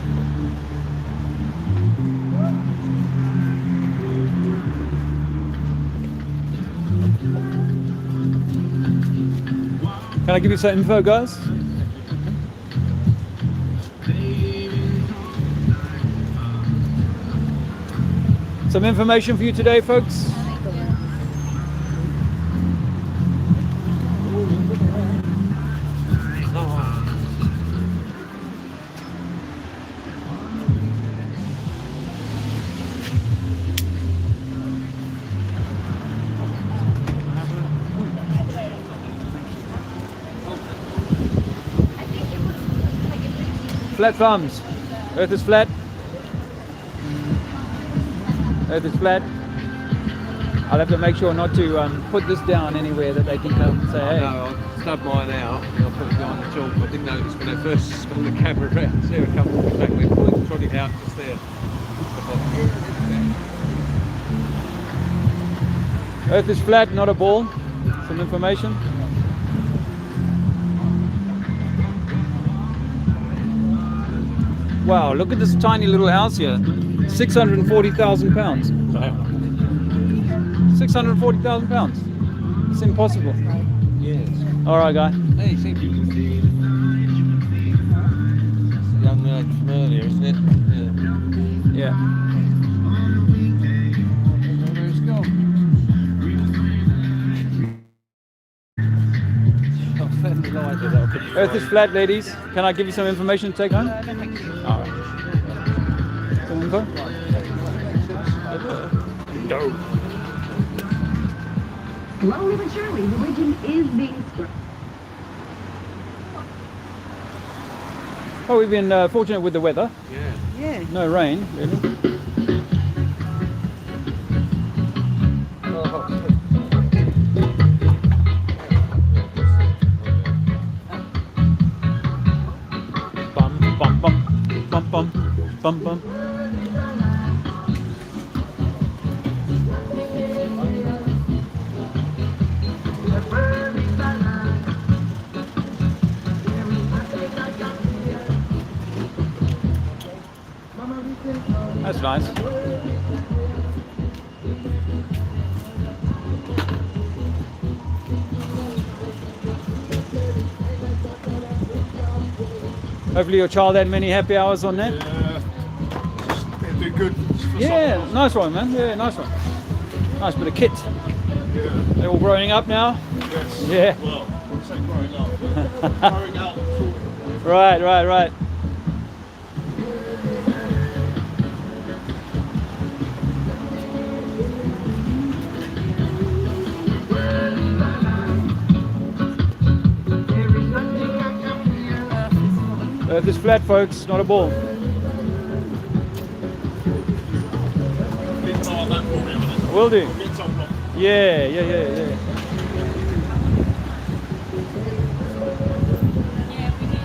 Can I give you some info, guys? Some information for you today, folks. Flat thumbs. Earth is flat. Earth is flat. I'll have to make sure not to put this down anywhere that they can come and say, hey. No, I snubbed mine out. I put it behind the chalk. I didn't notice when I first spun the camera around. Sarah come back with it, trod it out just there. Earth is flat, not a ball. Some information. Wow, look at this tiny little house here. 640,000 pounds. 640,000 pounds. It's impossible. Yes. All right, guy. Hey, see, young lad from earlier, isn't it? Yeah. Where's it gone? Earth is flat, ladies. Can I give you some information to take home? All right. Some info? No. Slowly but surely, religion is being spread. Oh, we've been fortunate with the weather. Yeah. No rain, really. Oh, Bum bum. That's nice. Hopefully your child had many happy hours on that. It'd be good. Yeah, nice one, man. Yeah, nice one. Nice bit of kit. Yeah. They're all growing up now. Yes. Yeah. Well, I say growing up. Growing up. Right. Earth is flat, folks, not a ball. Will do. Yeah.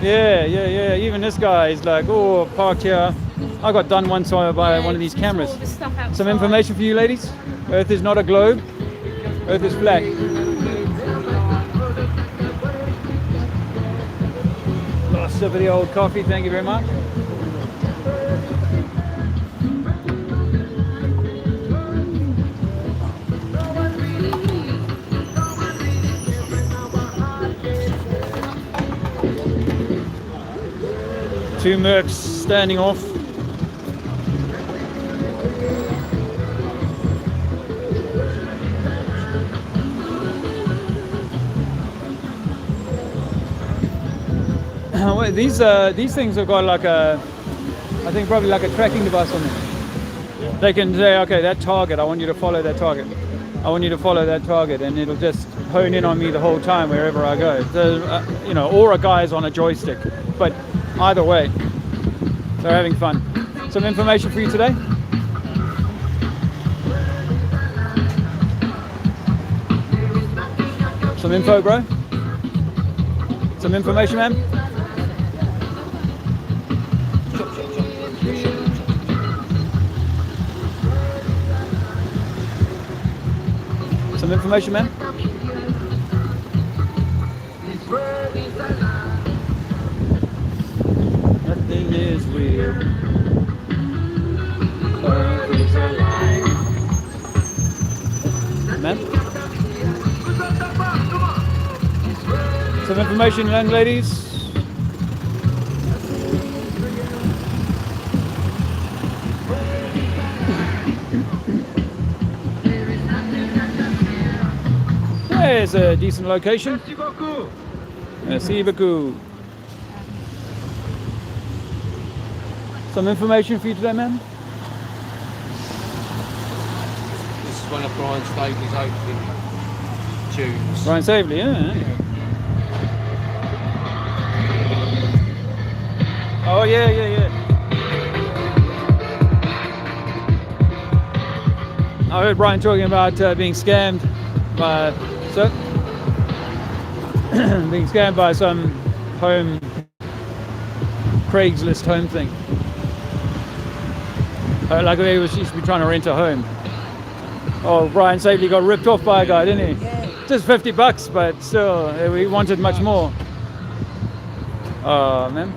Yeah. Even this guy is like, oh, parked here. I got done once by one of these cameras. Some information for you ladies. Earth is not a globe. Earth is flat. Last sip of the old coffee, thank you very much. Two Mercs standing off. These things have got like a, I think probably like a tracking device on them. They can say, okay, that target, I want you to follow that target. I want you to follow that target, and it'll just hone in on me the whole time wherever I go. So, or a guy's on a joystick. But either way, they're having fun. Some information for you today. Some info, bro. Some information, man. Some information, man. Nothing is real. Man. Some information, young ladies. There's a decent location. Merci beaucoup. Some information for you today, man? This is one of Brian Staveley's opening tunes. Brian Staveley, yeah. Oh, yeah. I heard Brian talking about being scammed by being scammed by some home Craigslist home thing. Like he used to be trying to rent a home. Oh, Brian Staveley got ripped off by a guy, didn't he? Yeah. Just $50, but still, he wanted much more. Oh, man.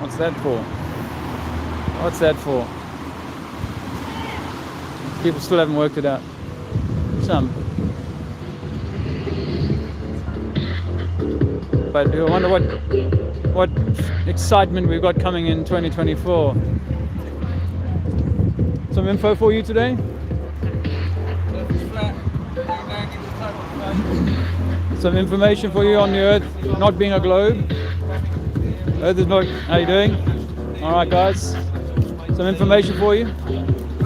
What's that for? People still haven't worked it out. Some. But I wonder what excitement we've got coming in 2024. Some info for you today? Some information for you on the Earth not being a globe. Earth is not. How you doing? All right, guys. Some information for you.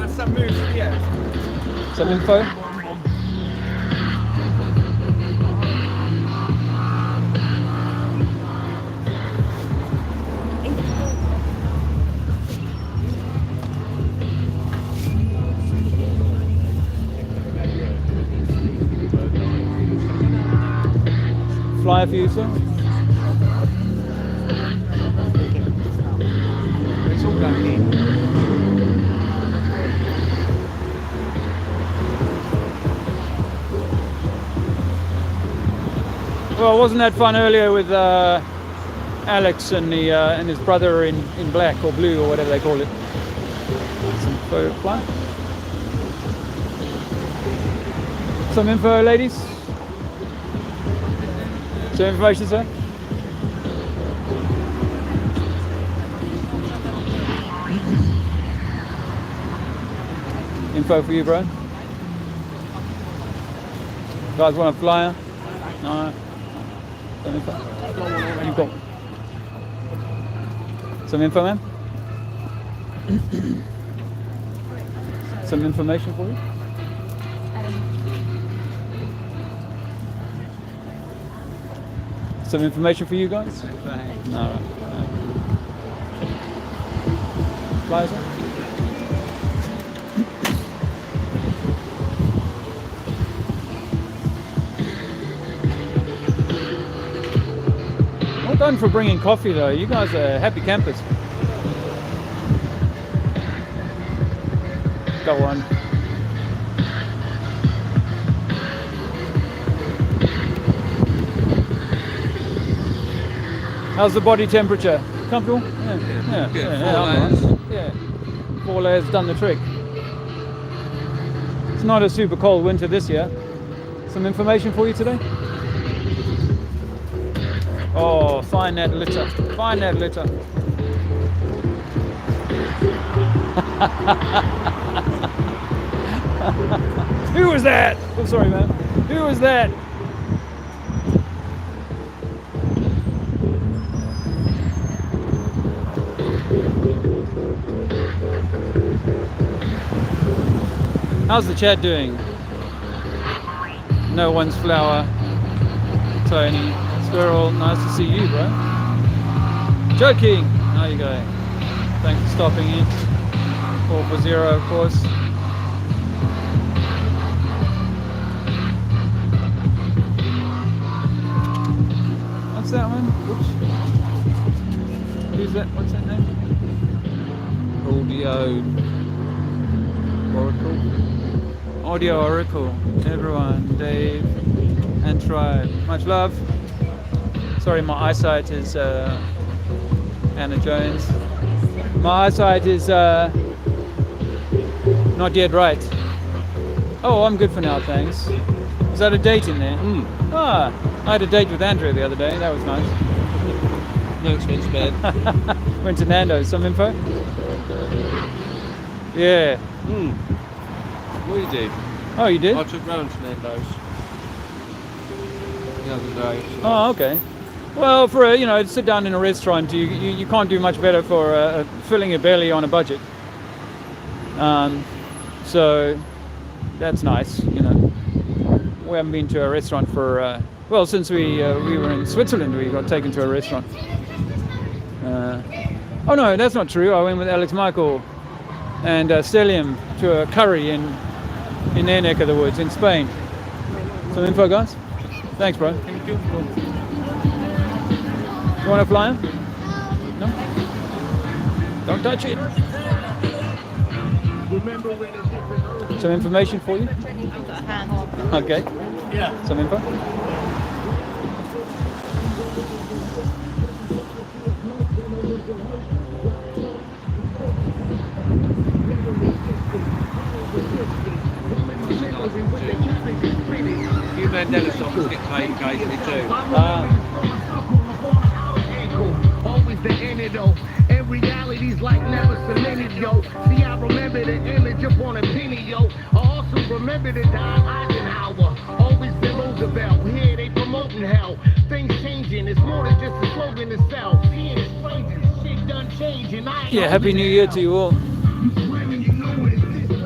Some moves, yeah. Some info. Flyer for you, sir? It's all going in. Well, wasn't that fun earlier with Alex and his brother in black or blue or whatever they call it? Some photo fun. Some info, ladies. Some information, sir. Info for you, bro. Guys want a flyer? No. Some info. You've got some info, man. Some information for you. Some information for you guys. No. Flyers. Well done for bringing coffee though. You guys are happy campers. Got one. How's the body temperature? Comfortable? Yeah. Yeah. 4 layers done the trick. It's not a super cold winter this year. Some information for you today? Oh, find that litter. Find that litter. Who was that? Oh, sorry, man. Who was that? How's the chat doing? No one's flower. Tony. Squirrel, nice to see you, bro. Joking! How you going? Thanks for stopping in. 440, of course. What's that one? Whoops. Who's that? What's that name? Audio Oracle. Everyone, Dave and Tribe. Much love. Sorry, my eyesight is Anna Jones. My eyesight is not yet right. Oh, I'm good for now, thanks. Is that a date in there? Ah, I had a date with Andrea the other day. That was nice. No expense bed. Went to Nando's. Some info? Yeah. What you did? Oh, you did? I took round to Nando's the other day. So. Oh, okay. Well, for to sit down in a restaurant, you can't do much better for filling your belly on a budget. So that's nice, We haven't been to a restaurant for since we were in Switzerland, we got taken to a restaurant. Oh no, that's not true. I went with Alex Michael and Stellium to a curry in their neck of the woods in Spain. Some info, guys. Thanks, bro. Thank you. You want a flyer? No? Don't touch it. Some information for you? Okay. Yeah. Some info? You Mandela songs get played occasionally too. Always the antidote. And reality's like never cemented, yo. See, I remember the image up on a penny, yo. I also remember the Don Eisenhower. Always been Roosevelt. Here they promoting hell. Things changing. It's more than just a slogan to sell. Seeing strangers, shit done changing. Yeah, Happy New Year to you all.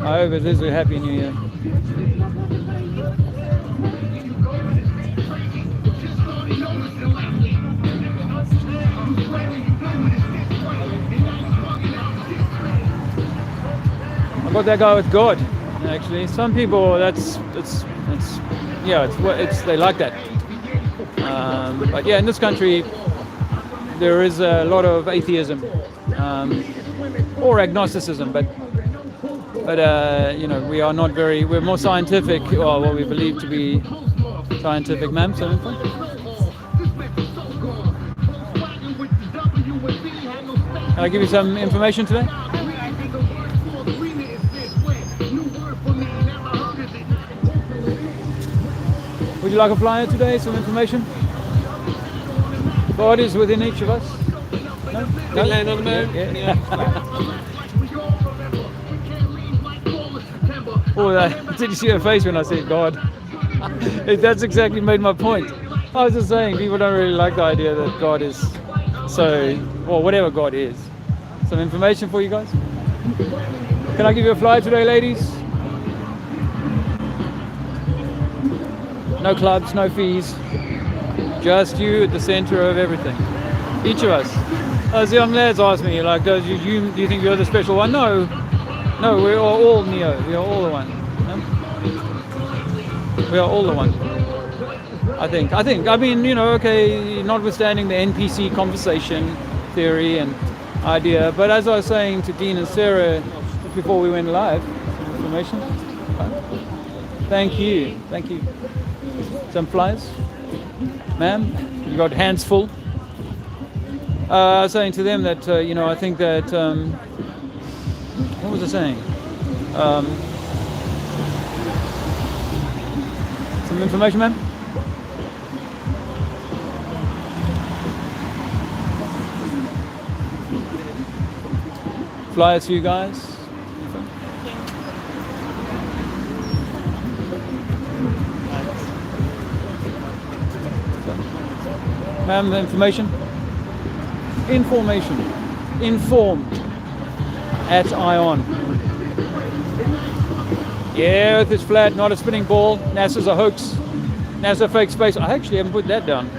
I hope it is a Happy New Year. I got that guy with God. Actually, some people they like that. But yeah, in this country, there is a lot of atheism or agnosticism, but we are not we're more scientific, or what we believe to be scientific. Ma'am, some info? I give you some information today? Would you like a flyer today? Some information? God is within each of us. No? Can land on the moon? Yeah. Oh, did you see her face when I said God? That's exactly made my point. I was just saying, people don't really like the idea that God is so, or whatever God is. Some information for you guys? Can I give you a flyer today, ladies? No clubs, no fees. Just you at the center of everything. Each of us. As young lads ask me, like, do you think you're the special one? No. No, we're all Neo. We are all the one. We are all the one. I think. I mean, you know, okay, notwithstanding the NPC conversation, theory and idea, but as I was saying to Dean and Sarah before we went live, some information. Thank you. Some flyers? Ma'am, you got hands full? I was saying to them that, you know, I think that, what was I saying? Some information, ma'am? Flyers for you guys? Ma'am, the information? Information. Informed. At ION. Yeah, Earth is flat, not a spinning ball. NASA's a hoax. NASA fake space. I actually haven't put that down.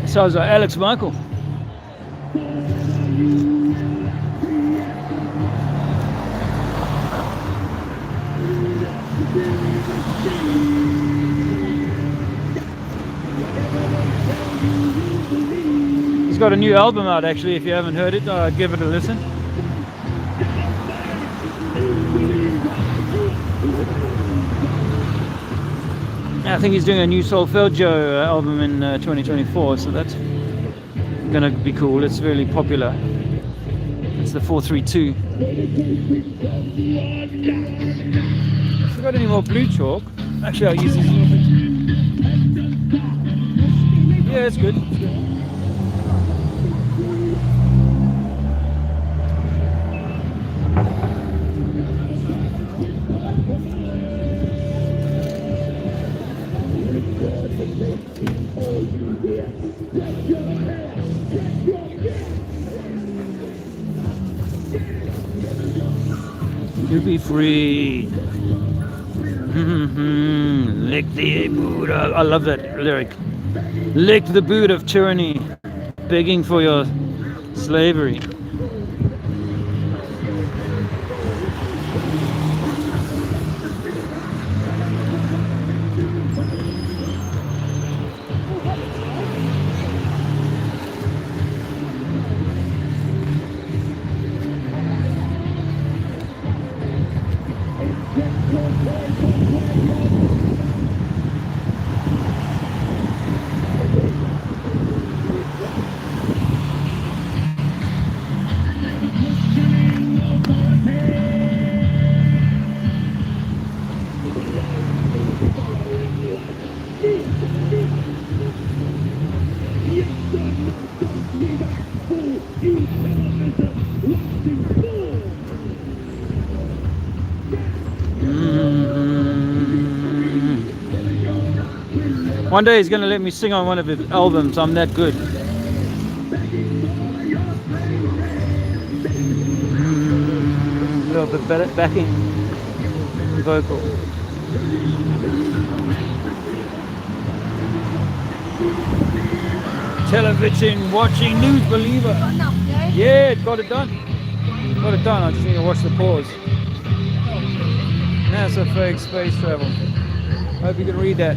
So is Alex Michael. He's got a new album out actually, if you haven't heard it, give it a listen. I think he's doing a new Solfeggio album in 2024, so that's gonna be cool. It's really popular. It's the 432. If you got any more blue chalk, actually I'll use this a little bit. Yeah, it's good. It's good. To be free. Lick the boot of, I love that lyric. Lick the boot of tyranny, begging for your slavery. One day he's going to let me sing on one of his albums. I'm that good. A little bit better backing vocal. Television watching news believer. Yeah, got it done. Got it done. I just need to watch the pause. NASA fake space travel. Hope you can read that.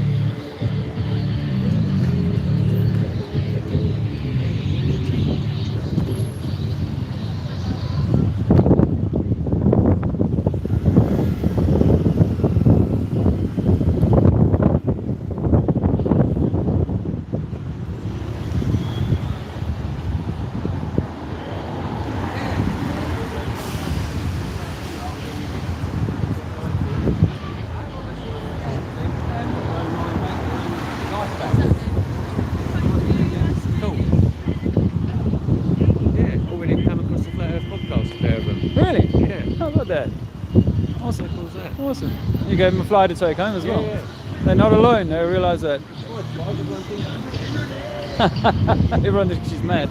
Awesome. You gave them a fly to take home as well. Yeah. They're not alone. They realise that. Everyone thinks she's mad.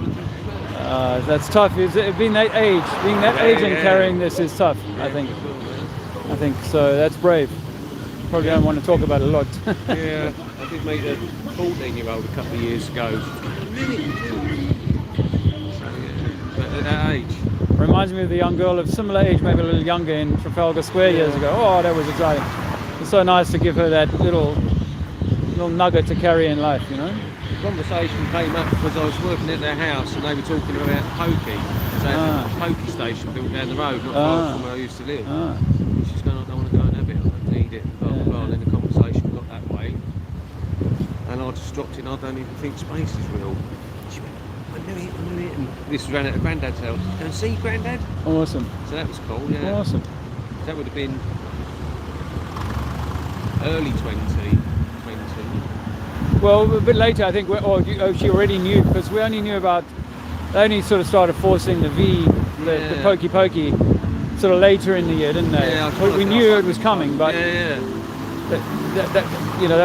That's tough. Being that age and carrying this is tough. I think so. That's brave. Probably don't want to talk about it a lot. Yeah, I did meet a 14-year-old a couple of years ago. But at that age. Reminds me of the young girl of similar age, maybe a little younger, in Trafalgar Square years ago. Oh, that was exciting. It's so nice to give her that little nugget to carry in life, you know. The conversation came up because I was working at their house and they were talking about pokey. So they had a pokey station built down the road, not far from where I used to live. She's going, I don't want to go and have it, I don't need it, blah, blah, blah. And then the conversation got that way. And I just dropped in, I don't even think space is real. She went, I knew it. And this was around at Grandad's house. Go and see Grandad. Awesome. So that was cool, yeah. Awesome. That would have been early 20. Well, a bit later, I think. She already knew, because we only knew about. They only sort of started forcing the the pokey, sort of later in the year, didn't they? Yeah, we knew it was coming, but that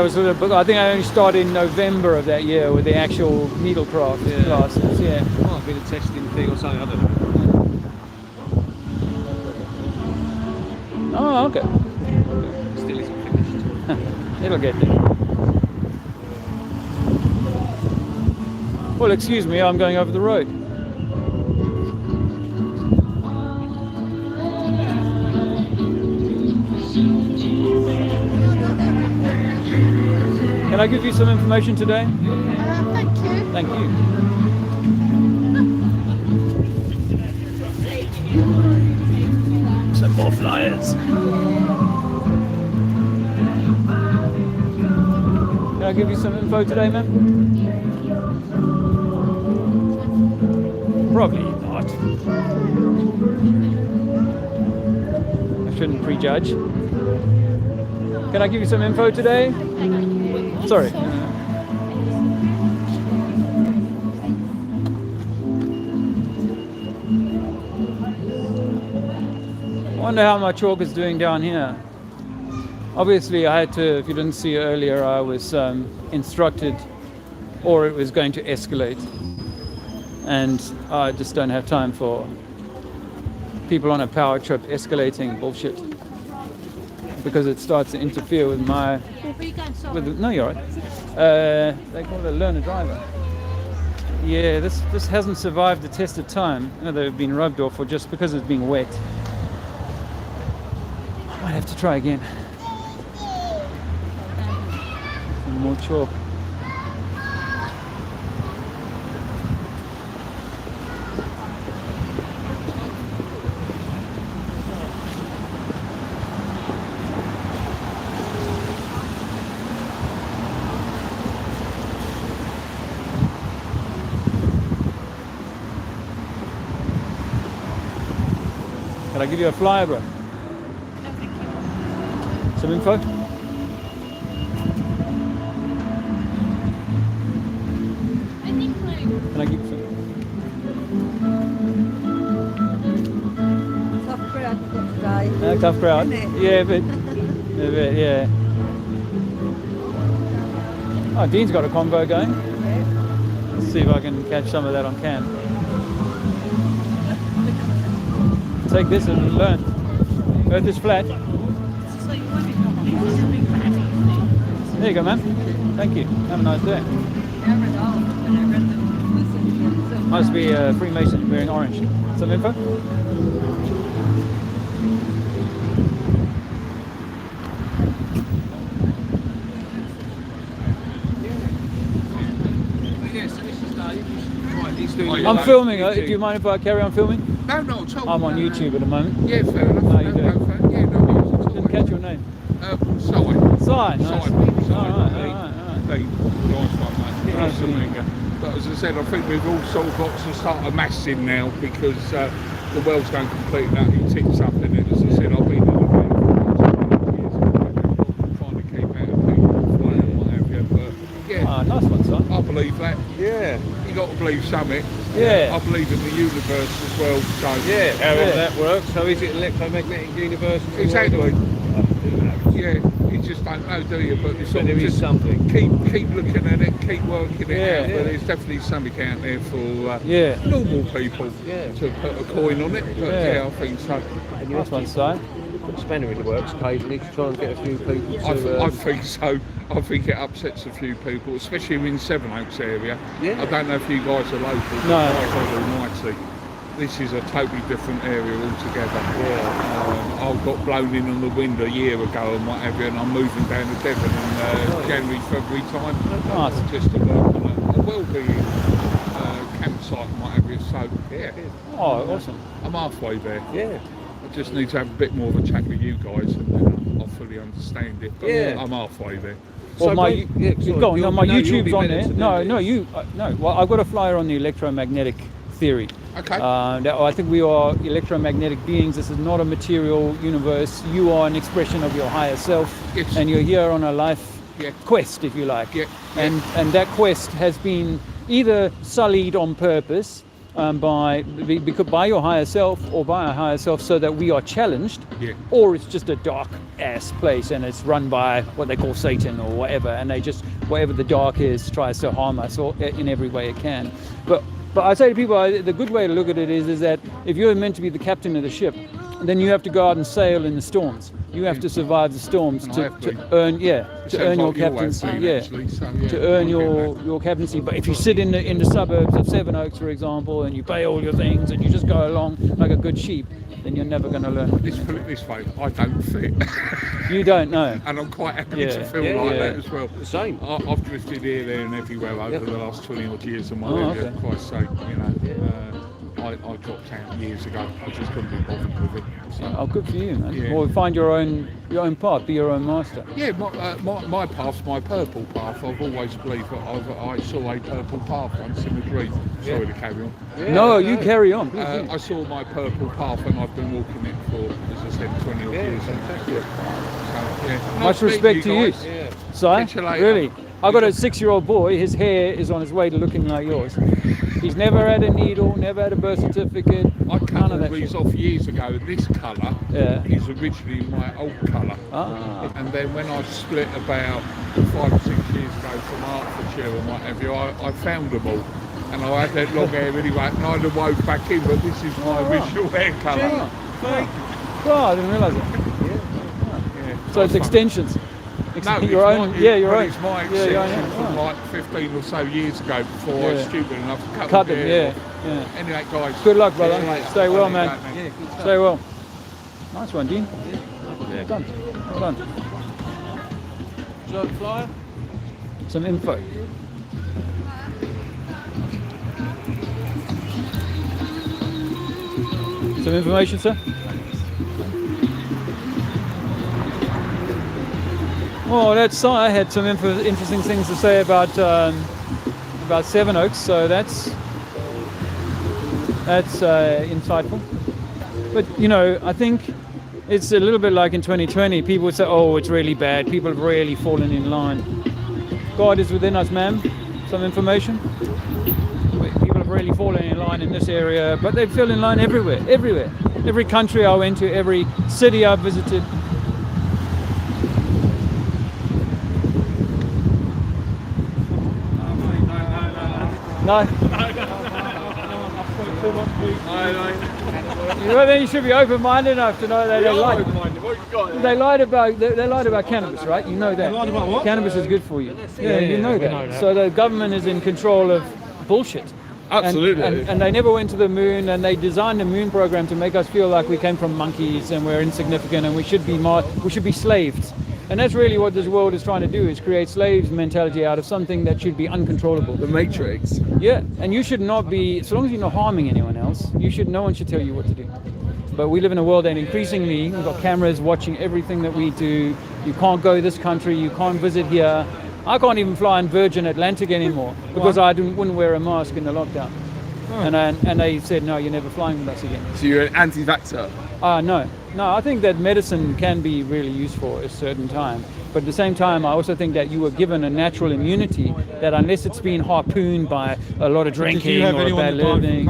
was sort of. I think I only started in November of that year with the actual needlecraft classes. Yeah. Might have been a testing thing or something. I don't know. Oh, okay. Still isn't finished. It'll get there. Well, excuse me, I'm going over the road. Can I give you some information today? Thank you. Thank you. Some more flyers. Can I give you some info today, ma'am? Probably not. I shouldn't prejudge. Can I give you some info today? Sorry. I wonder how my chalk is doing down here. Obviously, I had to, if you didn't see earlier, I was instructed, or it was going to escalate. And I just don't have time for people on a power trip escalating bullshit, because it starts to interfere with my. No, you're right. They call it a learner driver. Yeah, this hasn't survived the test of time. They've been rubbed off, or just because it's been wet. I might have to try again. Some more chalk. Can I give you a flyer, bro? Some info? Can I give you some? Tough crowd we've got today. Tough crowd. Isn't it? Yeah, a bit, yeah. Oh, Dean's got a convo going. Let's see if I can catch some of that on cam. Take this and learn. Earth is flat. There you go, man. Thank you. Have a nice day. Must be a Freemason wearing orange. Some info? I'm filming. Do you mind if I carry on filming? No, not at all. I'm on YouTube at the moment. Yeah, fair enough. How you doing? Yeah, no worries at all. Didn't catch your name. Si. Nice. Alright. Nice to meet you. But as I said, I think we've all sort of got to start amassing now because the world's going completely out. It ticks up in it. As I said, I've been in the game for trying to keep out of people and what have you. But yeah, nice one, son. I believe that. Yeah. You got to believe something. Yeah. I believe in the universe as well. So Yeah, however that works. So is it an electromagnetic universe? Exactly. Yeah, you just don't know, do you? But it's sort there of is just something. Keep looking at it, keep working it out. Yeah. But there's definitely something out there for Yeah. normal people to put a coin on it. But Yeah. I think so. Nice one, son. Put a spanner in the works occasionally to try and get a few people to... I think so. I think it upsets a few people, especially in Sevenoaks area. Yeah. I don't know if you guys are local. No. Almighty. This is a totally different area altogether. Yeah. I got blown in on the wind a year ago and what have you, and I'm moving down to Devon in January, February time. Nice. Just to work on a well-being campsite and what have you. So, yeah. Oh, awesome. I'm halfway there. Yeah. I just need to have a bit more of a chat with you guys and then I'll fully understand it. But Yeah. I'm halfway there. Well, So my go on, no, my you'll YouTube's be on better there. to do No, this. no, no. Well, I've got a flyer on the electromagnetic theory. Okay. I think we are electromagnetic beings. This is not a material universe. You are an expression of your higher self, Yes. and you're here on a life Yeah. quest, if you like. Yeah. And that quest has been either sullied on purpose by your higher self or by our higher self, so that we are challenged, Yeah. or it's just a dark ass place and it's run by what they call Satan or whatever, and they just, whatever the dark is, tries to harm us or in every way it can. But I say to people, the good way to look at it is that if you're meant to be the captain of the ship, then you have to go out and sail in the storms. You have to survive the storms And I to have been. earn, to Sounds earn your like you have captaincy. been, Yeah, actually, so, yeah, to earn I get that. your captaincy. But if you sit in the suburbs of Sevenoaks, for example, and you pay all your things and you just go along like a good sheep, then you're never going to learn. Let's put it this way, I don't fit. You don't know. And I'm quite happy Yeah. to feel Yeah, like yeah. that as well. Same. I've drifted here, there and everywhere over the last 20 odd years and Oh, whatever, okay. quite sake, you know. I dropped out years ago. I just couldn't be bothered with it. So, Oh, good for you, man. Yeah. Or find your own path, be your own master. yeah, my path's my purple path. I've always believed that I saw a purple path once in a dream. Sorry to carry on. No, you carry on. Please do. I saw my purple path and I've been walking it for, as I said, 20 odd years. fantastic. So, yeah. Much Nice meeting respect to you. guys. Yeah. Si, Catch you later. really. I got a 6-year-old boy. His hair is on his way to looking like yours. He's never had a needle, never had a birth certificate. I cut None all of that these shit. off years ago. This colour Yeah. is originally my old colour. Ah. And then when I split about 5 or 6 years ago from Hertfordshire and what have you, I found them all. And I had that long hair anyway, and I wove back in, but this is my original hair colour. Oh, I didn't realise it. Yeah. So it's extensions. No, your own. my, Yeah, your but own. it's my Yeah, yeah, I extension know. from Oh. like 15 or so years ago before I was Yeah. stupid enough to cut Cut the them, hair yeah. off. Yeah. Anyway, guys. Good luck, brother. See you later. Stay well, I'll man. leave that, Yeah, Stay well. Nice one, Dean. Well done. Well done. So, flyer? Some info. Some information, sir? Well, that's I had some interesting things to say about Sevenoaks, so that's insightful. But you know, I think it's a little bit like in 2020. People would say, "Oh, it's really bad. People have really fallen in line." God is within us, ma'am. Some information. People have really fallen in line in this area, but they fell in line everywhere. Everywhere. Every country I went to, every city I visited. No. Well, then you should be open-minded enough to know that they lied about cannabis, right? You know that. They lied about what? Cannabis is good for you. Yeah, you know that. So the government is in control of bullshit. Absolutely. And they never went to the moon, and they designed a moon program to make us feel like we came from monkeys and we're insignificant and we should be slaves. And that's really what this world is trying to do, is create slaves mentality out of something that should be uncontrollable. The Matrix. Yeah, and you should not be, so long as you're not harming anyone else, no one should tell you what to do. But we live in a world that increasingly, we've got cameras watching everything that we do. You can't go this country, you can't visit here. I can't even fly in Virgin Atlantic anymore because I wouldn't wear a mask in the lockdown. Oh. And they said, no, you're never flying with us again. So you're an anti-vaxxer? No, I think that medicine can be really useful at a certain time. But at the same time, I also think that you were given a natural immunity that unless it's been harpooned by a lot of drinking or a bad living.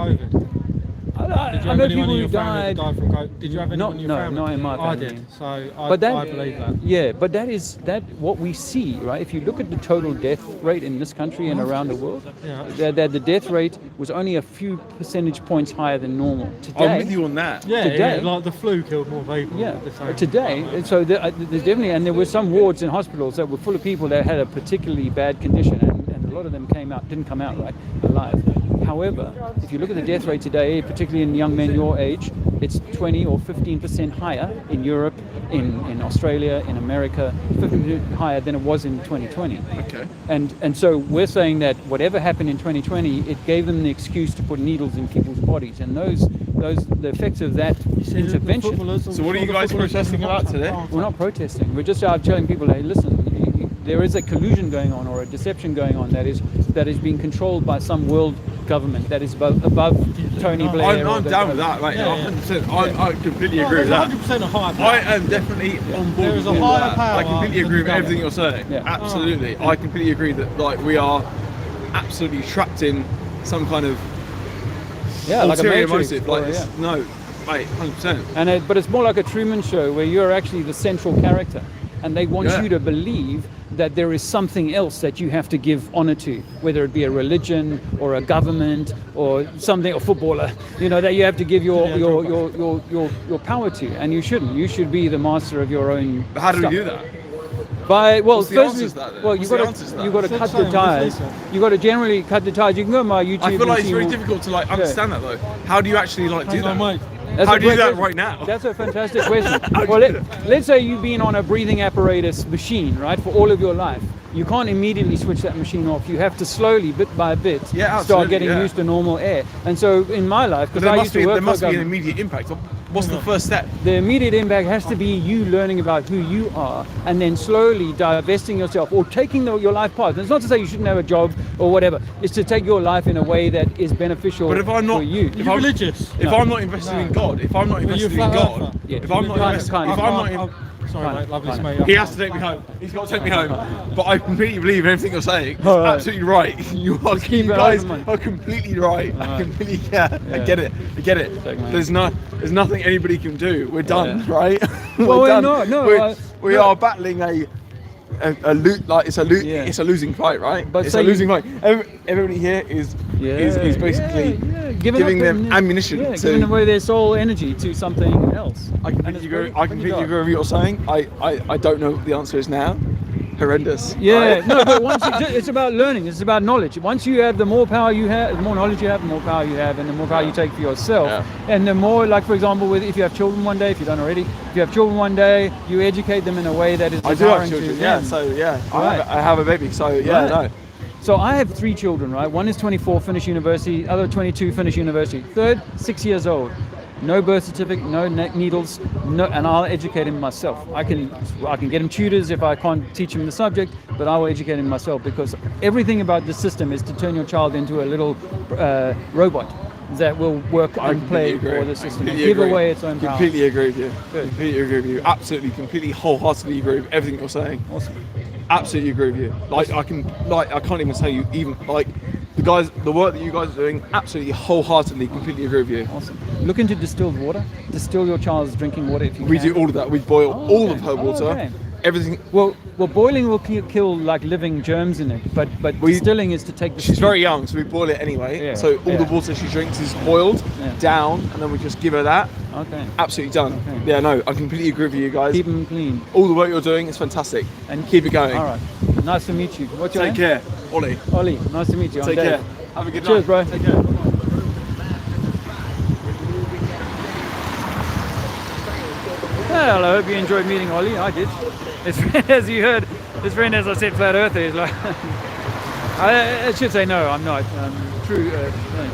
I know people who died from COVID. Did you have anyone in your family? No, not in my family. I did, so I believe that. Yeah, but that what we see, right? If you look at the total death rate in this country and around the world, that the death rate was only a few percentage points higher than normal. Today, I'm with you on that. Yeah, like the flu killed more people. Yeah, today, so there's definitely, and there were some wards in hospitals that were full of people that had a particularly bad condition, and a lot of them didn't come out right alive. However, if you look at the death rate today, particularly in young men your age, it's 20 or 15% higher in Europe, in Australia, in America, 15% higher than it was in 2020. Okay. And so we're saying that whatever happened in 2020, it gave them the excuse to put needles in people's bodies, and the effects of that intervention. So what are you guys protesting about today? We're not protesting. We're just out telling people, hey, listen, there is a collusion going on or a deception going on that is being controlled by some world government that is above Tony Blair. I'm down with that, right? 100%. I completely agree with that. 100% a higher power. I am definitely on board with all that. I completely agree with everything you're saying. Yeah. Absolutely. I completely agree that we are absolutely trapped in some kind of like a matrix. No, mate, 100%. But it's more like a Truman Show where you're actually the central character. And they want you to believe that there is something else that you have to give honor to, whether it be a religion or a government or something, a footballer, that you have to give your power to, and you shouldn't. You should be the master of your own But how do stuff. we do that? You've got to cut the ties. You've got to generally cut the ties. You can go on my YouTube. I feel like it's very difficult to understand that though. How do you actually do that? That's How do you do that right now? That's a fantastic question. Well, let's say you've been on a breathing apparatus machine, right, for all of your life. You can't immediately switch that machine off. You have to slowly, bit by bit, start getting used to normal air. And so in my life, because I used to work there must be an immediate impact. What's the first step? The immediate impact has to be you learning about who you are and then slowly divesting yourself or taking your life path. And it's not to say you shouldn't have a job or whatever. It's to take your life in a way that is beneficial for you. If I'm religious. If I'm not invested in God, if I'm not invested in God, if I'm not invested, sorry, mate, love this, mate. He has to take me home. He's got to take me home. But I completely believe in everything you're saying. It's absolutely right. You guys are completely right. I completely I get it. There's nothing anybody can do. We're done, right? We're done. We are battling it's a losing fight, right? But it's a losing fight. Everybody here is basically giving them ammunition, giving away their soul energy to something else. I completely agree with what you're saying. I don't know what the answer is now. Horrendous. Yeah, no, but it's about learning. It's about knowledge. Once you have, the more power you have, the more knowledge you have, the more power you have, and the more power you take for yourself. Yeah. And the more, like for example, if you have children one day, if you don't already, if you have children one day, you educate them in a way that is I do have children. I have a baby. So no. So I have 3 children, right? One is 24, finish university. Other 22, finish university. Third, 6 years old. No birth certificate, no needles, and I'll educate him myself. I can get him tutors if I can't teach him the subject, but I will educate him myself because everything about the system is to turn your child into a little robot that will work and play for the system and give away its own power. Completely agree with you. Completely agree with you. Absolutely, completely, wholeheartedly agree with everything you're saying. Awesome. Absolutely agree with you. I can't even tell you the work that you guys are doing. Absolutely, wholeheartedly, completely agree with you. Awesome. Look into distilled water. Distill your child's drinking water if you can. We do all of that. We boil all of her water. Everything. Well, Well, boiling will kill like living germs in it, but distilling is to take the. She's very young, so we boil it anyway. Yeah, so all the water she drinks is boiled down, and then we just give her that. Okay. Absolutely done. Okay. Yeah, no, I completely agree with you guys. Keep them clean. All the work you're doing is fantastic, and keep it going. All right. Nice to meet you. What's your Take name? care, Ollie. Ollie. Nice to meet you. I'm Take Dave. care. Have a good Cheers, night. bro. Take care. Well, I hope you enjoyed meeting Ollie. I did. His friend, as you heard, his friend, as I said, flat earther is like. I should say no, I'm not. True Earth. No.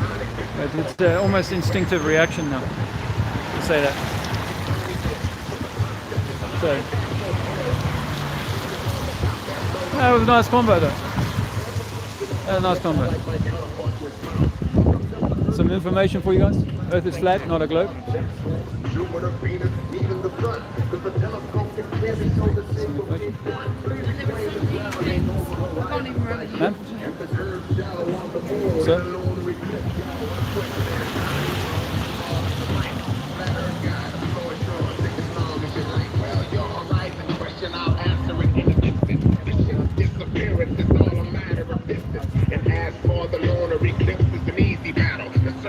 But it's almost instinctive reaction now to say that. So. That was a nice combo though. That was a nice combo. Some information for you guys. Earth is flat, not a globe. Ma'am? Sir?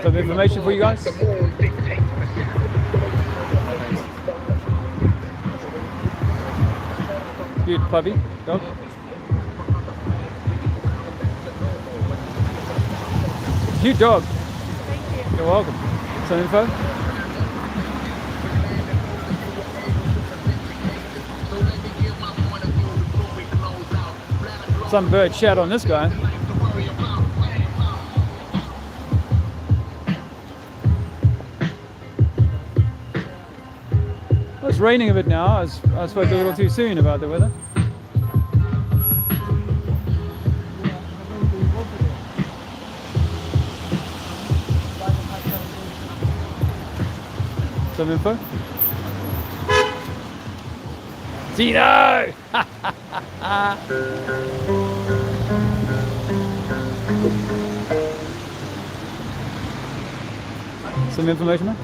Some information for you guys? Cute puppy, dog. Cute dog. Thank you. You're welcome. Some info? Some bird shat on this guy. It's raining a bit now. I spoke a little too soon about the weather. Some info? Dino! Some information, man?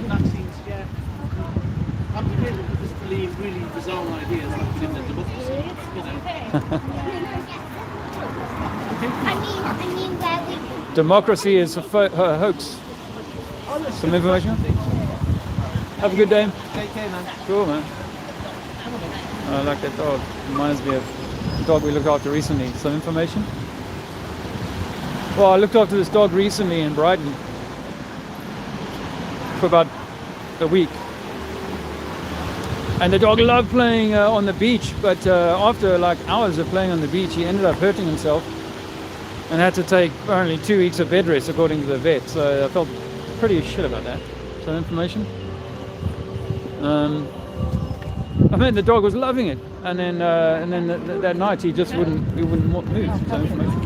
Vaccines, yeah. I'm beginning to just believe really bizarre ideas like within the democracy, you know. I mean that we... Democracy is a hoax. Some information? Have a good day. Take care, man. Cool, man. I like that dog. Reminds me of the dog we looked after recently. Some information? Well, I looked after this dog recently in Brighton for about a week. And the dog loved playing on the beach, but after like hours of playing on the beach, he ended up hurting himself and had to take only 2 weeks of bed rest according to the vet. So I felt pretty shit about that. Some information? I mean, the dog was loving it, and then that night he just wouldn't move. Some information?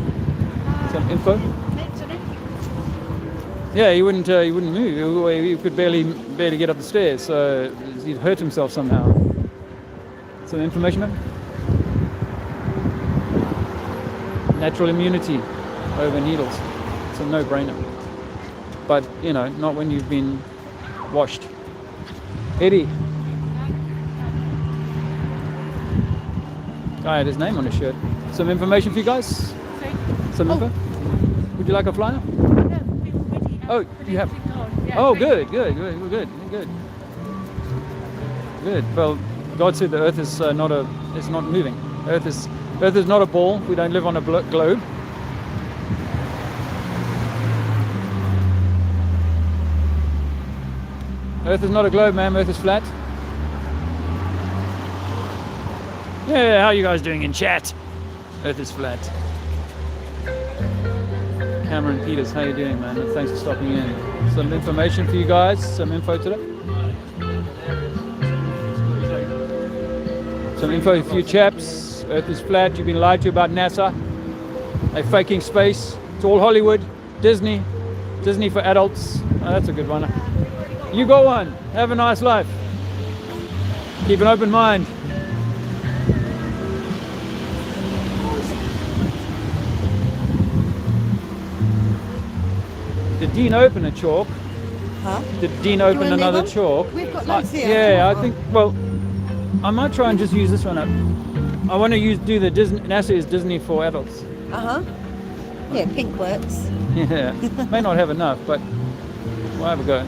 Some info? Yeah, he wouldn't move. He could barely get up the stairs, so he'd hurt himself somehow. Some information, man? Natural immunity over needles. It's a no-brainer. But, you know, not when you've been washed. Eddie. Guy had his name on his shirt. Some information for you guys? Some info? Would you like a flyer? Oh, you have. Oh, good. Well, God said the Earth is it's not moving. Earth is not a ball. We don't live on a globe. Earth is not a globe, man. Earth is flat. Yeah, how are you guys doing in chat? Earth is flat. Cameron Peters, how you doing, man? Thanks for stopping in. Some information for you guys. Some info today. Some info for you chaps. Earth is flat. You've been lied to about NASA. They're faking space. It's all Hollywood. Disney for adults. Oh, that's a good one. You go on. Have a nice life. Keep an open mind. Did Dean open a chalk? Huh? Did Dean open another chalk? We've got loads here. Yeah, I think, well, I might try and just use this one up. I want to do the Disney. NASA is Disney for adults. Yeah, pink works. Yeah, may not have enough, but we'll have a go.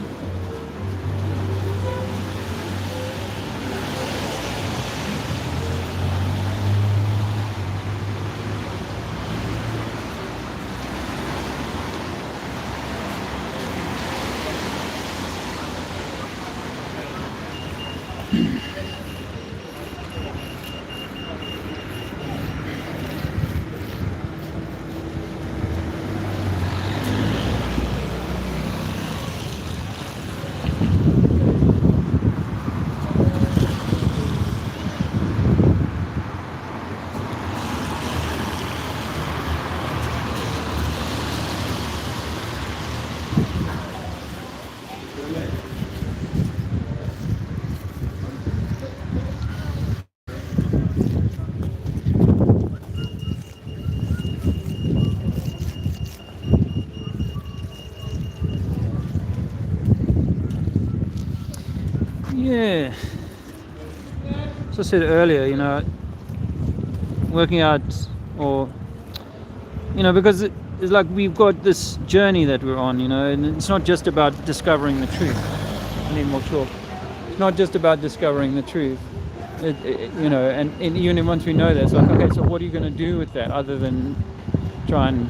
Yeah. As I said earlier, you know, working out, or you know, because it's like we've got this journey that we're on, you know, and it's not just about discovering the truth. I need more chalk. It's not just about discovering the truth, you know, and even once we know that, it's like, okay, so what are you going to do with that other than try and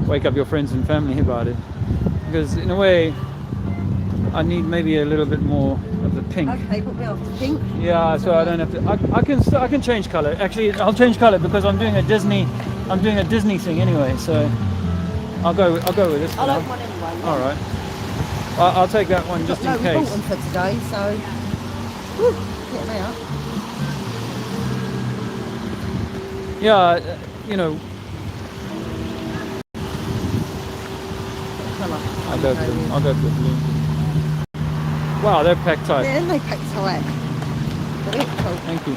wake up your friends and family about it? Because in a way, I need maybe a little bit more of the pink. Okay, put me off the pink. Yeah, so I don't have to. I can change color. Actually, I'll change color because I'm doing a Disney thing anyway. So I'll go with this. I like one anyway. Yeah. All right. I'll take that one just in We case. bought them for today, so whew, get them out. Yeah, you know. I'll go for the blue. Wow, they're packed tight. Yeah, they packed tight. Cool. Thank you.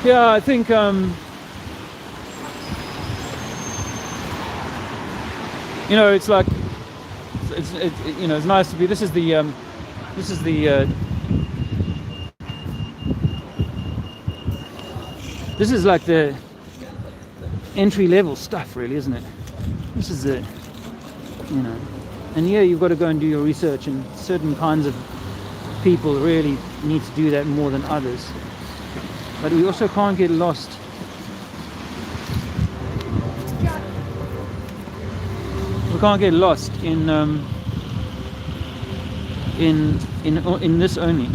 Yeah, I think you know, it's like it's you know, it's nice to be. This is the this is like the entry level stuff, really, isn't it? This is the, you know, and yeah, you've got to go and do your research, and certain kinds of people really need to do that more than others. But we also can't get lost. We can't get lost in this only.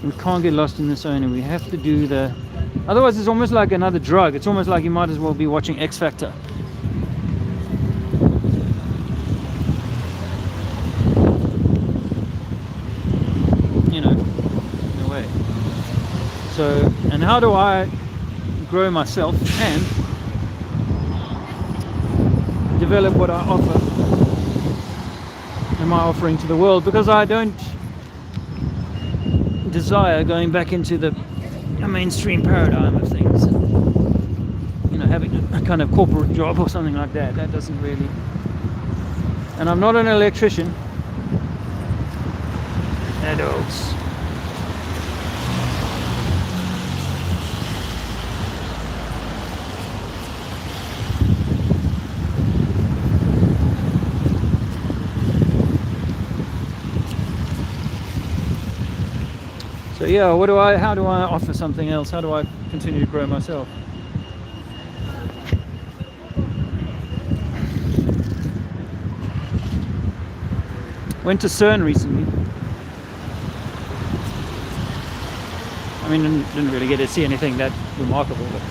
We can't get lost in this only. We have to do the. Otherwise, it's almost like another drug. It's almost like you might as well be watching X Factor. You know, in a way. So, and how do I grow myself and develop what I offer? Am I offering to the world? Because I don't desire going back into the mainstream paradigm of things, you know, having a kind of corporate job or something like that. That doesn't really. And I'm not an electrician. Adults. So yeah, how do I offer something else? How do I continue to grow myself? Went to CERN recently. I mean, didn't really get to see anything that remarkable, but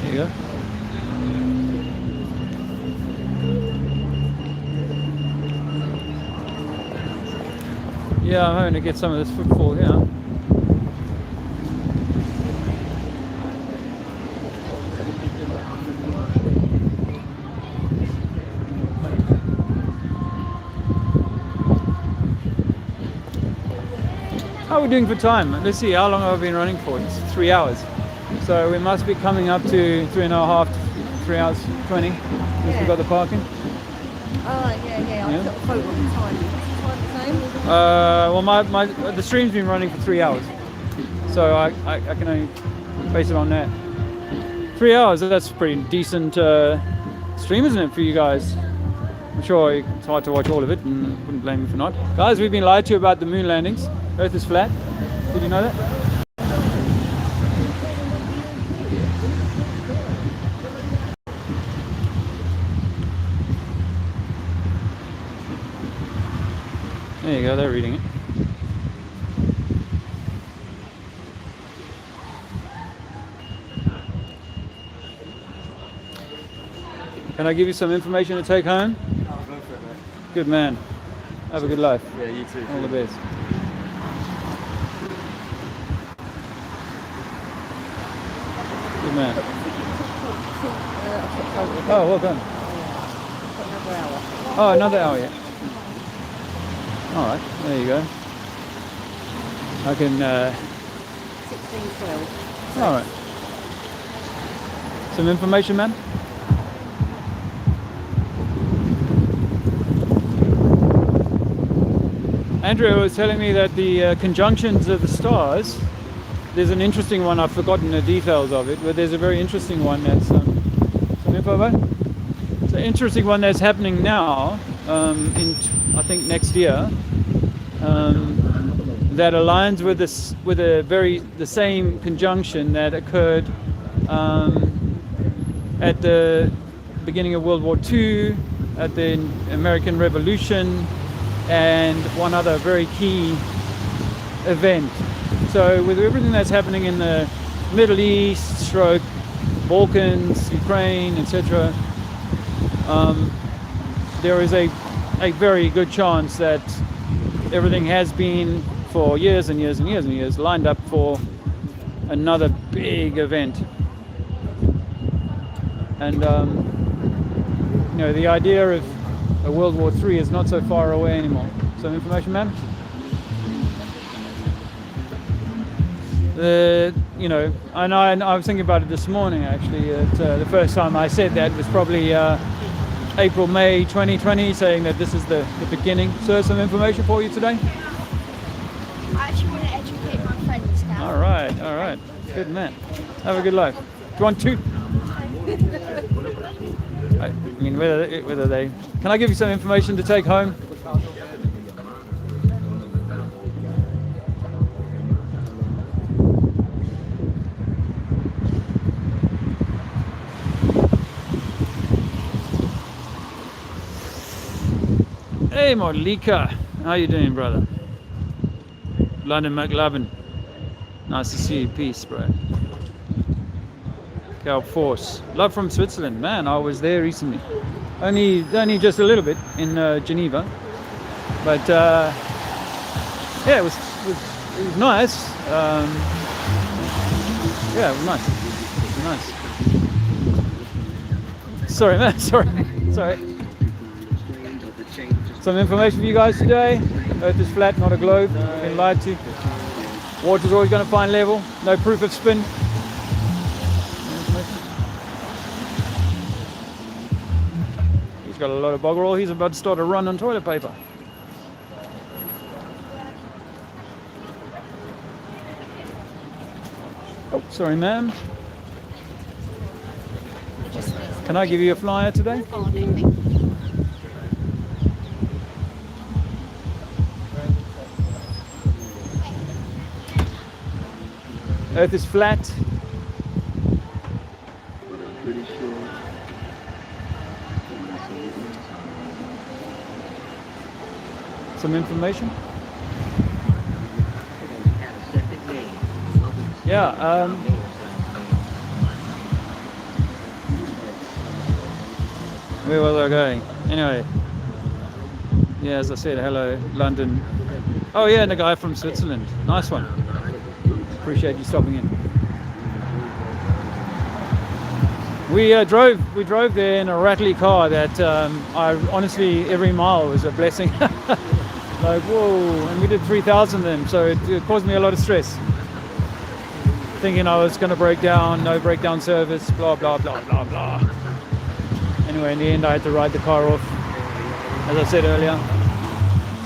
there you go. Yeah, I'm hoping to get some of this footfall here. How are we doing for time? Let's see, how long have I been running for? It's 3 hours. So we must be coming up to 3.5, 3 hours 20. Because we've got the parking. Oh, yeah. I took a photo of the time. Is the time the same? Well, the stream's been running for 3 hours. So I can only base it on that. 3 hours, that's a pretty decent stream, isn't it, for you guys? I'm sure it's hard to watch all of it, and wouldn't blame you for not. Guys, we've been lied to about the moon landings. Earth is flat. Did you know that? There you go, they're reading it. Can I give you some information to take home? Good man. Have a good life. Yeah, you too. All the best. Good man. Oh, well done. Oh, another hour, yeah. All right, there you go. I can... 16:12. All right. Some information, man? Andrea was telling me that the conjunctions of the stars, there's an interesting one, I've forgotten the details of it, but there's a very interesting one that's, some info about? It's an interesting one that's happening now, in I think next year, that aligns with this, with the same conjunction that occurred at the beginning of World War II, at the American Revolution, and one other very key event. So with everything that's happening in the Middle East, Balkans, Ukraine, etc., there is a very good chance that everything has been for years and years and years and years lined up for another big event. And you know, the idea of a World War III is not so far away anymore. Some information, man? You know, and I was thinking about it this morning actually. The first time I said that was probably April, May 2020, saying that this is the beginning. So some information for you today? I actually want to educate my friends now. All right. Good man. Have a good life. Do you want two? I mean, whether they... Can I give you some information to take home? Hey, Molika. How you doing, brother? London McLovin. Nice to see you. Peace, bro. Cal Force. Love from Switzerland. Man, I was there recently. Only just a little bit in Geneva. But yeah, it was nice. Yeah, it was nice. Sorry, man. Sorry. Some information for you guys today. Earth is flat, not a globe. Been lied to. Water's always going to find level. No proof of spin. He's got a lot of bog roll. He's about to start a run on toilet paper. Oh, sorry, ma'am. Can I give you a flyer today? Earth is flat. Pretty sure. Some information? Yeah, where was I going? Anyway, yeah, as I said, hello, London. Oh yeah, and the guy from Switzerland. Nice one. Appreciate you stopping in. We drove there in a rattly car that I honestly every mile was a blessing. Like whoa, and we did 3,000 then, so it caused me a lot of stress. Thinking I was going to break down, no breakdown service, blah blah blah blah blah. Anyway, in the end, I had to ride the car off, as I said earlier,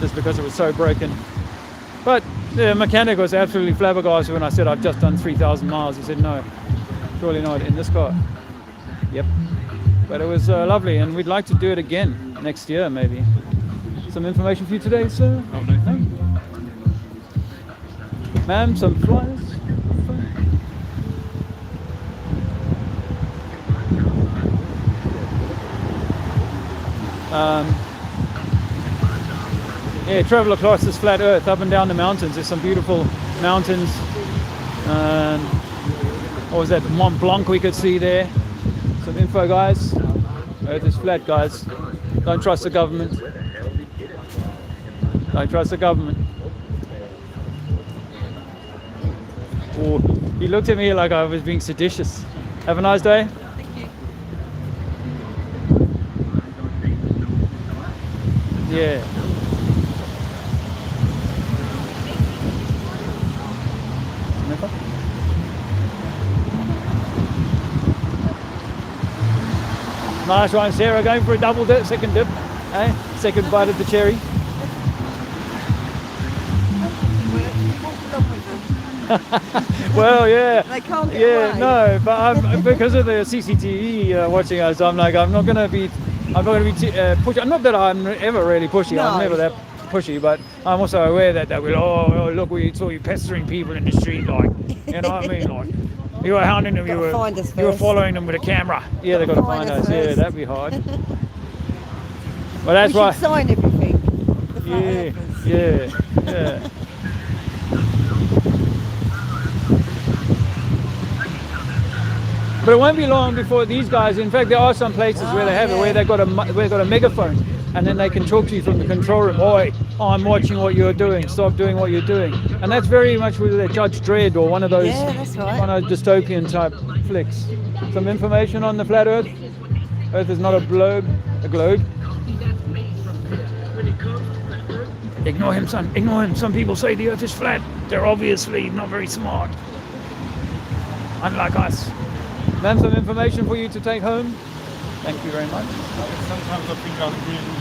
just because it was so broken. But the mechanic was absolutely flabbergasted when I said I've just done 3,000 miles. He said, no, surely not in this car. Yep. But it was lovely, and we'd like to do it again next year, maybe. Some information for you today, sir? Oh, no. Ma'am, some flyers? Yeah, travel across this flat earth, up and down the mountains. There's some beautiful mountains. What was that? Mont Blanc we could see there. Some info, guys. Earth is flat, guys. Don't trust the government. Don't trust the government. Oh, he looked at me like I was being seditious. Have a nice day. Thank you. Yeah. Nice one, Sarah, going for a double dip, second dip, eh? Second bite of the cherry. Well, yeah. They can't get away. No, but I'm, because of the CCTV watching us, I'm like, I'm not going to be pushy. Not that I'm ever really pushy. No. I'm never that pushy, but I'm also aware that they will. Oh, look, we saw you pestering people in the street, like, you know what I mean, like. You were hounding them, you were following them with a camera. Yeah, they've got to find us. Yeah, that'd be hard. Well, that's we why. should sign everything. Yeah. But it won't be long before these guys. In fact, there are some places where they have it, where they've got a megaphone, and then they can talk to you from the control room. Oi, I'm watching what you're doing. Stop doing what you're doing. And that's very much with the Judge Dredd or one of those kind of dystopian type flicks. Some information on the flat Earth. Earth is not a globe. A globe. Ignore him, son. Ignore him. Some people say the Earth is flat. They're obviously not very smart. Unlike us. Ma'am, some information for you to take home. Thank you very much. Sometimes I think I'm really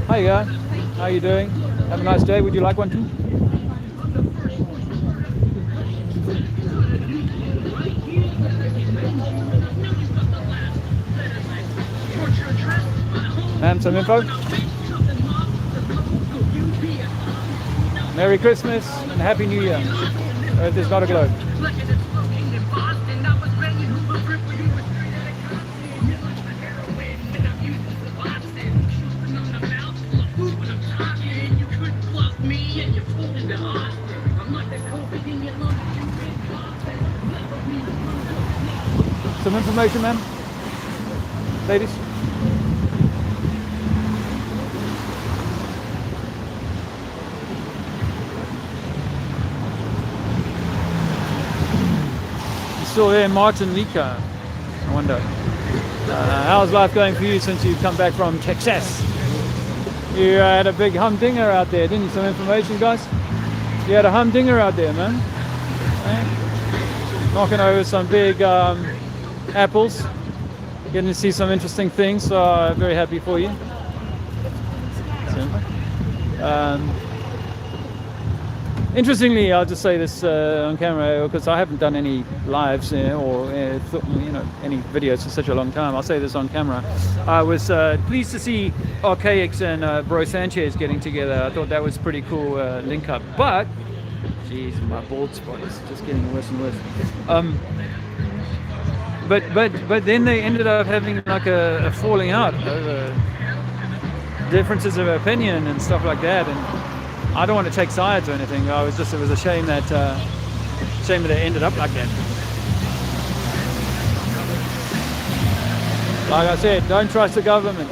Hi guy, how you doing? Have a nice day. Would you like one too? Ma'am, some info? Merry Christmas and Happy New Year. Earth is not a globe. Some information, ma'am? Ladies? Still there, Martin Lika. I wonder. How's life going for you since you've come back from Texas? You had a big humdinger out there, didn't you? Some information, guys? You had a humdinger out there, man. Eh? Knocking over some big apples. Getting to see some interesting things, so very happy for you. Interestingly, I'll just say this on camera because I haven't done any lives or any videos for such a long time. I'll say this on camera. I was pleased to see Archaics and Bro Sanchez getting together. I thought that was pretty cool link up. But, geez, my bald spot is just getting worse and worse. But then they ended up having like a falling out over differences of opinion and stuff like that. And I don't want to take sides or anything. It was a shame that they ended up like that. Like I said, don't trust the government.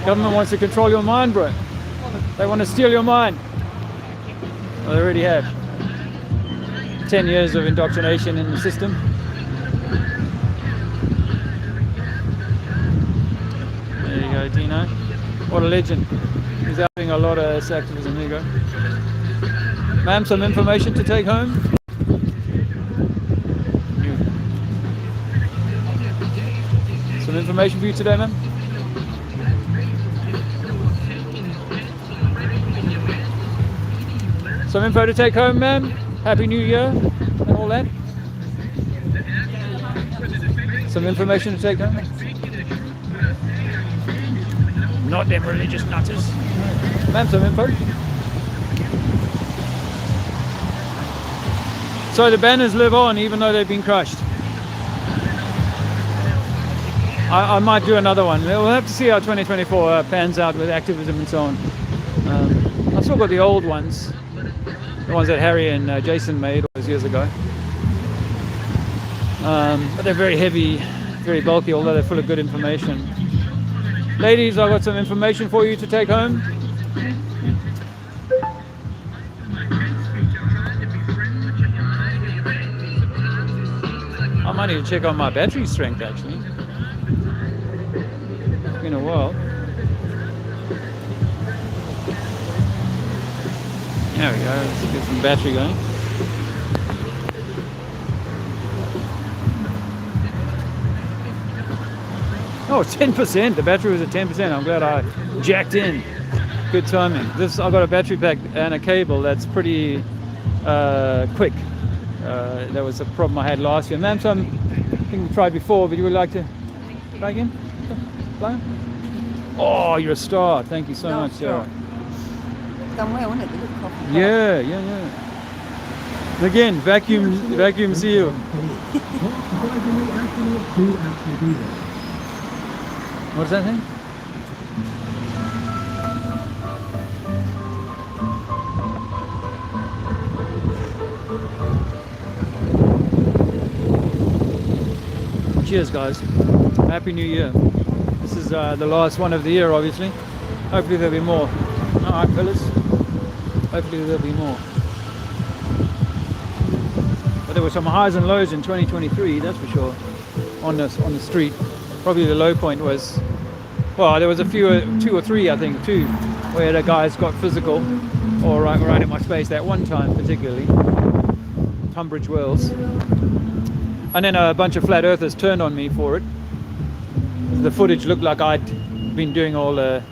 Government wants to control your mind, bro. They want to steal your mind. Well, they already have. 10 years of indoctrination in the system. There you go, Dino. What a legend. He's having a lot of activism. There you go. Ma'am, some information to take home? Some information for you today, ma'am? Some info to take home, ma'am? Happy New Year and all that? Some information to take home? Not them religious nutters. Ma'am, some info? So the banners live on even though they've been crushed. I might do another one. We'll have to see how 2024 pans out with activism and so on. I've still got the old ones. The ones that Harry and Jason made all those years ago. But they're very heavy, very bulky, although they're full of good information. Ladies, I've got some information for you to take home. I might need to check on my battery strength actually. It's been a while. There we go, let's get some battery going. Oh, 10%, the battery was at 10%, I'm glad I jacked in. Good timing. I've got a battery pack and a cable that's pretty quick. That was a problem I had last year. Ma'am, I think we tried before, but you would like to try again? Fly? Oh, you're a star, thank you so much, Sarah. Done well, isn't it? The look coffee. Yeah. Again, vacuum seal. What's that thing? Cheers, guys. Happy New Year. This is the last one of the year, obviously. Hopefully there'll be more. All right, fellas. Hopefully there'll be more. But there were some highs and lows in 2023, that's for sure, on the street. Probably the low point was, well, there was a few, 2 or 3, I think, where the guys got physical, or right in my space that one time particularly. Tunbridge Wells. And then a bunch of flat earthers turned on me for it. The footage looked like I'd been doing all the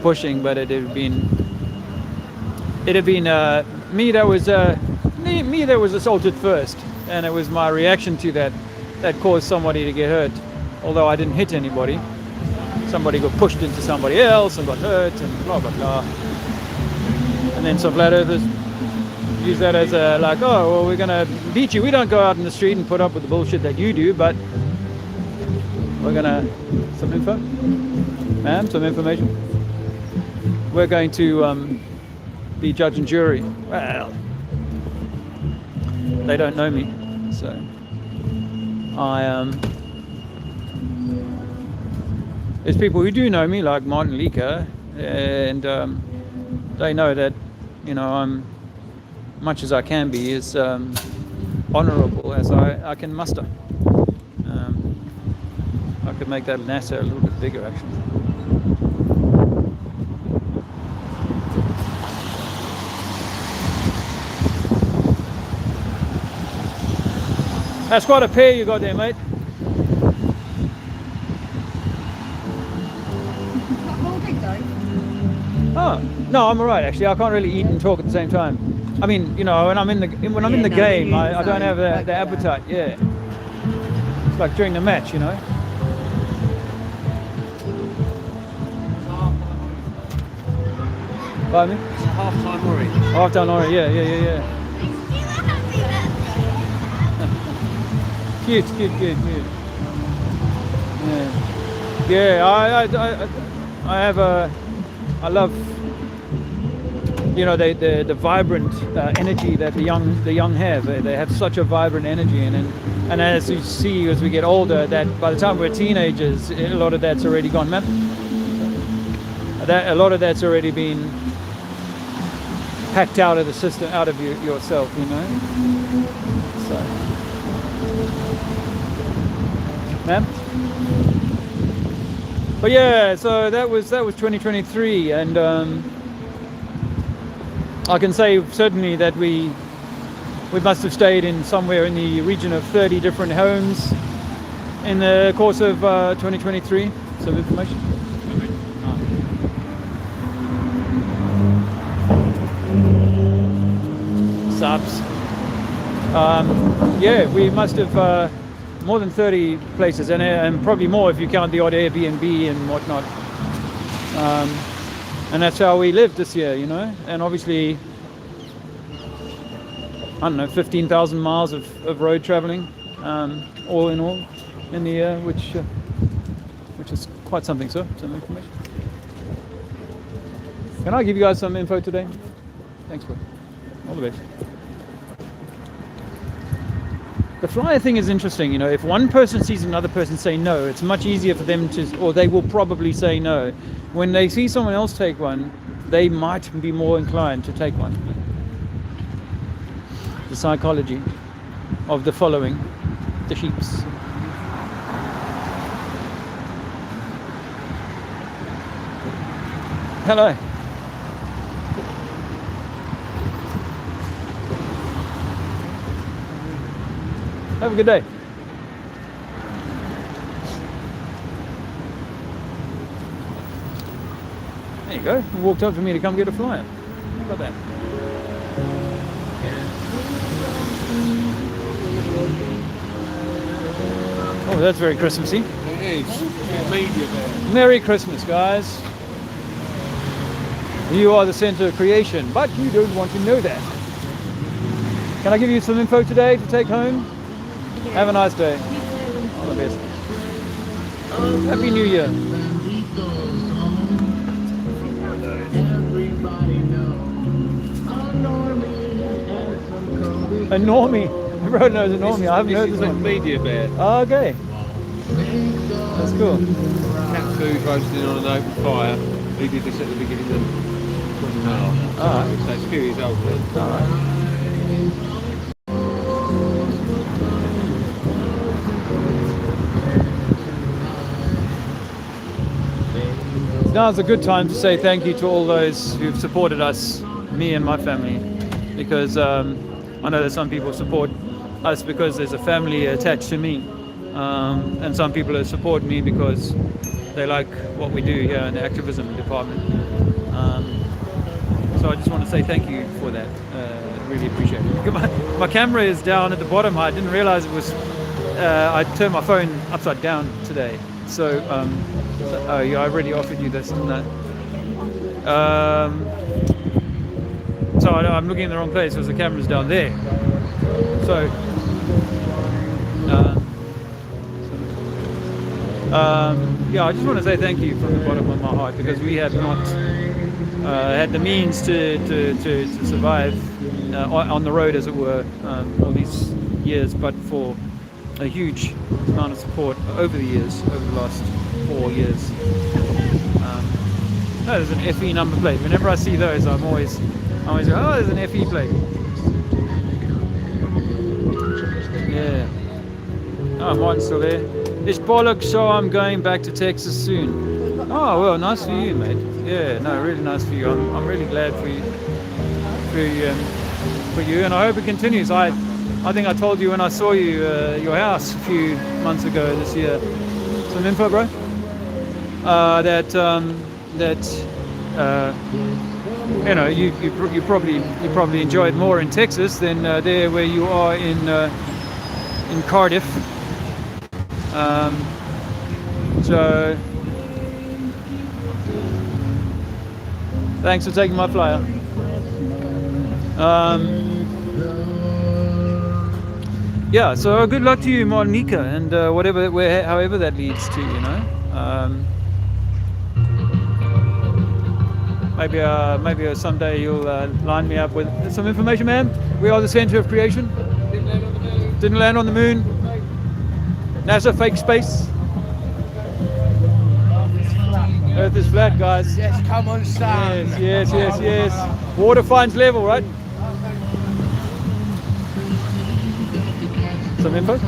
pushing, but it had been me that was assaulted first, and it was my reaction to that caused somebody to get hurt. Although I didn't hit anybody, somebody got pushed into somebody else and got hurt and blah blah blah. And then some flat earthers use that as a like, oh well, we're gonna beat you. We don't go out in the street and put up with the bullshit that you do, but we're gonna some info, ma'am, some information. We're going to be judge and jury. Well, they don't know me, so there's people who do know me, like Martin Leaker, and they know that, you know, I'm much as I can be as honourable as I can muster. I could make that NASA a little bit bigger, actually. That's quite a pair you got there, mate. Oh, no, I'm alright actually. I can't really eat and talk at the same time. I mean, you know, when I'm in the game, I don't have the appetite. Yeah, it's like during the match, you know. Pardon me? It's a half-time orange. Half-time orange, yeah. Cute. Yeah, I love you know, the vibrant energy that the young have. They have such a vibrant energy, and as you see as we get older, that by the time we're teenagers, a lot of that's already gone, man. A lot of that's already been hacked out of the system, out of yourself, you know. So, ma'am. But yeah, so that was 2023, and I can say certainly that we must have stayed in somewhere in the region of 30 different homes in the course of 2023. Some information. Subs. Yeah, we must have more than 30 places, and probably more if you count the odd Airbnb and whatnot. And that's how we lived this year, you know. And obviously, I don't know, 15,000 miles of road traveling, all in all, in the year, which is quite something. So, some information. Can I give you guys some info today? Thanks, bro. All the best. The flyer thing is interesting, you know. If one person sees another person say no, it's much easier for them to, or they will probably say no. When they see someone else take one, they might be more inclined to take one. The psychology of the following, the sheeps. Hello. Have a good day. There you go. He walked up to me to come get a flyer. How about that? Oh, that's very Christmassy. It is. Media there. Merry Christmas, guys. You are the center of creation, but you don't want to know that. Can I give you some info today to take home? Have a nice day. All the best. Happy New Year. A normie. Everyone knows a normie. I haven't heard this one. Media bear. Oh, okay. That's cool. Cat food roasting on an open fire. He did this at the beginning of 2019. Alright. So it's a few years old then. Alright. Now's a good time to say thank you to all those who've supported us, me and my family, because I know that some people support us because there's a family attached to me, and some people support me because they like what we do here in the activism department. So I just want to say thank you for that. Really appreciate it. My camera is down at the bottom. I didn't realize it was. I turned my phone upside down today. So, oh yeah, I already offered you this, didn't I? So I'm looking in the wrong place because the camera's down there. So, yeah, I just want to say thank you from the bottom of my heart, because we have not had the means to survive on the road, as it were, all these years, but for a huge amount of support over the years, over the last 4 years. No, there's an FE number plate. Whenever I see those, I'm always go, oh, there's an FE plate. Yeah. Oh, Martin's still there. It's bollocks, so I'm going back to Texas soon. Oh, well, nice for you, mate. Yeah, no, really nice for you. I'm really glad for you, and I hope it continues. I think I told you when I saw you, your house a few months ago this year. Some info, bro. That you know, you probably enjoy it more in Texas than there where you are in Cardiff. So thanks for taking my flyer. Yeah, so good luck to you, Monica, and however that leads to, you know. maybe someday you'll line me up with some information, man. We are the center of creation. Didn't land on the moon. NASA fake space. Earth is flat, guys. Yes, come on, son. Yes. Water finds level, right? Some info?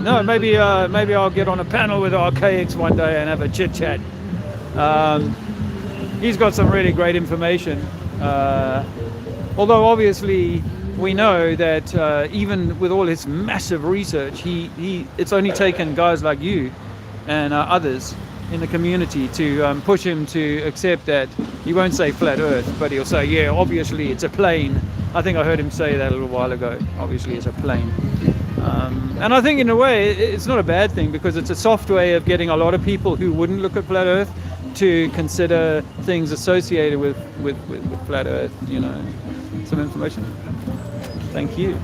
No, maybe I'll get on a panel with Archaics one day and have a chit chat. He's got some really great information. Although obviously we know that even with all his massive research, it's only taken guys like you and others in the community to push him to accept that he won't say flat Earth, but he'll say, yeah, obviously it's a plane. I think I heard him say that a little while ago. Obviously it's a plane. And I think in a way it's not a bad thing, because it's a soft way of getting a lot of people who wouldn't look at flat Earth to consider things associated with flat Earth, you know. Some information. Thank you.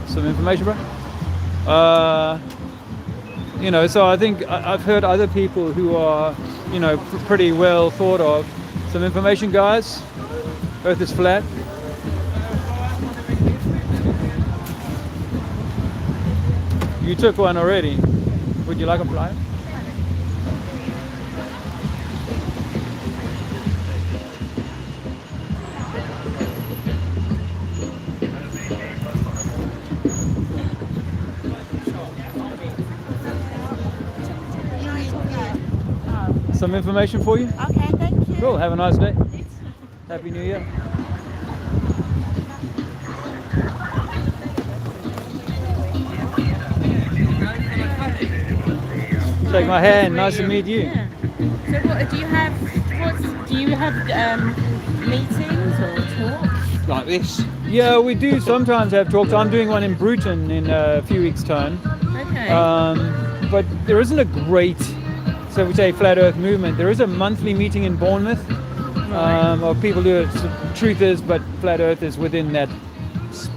Some information, bro. So I think I've heard other people who are, pretty well thought of. Some information, guys. Earth is flat. You took one already. Would you like a flyer? Some information for you? Okay, thank you. Cool, have a nice day. Happy New Year. Shake my hand, nice to meet you. Yeah. So what do you have meetings or talks? Like this? Yeah, we do sometimes have talks. I'm doing one in Bruton in a few weeks' time. Okay. But there isn't a great, so we say flat Earth movement. There is a monthly meeting in Bournemouth of people who are truthers, but flat Earth is within that.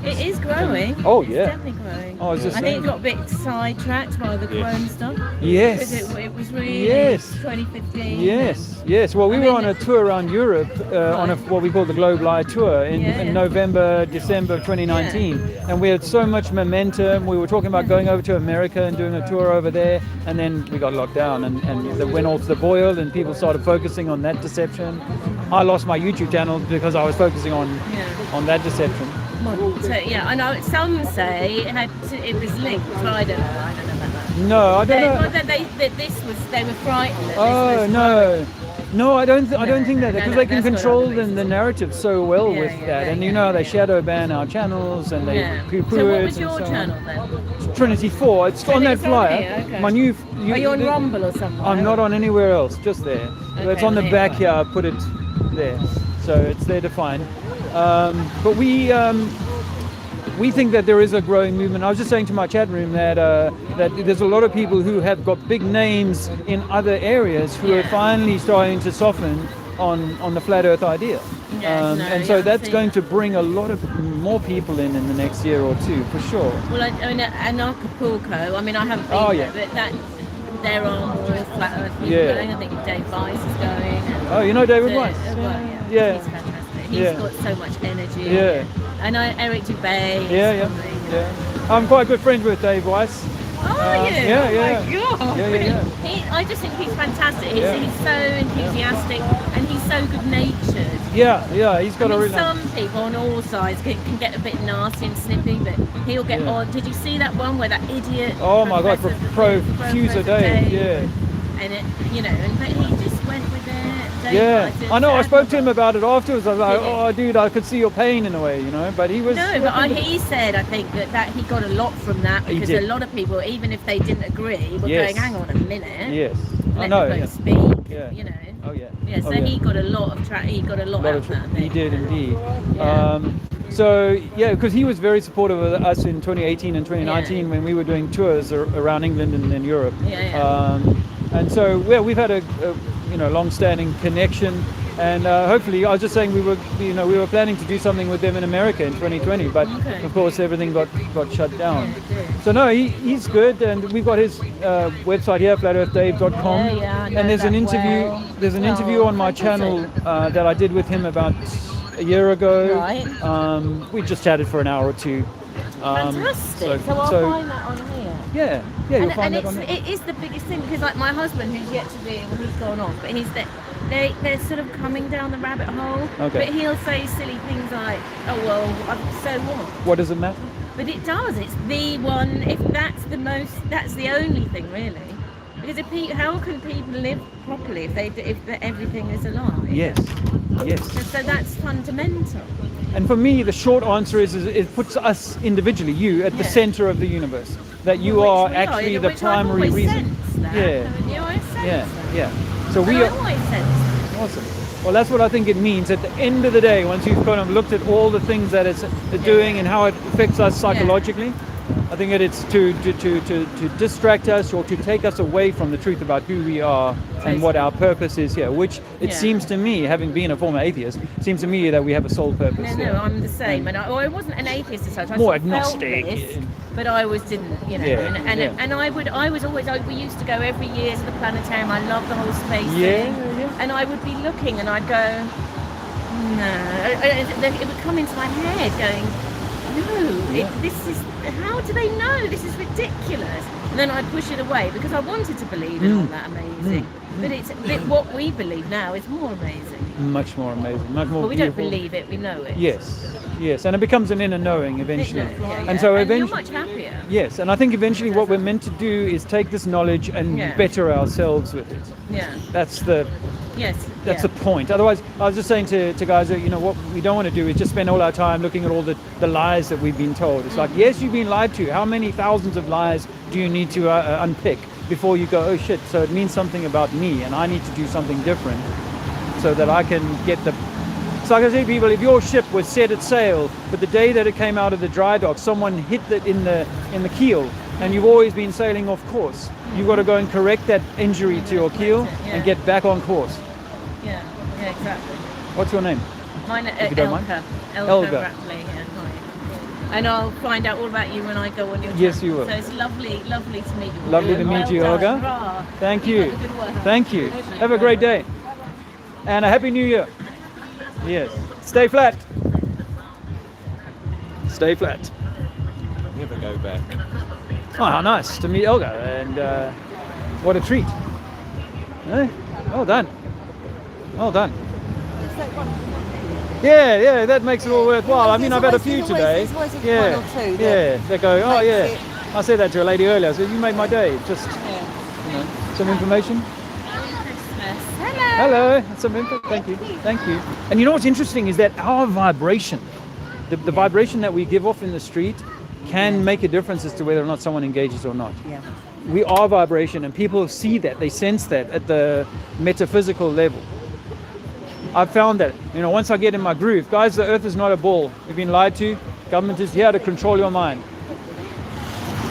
It is growing. Oh, it's yeah. definitely growing. Oh, I was just I think saying. it got a bit sidetracked by the Chrome stuff. Yes. Because it was really 2015. Yes. Well, we were on a tour around Europe on what we call the Globe Live tour in November, December of 2019. And we had so much momentum. We were talking about going over to America and doing a tour over there. And then we got locked down and it went off the boil and people started focusing on that deception. I lost my YouTube channel because I was focusing on that deception. So, I know some say it was linked, but I don't know about that. No, I don't know. They were frightened. No, I don't think that, because they can control the narrative so well with that, and they shadow ban our channels and they poo-poo So what it was and your so channel on. then? Trinity 4. It's on that flyer. Okay. My new. Are you on Rumble or something? I'm not on anywhere else. Just there. It's on the back here. I put it there, so it's there to find. But we think that there is a growing movement. I was just saying to my chat room that there's a lot of people who have got big names in other areas who are finally starting to soften on the flat Earth idea. So that's going to bring a lot of more people in the next year or two, for sure. Well, and Acapulco, I haven't been there, but there are more flat Earth people going. I think Dave Weiss is going. Oh, you know David Weiss? Yeah. He's fantastic. He's got so much energy. Yeah. I know Eric Dubay. Yeah. I'm quite good friends with Dave Weiss. Oh, you? Yeah. Oh my God. Yeah. I just think he's fantastic. He's so enthusiastic and he's so good natured. Yeah. He's got a really. Some people on all sides can get a bit nasty and snippy, but he'll get on. Did you see that one where that idiot? Oh my God, Professor Dave. Yeah. And but he just went with it. I know. I spoke to him about it afterwards. I was like, "Oh, dude, I could see your pain in a way, But he was. No, but he said, I think that he got a lot from that, because a lot of people, even if they didn't agree, were going, "Hang on a minute." Yes. Let the bloke speak. Yeah. Oh yeah. Yeah. So he got a lot of He got a lot out of that. He did indeed. Because he was very supportive of us in 2018 and 2019 when we were doing tours around England and Europe. And so we've had a long-standing connection. And hopefully, I was just saying we were planning to do something with them in America in 2020, but of course everything got shut down. So no, he's good, and we've got his website here, flatearthdave.com. And there's an interview on my channel that I did with him about a year ago. Right. We just chatted for an hour or two. Fantastic. So I'll find that on here. Yeah, you'll find that on there. It is the biggest thing because, like, my husband, who's yet to be, well, he's gone off, but they're sort of coming down the rabbit hole. Okay. But he'll say silly things like, "Oh well, so what?" What does it matter? But it does. It's the one. If that's the only thing really. Because how can people live properly if everything is a lie? Yes. So that's fundamental. And for me, the short answer is it puts us individually, you, at the center of the universe. That you are actually the primary reason. Yeah. So we are. Always sense. Awesome. Well, that's what I think it means. At the end of the day, once you've kind of looked at all the things that it's doing and how it affects us psychologically, I think that it's to distract us or to take us away from the truth about who we are and what our purpose is here, which it seems to me, having been a former atheist, seems to me that we have a sole purpose. No, I'm the same. And I wasn't an atheist as such. I more sort of agnostic. Felt this, but I always didn't, And I was always, we used to go every year to the planetarium. I love the whole space thing. And I would be looking and I'd go, no. It would come into my head going, no, this is, how do they know? This is ridiculous. And then I'd push it away because I wanted to believe in all that amazing. But what we believe now is more amazing. Much more amazing, much more But we beautiful. don't believe it, we know it. Yes, and it becomes an inner knowing eventually. And so you're eventually, much happier. yes, and I think eventually what we're meant to do is take this knowledge and better ourselves with it. Yeah. That's the That's the point. Otherwise, I was just saying to guys that, what we don't want to do is just spend all our time looking at all the lies that we've been told. It's like, yes, you've been lied to. How many thousands of lies do you need to unpick before you go, oh shit, so it means something about me and I need to do something different so that I can get the... So like I say to people, if your ship was set at sail, but the day that it came out of the dry dock, someone hit it in the keel, and you've always been sailing off course, you've got to go and correct that injury to your keel and get back on course. Yeah, exactly. What's your name? Mine If you don't mind. Elka Rapley, and I'll find out all about you when I go on your channel. Yes, you will. So it's lovely to meet you. Lovely to meet you, Olga. Thank you. Thank you. Have a great day. And a Happy New Year. Yes. Stay flat. Stay flat. Never go back. Oh, how nice to meet Olga. And what a treat. Eh? Well done. Well done. Yeah, that makes it all worthwhile. I mean, I've had a few today. They go, oh yeah. I said that to a lady earlier. I said, you made my day. Just, some information. Hello. Some info. Thank you. And you know what's interesting is that our vibration, the vibration that we give off in the street, can make a difference as to whether or not someone engages or not. Yeah. We are vibration, and people see that, they sense that at the metaphysical level. I've found that, once I get in my groove, guys, the earth is not a ball. We've been lied to. Government is here to control your mind.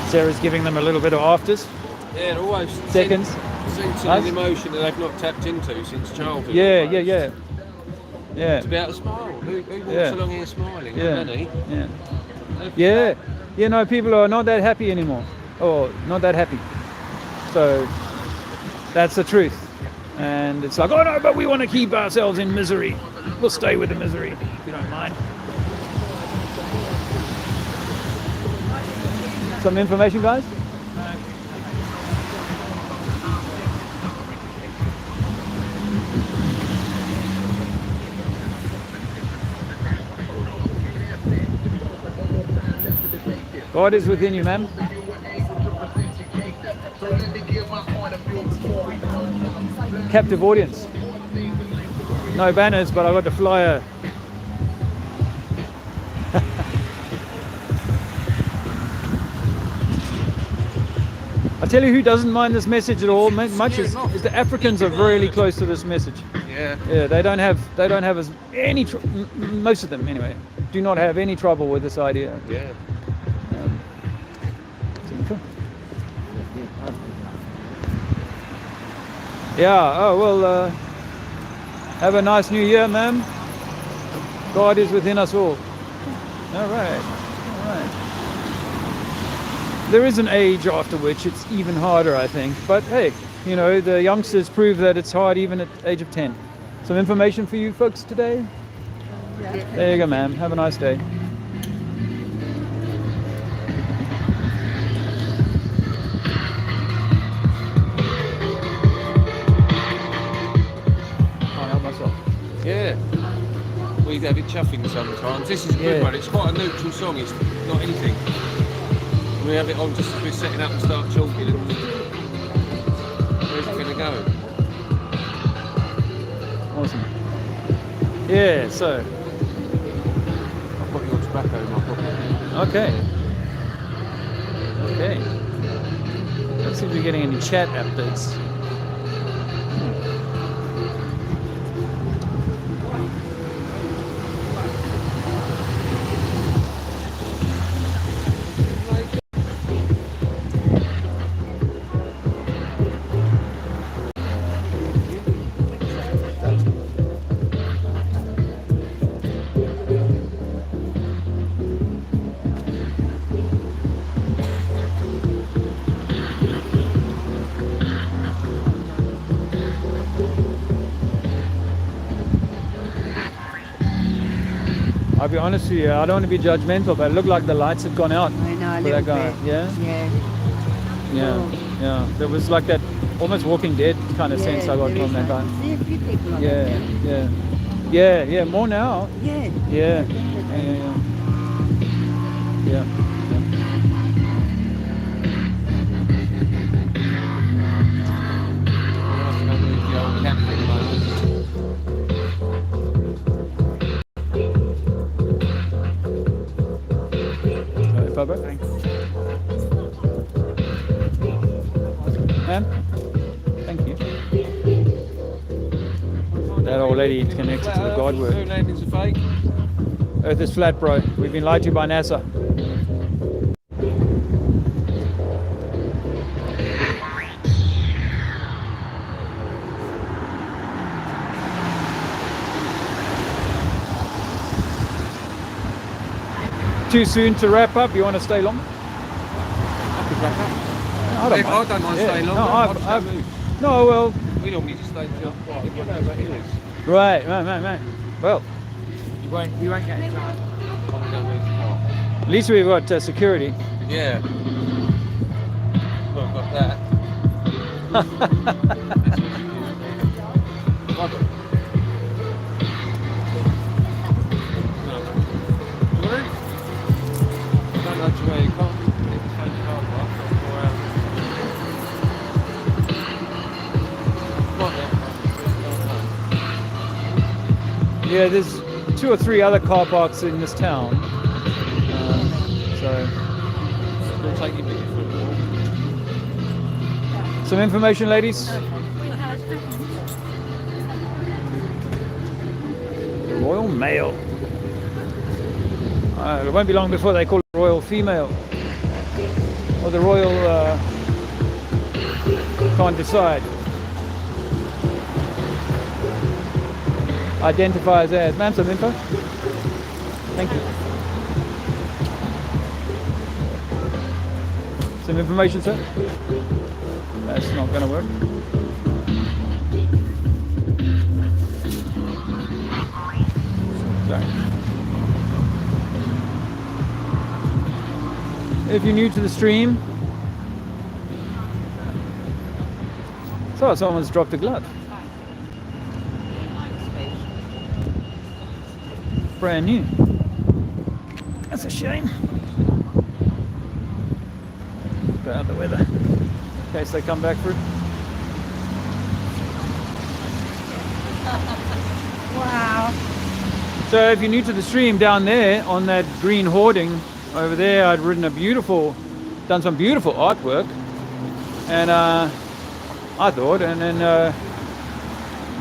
Sarah's giving them a little bit of afters. Yeah, they're always seconds. Sensing an emotion that they've not tapped into since childhood. Yeah. It's about a smile. Who walks along here smiling? Many. Yeah. People are not that happy anymore. Or not that happy. So that's the truth. And it's like, oh no, but we want to keep ourselves in misery. We'll stay with the misery, if you don't mind. Some information, guys? God is within you, ma'am. Captive audience. No banners, but I got the flyer. I tell you who doesn't mind this message at all much is the Africans are really close to this message. Yeah, they don't have as any most of them anyway do not have any trouble with this idea. Oh well, Have a nice new year, ma'am. God is within us all. All right. All right. There is an age after which it's even harder, I think. But hey, you know, the youngsters prove that it's hard even at the age of 10. Some information for you folks today. There you go, ma'am. Have a nice day. Can't help myself. Yeah. We have it chuffing sometimes. This is a good one. It's quite a neutral song. It's not anything. We have it on just as we're setting up and start talking. And where's it going to go? Awesome. Yeah, so. I've got your tobacco in my pocket. Okay. Okay. Let's see if we're getting any chat updates. I'll be honest with you, I don't want to be judgmental, but it looked like the lights had gone out I know, a for little that guy. bit. Yeah? Yeah. Yeah. Yeah. There was like that almost Walking Dead kind of sense I got there from is that guy. I see a few people like Yeah, that. yeah. Yeah, yeah, more now. Yeah. Yeah. Definitely. Yeah. Bubba. Thanks. Ma'am? Thank you. That old lady connected to the God word. Moon landings are fake. Earth is flat, bro. We've been lied to by NASA. Too soon to wrap up? You want to stay long? I could wrap up. I don't mind. I don't mind staying long. No, I've no, well. We normally just stay till what? You know about Hillis. Right, right. Well, You won't get it done. at least we've got security. Yeah. Well, I've got that. Yeah, there's 2 or 3 other car parks in this town. So We'll take you with you for a walk. some information, ladies. Royal Male. It won't be long before they call it Royal Female. Or the Royal can't decide. Identifies as. Ma'am, some info? Thank you. Some information, sir? That's not going to work. Sorry. If you're new to the stream, so someone's dropped a glove. Brand new. That's a shame. About the weather, in case they come back through. Wow. So if you're new to the stream, down there on that green hoarding over there, I'd done some beautiful artwork, and I thought, and then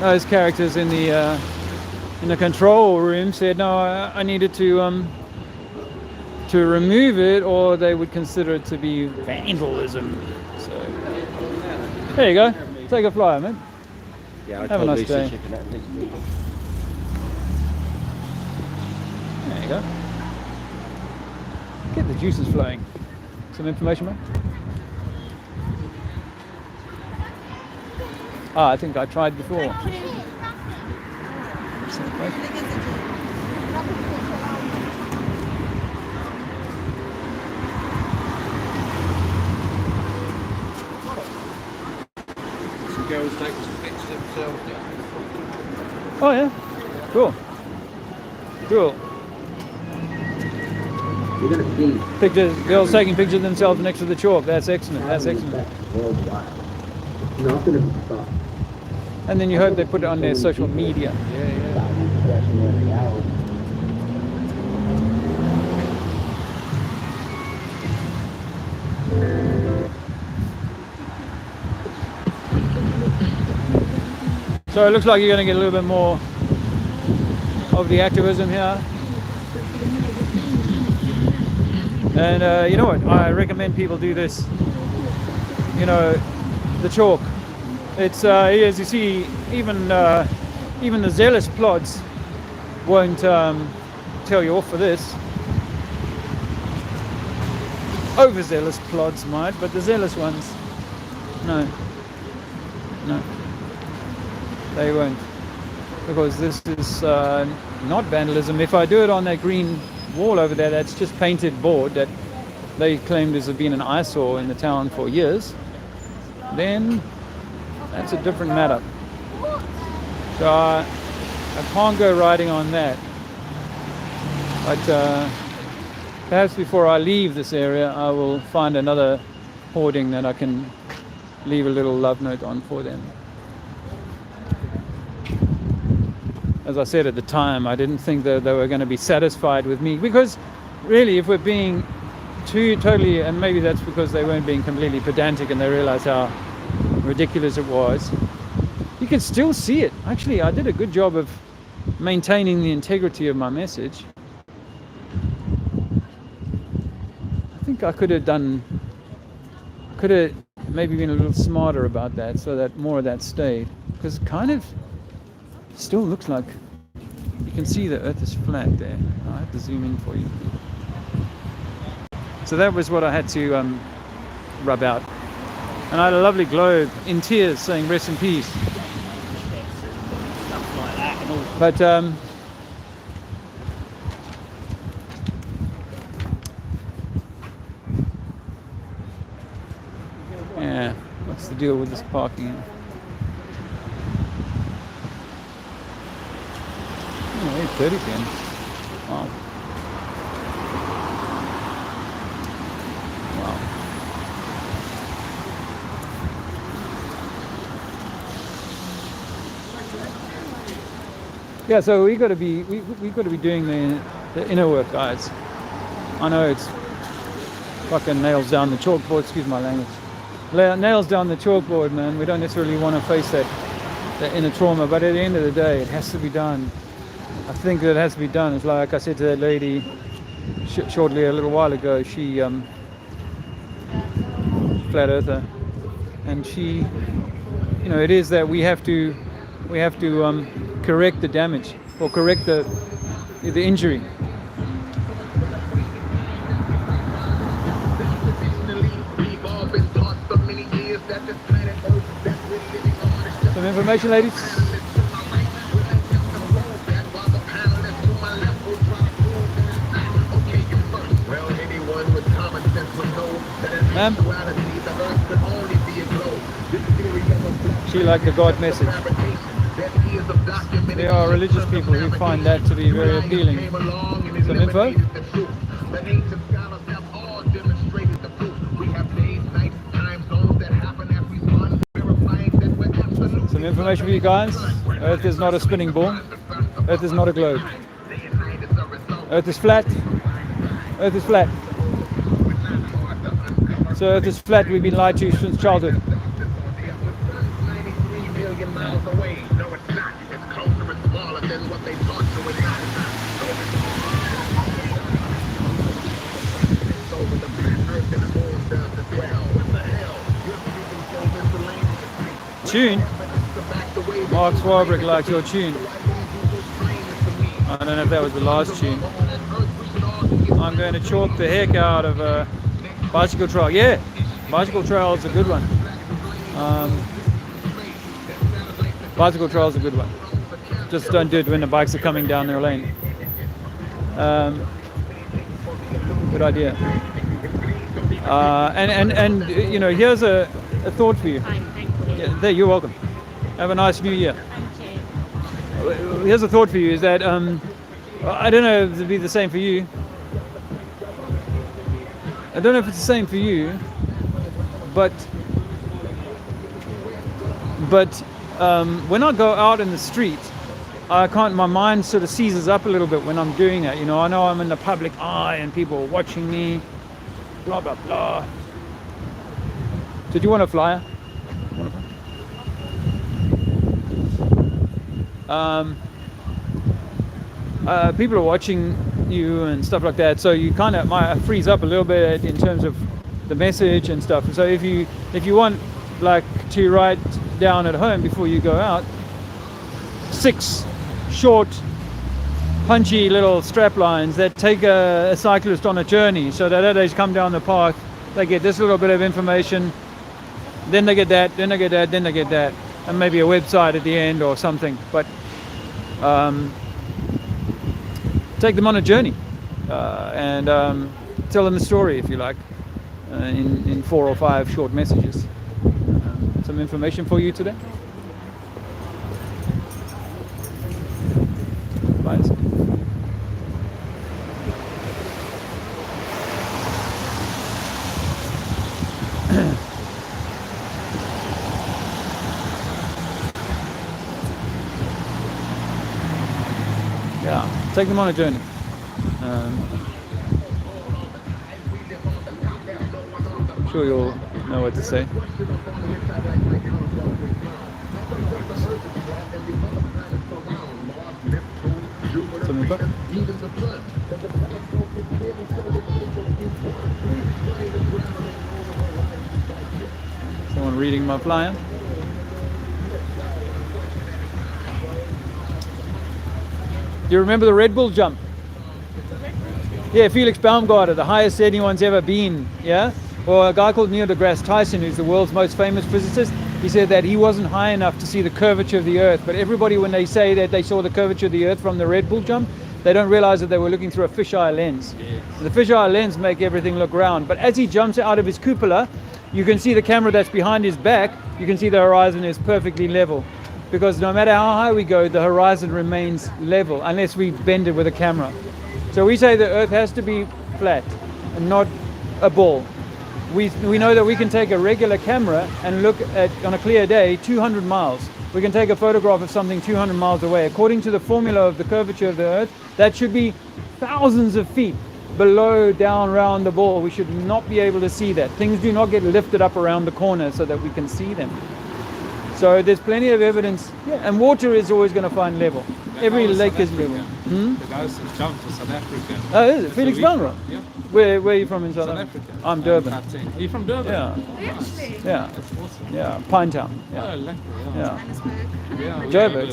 those characters in the control room said no, I needed to remove it, or they would consider it to be vandalism. So there you go. Take a flyer, man. Yeah, I Have a told nice Lucy day. she can at least read. There you go. Get the juices flowing. Some information, mate? Ah, I think I tried before. Some girls take some pictures themselves. Oh yeah, cool. Cool. Pictures, girls taking pictures of themselves next to the chalk. That's excellent. That's excellent. And then you hope they put it on their social media. So it looks like you're going to get a little bit more of the activism here. And you know what? I recommend people do this. You know, the chalk. It's as you see, even the zealous plods won't tell you off for this. Overzealous plods might, but the zealous ones, no, they won't, because this is not vandalism. If I do it on that green wall over there, that's just painted board that they claimed has been an eyesore in the town for years, then that's a different matter. So I can't go riding on that. But perhaps before I leave this area, I will find another hoarding that I can leave a little love note on for them. As I said at the time, I didn't think that they were going to be satisfied with me, because really, if we're being totally, and maybe that's because they weren't being completely pedantic and they realized how ridiculous it was, you can still see it. Actually, I did a good job of maintaining the integrity of my message. I think I could have maybe been a little smarter about that, so that more of that stayed, because it kind of still looks like you can see the earth is flat there. I have to zoom in for you. So that was what I had to rub out. And I had a lovely globe in tears saying rest in peace. Stuff like that and all. But yeah, what's the deal with this parking? Oh, 8:30 p.m. Wow. Wow. Yeah, so we got to be doing the inner work, guys. I know it's fucking nails down the chalkboard. Excuse my language. Nails down the chalkboard, man. We don't necessarily want to face that inner trauma, but at the end of the day, it has to be done. I think that it has to be done. It's like I said to that lady shortly a little while ago. She flat earther, and she, you know, it is that we have to correct the damage, or correct the injury. Some information, ladies. Ma'am? She liked the God message. There are religious people who find that to be very appealing. Some info? Some information for you guys. Earth is not a spinning ball. Earth is not a globe. Earth is flat. Earth is flat. So Earth is flat. We've been lied to since childhood. Tune. Mark Swarbrick likes your tune. I don't know if that was the last tune. I'm going to chalk the heck out of Bicycle Trail. Yeah, Bicycle Trail is a good one. Bicycle Trail is a good one. Just don't do it when the bikes are coming down their lane. Good idea. And you know, here's a thought for you. Yeah, there, you're welcome. Have a nice new year. Here's a thought for you, is that I don't know if it'd be the same for you. I don't know if it's the same for you, but when I go out in the street, I can't. My mind sort of seizes up a little bit when I'm doing that. You know, I know I'm in the public eye and people are watching me. Blah blah blah. Did you want a flyer? People are watching you and stuff like that, so you kind of might freeze up a little bit in terms of the message and stuff. So if you want like to write down at home before you go out 6 short punchy little strap lines that take a cyclist on a journey, so that as they come down the path they get this little bit of information, then they get that, then they get that, then they get that, and maybe a website at the end or something. But take them on a journey and tell them the story, if you like, in 4 or 5 short messages. Some information for you today. Nice. Yeah, take them on a journey. I'm sure you'll know what to say. Someone reading my flyer. Do you remember the Red Bull jump? Yeah, Felix Baumgartner, the highest anyone's ever been, yeah? Or a guy called Neil deGrasse Tyson, who's the world's most famous physicist, he said that he wasn't high enough to see the curvature of the Earth. But everybody, when they say that they saw the curvature of the Earth from the Red Bull jump, they don't realize that they were looking through a fisheye lens. Yes. The fisheye lens make everything look round. But as he jumps out of his cupola, you can see the camera that's behind his back, you can see the horizon is perfectly level. Because no matter how high we go, the horizon remains level unless we bend it with a camera. So we say the Earth has to be flat and not a ball. We know that we can take a regular camera and look at, on a clear day, 200 miles. We can take a photograph of something 200 miles away. According to the formula of the curvature of the Earth, that should be thousands of feet below, down, around the ball. We should not be able to see that. Things do not get lifted up around the corner so that we can see them. So there's plenty of evidence, and water is always going to find level. Every lake is level. The guys who jumped to South Africa. Oh, is it? Felix Baumgartner? Yeah. Where are you from in South Africa? I'm Durban. Are you from Durban? Yeah. Actually? Yeah. That's awesome. Yeah, Pinetown. Yeah. Oh, lekker, Yeah. yeah. Joburg.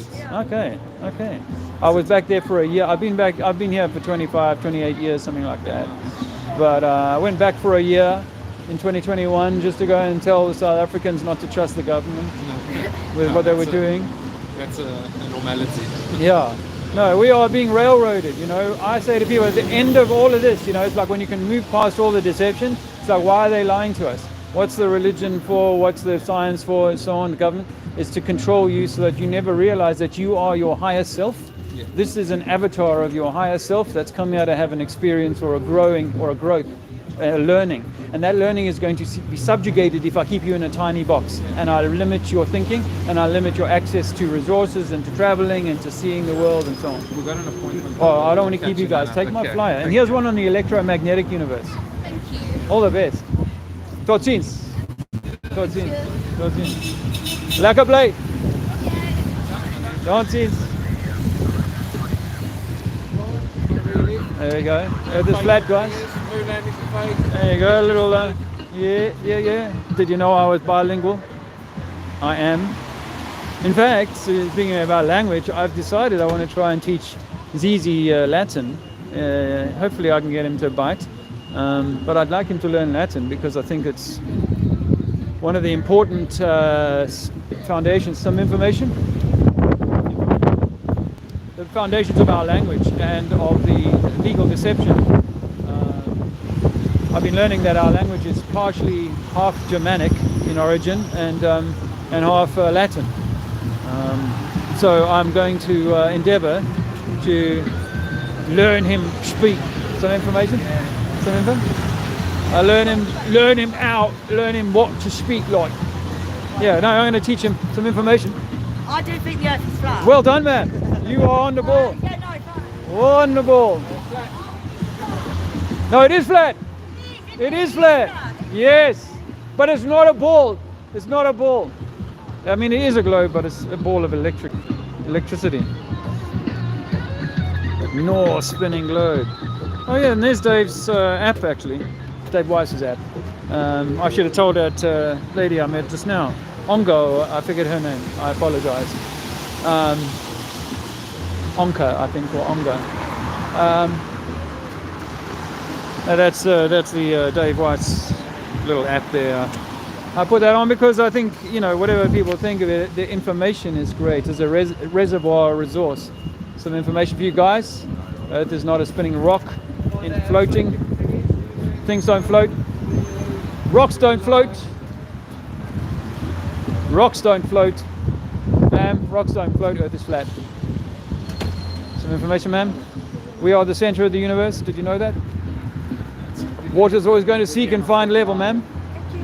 Okay. I was back there for a year. I've been here for 25, 28 years, something like that. But I went back for a year in 2021 just to go and tell the South Africans not to trust the government with what they were doing. That's a normality. Yeah. No, we are being railroaded, you know. I say to people at the end of all of this, you know, it's like when you can move past all the deception, it's like, why are they lying to us? What's the religion for? What's the science for? And so on. The government is to control you so that you never realize that you are your higher self. Yeah. This is an avatar of your higher self that's come here to have an experience or a growing or a growth, learning. And that learning is going to be subjugated if I keep you in a tiny box and I limit your thinking and I limit your access to resources and to traveling and to seeing the world and so on. We've got an appointment. Oh, I don't want to keep you guys. Take my flyer. And here's one on the electromagnetic universe. Thank you. All the best. Tot ziens. Tot ziens. Tot ziens. Lekker bly. Tot ziens. There you go. This flat, guys. There you go, a little, yeah. Did you know I was bilingual? I am. In fact, speaking about language, I've decided I want to try and teach Zizi Latin. Hopefully I can get him to bite. But I'd like him to learn Latin because I think it's one of the important foundations. Some information? The foundations of our language and of the legal deception. I've been learning that our language is partially half Germanic in origin and half Latin. So I'm going to endeavour to learn him speak. Some information? Some info? I learn him what to speak like. Yeah, no, I'm going to teach him some information. I do think the earth is flat. Well done, man. You are on the ball. Yeah, no, it's not. On the ball. No, it is flat. It is flat. Yes, but it's not a ball. It's not a ball. I mean, it is a globe, but it's a ball of electricity. No spinning globe. Oh yeah, and there's Dave's app actually. Dave Weiss's app. I should have told that lady I met just now. Ongo, I forget her name. I apologise. Onka, I think, or Onga. That's the Dave Weiss little app there. I put that on because I think, whatever people think of it, the information is great. It's a reservoir resource. Some information for you guys. Earth is not a spinning rock in floating. Things don't float. Rocks don't float. Rocks don't float. Ma'am, rocks don't float. Earth is flat. Some information, ma'am. We are the center of the universe. Did you know that? Water is always going to seek and find level, ma'am.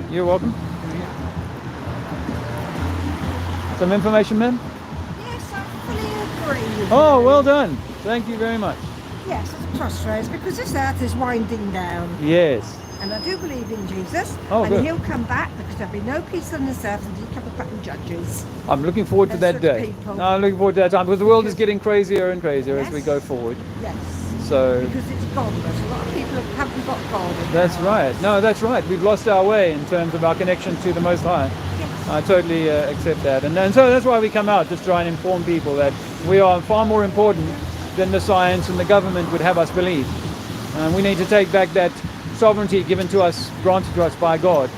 You're welcome. Some information, ma'am? Yes, I fully agree with Oh, you. well done. Thank you very much. Yes, it's a crossroads because this earth is winding down. Yes. And I do believe in Jesus. Oh, and good. he'll come back because there'll be no peace on this earth until he comes back and judges. I'm looking forward to that day. No, I'm looking forward to that time because the world is getting crazier and crazier as we go forward. Yes. So Because it's godless. A lot of people haven't got God in that's their right. No, that's right. We've lost our way in terms of our connection to the Most High. I totally accept that. And so that's why we come out, just try and inform people that we are far more important than the science and the government would have us believe. We need to take back that sovereignty given to us, granted to us by God.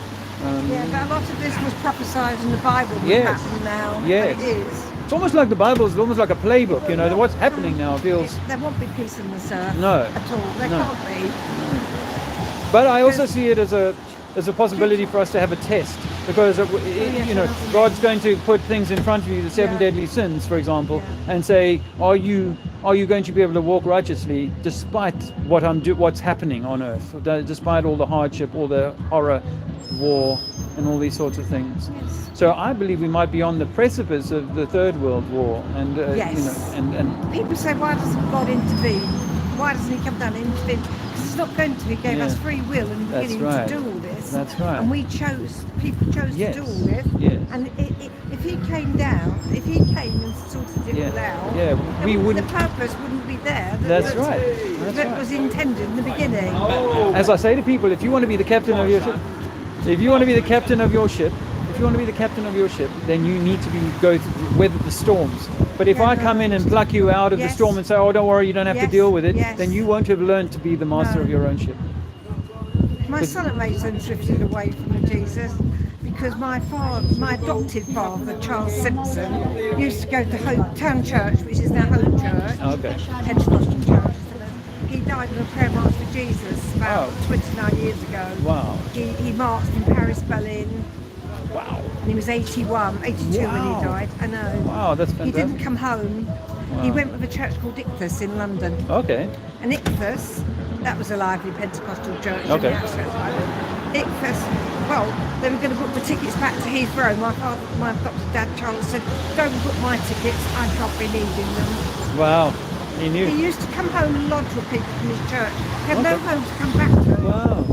Yeah, but a lot of this was prophesied in the Bible would Yes. happen now. Yes. But it is. It's almost like the Bible is almost like a playbook, what's happening now feels... There won't be peace on this earth No. at all. There No. can't be. But I also see it as a possibility for us to have a test because God's going to put things in front of you, the seven deadly sins, for example, and say, are you going to be able to walk righteously despite what's happening on earth, despite all the hardship, all the horror, war, and all these sorts of things? Yes. So I believe we might be on the precipice of the Third World War, and Yes. and People say, why doesn't God intervene? Why doesn't he come down and intervene? Because he's not going to. He gave us free will in the That's beginning right. to do all this. That's right. And people chose Yes. to do all this. Yes. And if he came down, if he came and sorted it all out, Yeah, we then wouldn't. the purpose wouldn't be there. That's right. That's that right. was intended in the beginning. As I say to people, if you want to be the captain of your ship, then you need to weather the storms. But if I come in and pluck you out of the storm and say, oh, don't worry, you don't have to deal with it, then you won't have learned to be the master of your own ship. My son at Mason drifted away from Jesus because my adopted father, Charles Simpson, used to go to Hope Town Church, which is now Hope Church, Okay. Pentecostal church. He died on a prayer march for Jesus about 29 years ago. Wow. He marched in Paris, Berlin. Wow. And he was 82 when he died. I know. Wow, that's fantastic. He didn't come home. He Wow. went with a church called Ichthus in London. Okay. And Ichthus, that was a lively Pentecostal church in Okay. the outskirts of London. Ichthus, well, they were going to book the tickets back to Heathrow. My adopted dad, Charles, said, don't book my tickets, I can't be needing them. Wow. He knew. He used to come home and lodge with people from his church. He had no Okay. home to come back to. Wow.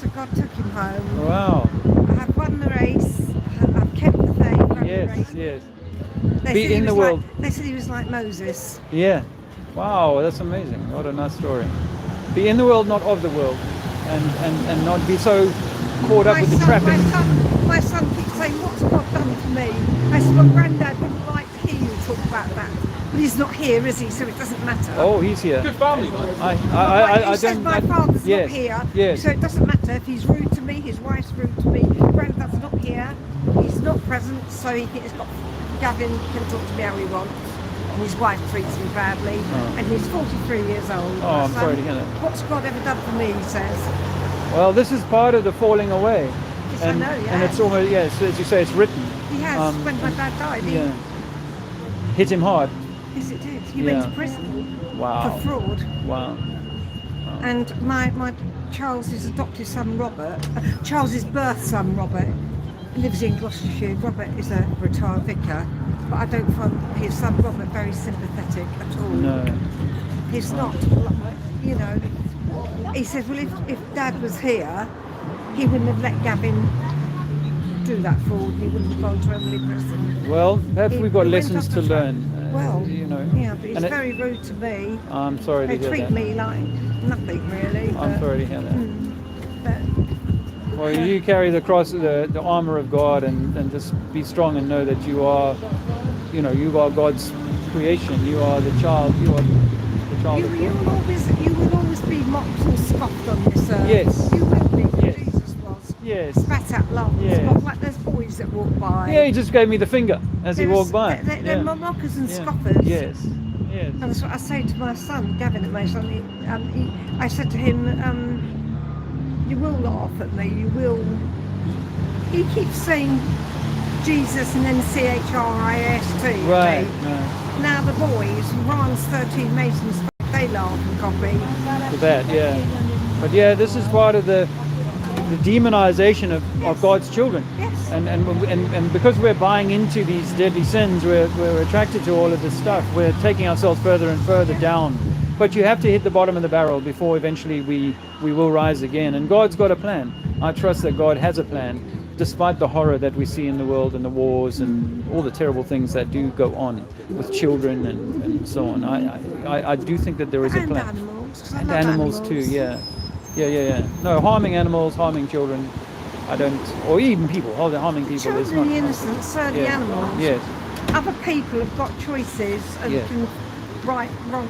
So God took him home. Wow. I have won the race. I've kept the faith. Run the Yes, race. yes. They Be said he in the was world. They said he was like Moses. Yeah. Wow, that's amazing. What a nice story. Be in the world, not of the world. And not be so caught up with the trappings. My son keeps saying, what's God done for me? I said, well, Granddad wouldn't about that. But he's not here, is he? So it doesn't matter. Oh, he's here. Good family, man. I said don't. my father's yes, not here, yes. so it doesn't matter if he's rude to me, his wife's rude to me, granddad's not here, he's not present, so he's got Gavin can talk to me how he wants, and his wife treats him badly, and he's 43 years old. Oh, I'm sorry to hear that. What's God ever done for me, he says. Well, this is part of the falling away. Yes, And, I know, yeah. and it's almost, yes, as you say, it's written. He has, when my dad died, Hit him hard. Yes, it did. He went to prison Wow. for fraud. Wow. And my Charles's adopted son Robert, Charles's birth son Robert, lives in Gloucestershire. Robert is a retired vicar, but I don't find his son Robert very sympathetic at all. No. He's not, you know. He said, well, if Dad was here, he wouldn't have let Gavin do that fraud. He wouldn't have gone to Emily prison. Well, perhaps we've got he went lessons up to the learn. Well, you know. yeah, but it's And very rude to me. I'm sorry to They hear treat that. me like nothing, really. I'm sorry to hear that. But Well, you carry the cross, the armor of God, and just be strong and know that you are, you know, you are God's creation. You are the child. You are the child of God. you will always be mocked and scoffed on this earth. Yes. You will be. Yes. Jesus was. Yes. Spat out lungs. Yes. Like those boys that walk by. Yeah, he just gave me the finger as he walked by. They're Yeah. mockers and Yeah. scoffers. Yes. Yes. And that's what I say to my son, Gavin, at my son. I said to him, you will laugh at me, you will. He keeps saying Jesus and then Christ. Right. Now the boys, Ron's 13 Masons, they laugh and copy. For that, yeah. But yeah, this is part of the demonization of God's children. Yes. And because we're buying into these deadly sins, we're attracted to all of this stuff. We're taking ourselves further and further down. But you have to hit the bottom of the barrel before eventually we will rise again. And God's got a plan. I trust that God has a plan, despite the horror that we see in the world and the wars and all the terrible things that do go on with children and so on. I do think that there is a And plan. animals. 'Cause I And love animals too, yeah. Yeah. No, harming animals, harming children, I don't, or even people, harming people is Children, not. the innocent, so the animals. Yes, Other people have got choices and Yeah. can right and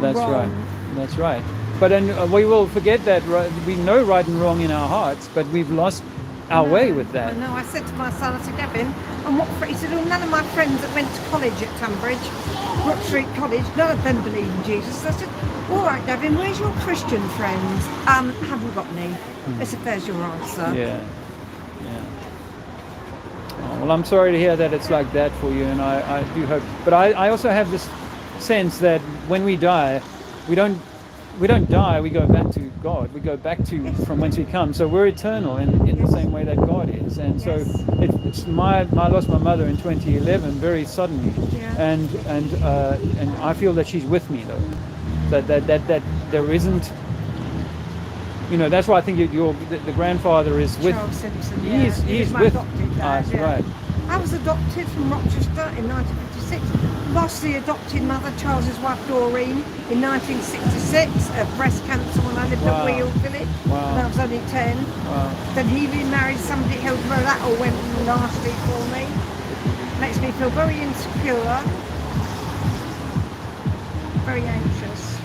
that's wrong. right. That's right. But then we will forget that we know right and wrong in our hearts, but we've lost our way with that. I know. I said to my son, I said, Gavin, and what? He said, well, none of my friends that went to college at Tunbridge, Brook Street College, none of them believe in Jesus. I said, all right, Gavin, where's your Christian friends? Haven't got any. I said, there's your answer. Yeah. Oh, well, I'm sorry to hear that it's like that for you, and I do hope. But I also have this sense that when we die, we don't die. We go back to God. We go back to from whence we come. So we're eternal in the same way that God is. And so I lost my mother in 2011 very suddenly, and I feel that she's with me though. That there isn't. You know, that's why I think the grandfather is with. Charles Simpson. He's my with adopted dad, us, right? I was adopted from Rochester in 1956. Lost the adopted mother, Charles's wife Doreen, in 1966 of breast cancer when I lived Wow. at Wheel Village. Wow. When I was only 10. Wow. Then he remarried somebody else. Well, that all went nasty for me. Makes me feel very insecure, very anxious.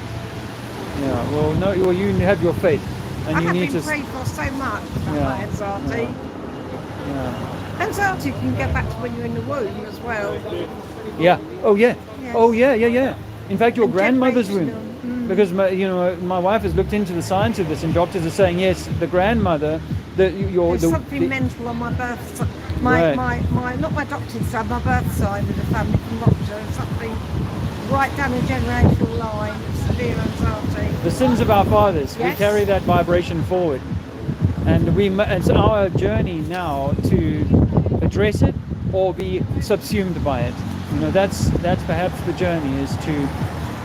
Yeah. Well, no. Well, you have your faith, and I you have need been to. prayed for so much about Yeah. my anxiety. Yeah. Anxiety can go back to when you're in the womb as well. Yeah. Oh yeah. Yes. Oh yeah. In fact, your And grandmother's generational. womb, because my wife has looked into the science of this, and doctors are saying yes, the grandmother, There's something mental on my birth side. Right. My not my adopted side, my birth side of the family from Rochester. Something right down a generational line of severe anxiety. the sins of our fathers. We Yes. carry that vibration forward, and it's our journey now to address it or be subsumed by it. You know, that's perhaps the journey, is to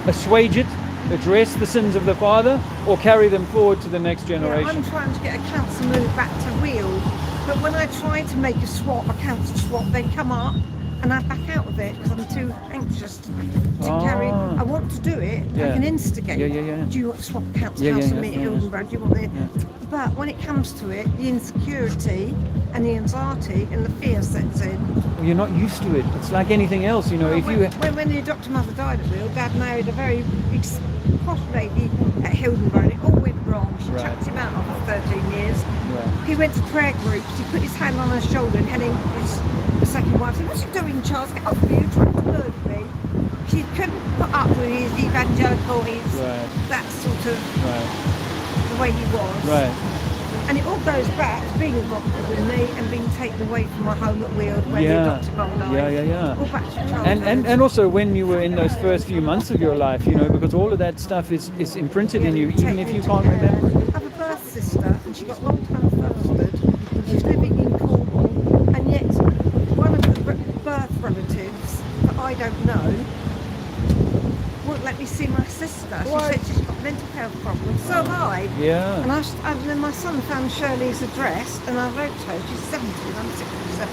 assuage it, address the sins of the father, or carry them forward to the next Yeah, generation. I'm trying to get a council move back to Wheel, but when I try to make a council swap, they come up and I back out of it because I'm too anxious to carry. I want to do it. I can instigate. Do you want to swap council house and meet at Hildenbrand? Do you want the? But when it comes to it, the insecurity and the anxiety and the fear sets in. Well, you're not used to it. It's like anything else, you know. If you when the adopted mother died at Will, Dad married a very posh lady at Hildenbrand. It all went wrong. She chucked him out after 13 years. He went to prayer groups. He put his hand on her shoulder and had the second wife said, "What's you doing, Charles? Get off me! You're trying to murder me." She couldn't put up with his evangelical, that sort of the way he was. And it all goes back to being adopted with me and being taken away from my home at Weald when the adopted mum died. All back to childhood. And also when you were in those first few months of your life, you know, because all of that stuff is imprinted in you, even if you can't remember it. I have a birth sister and she got long-term fostered. She's living in Cornwall, and yet one of the birth relatives that I don't know won't let me see my sister. She said she's got mental health problems. So have I. And then my son found Shirley's address, and I wrote to her. She's 70, I'm 67.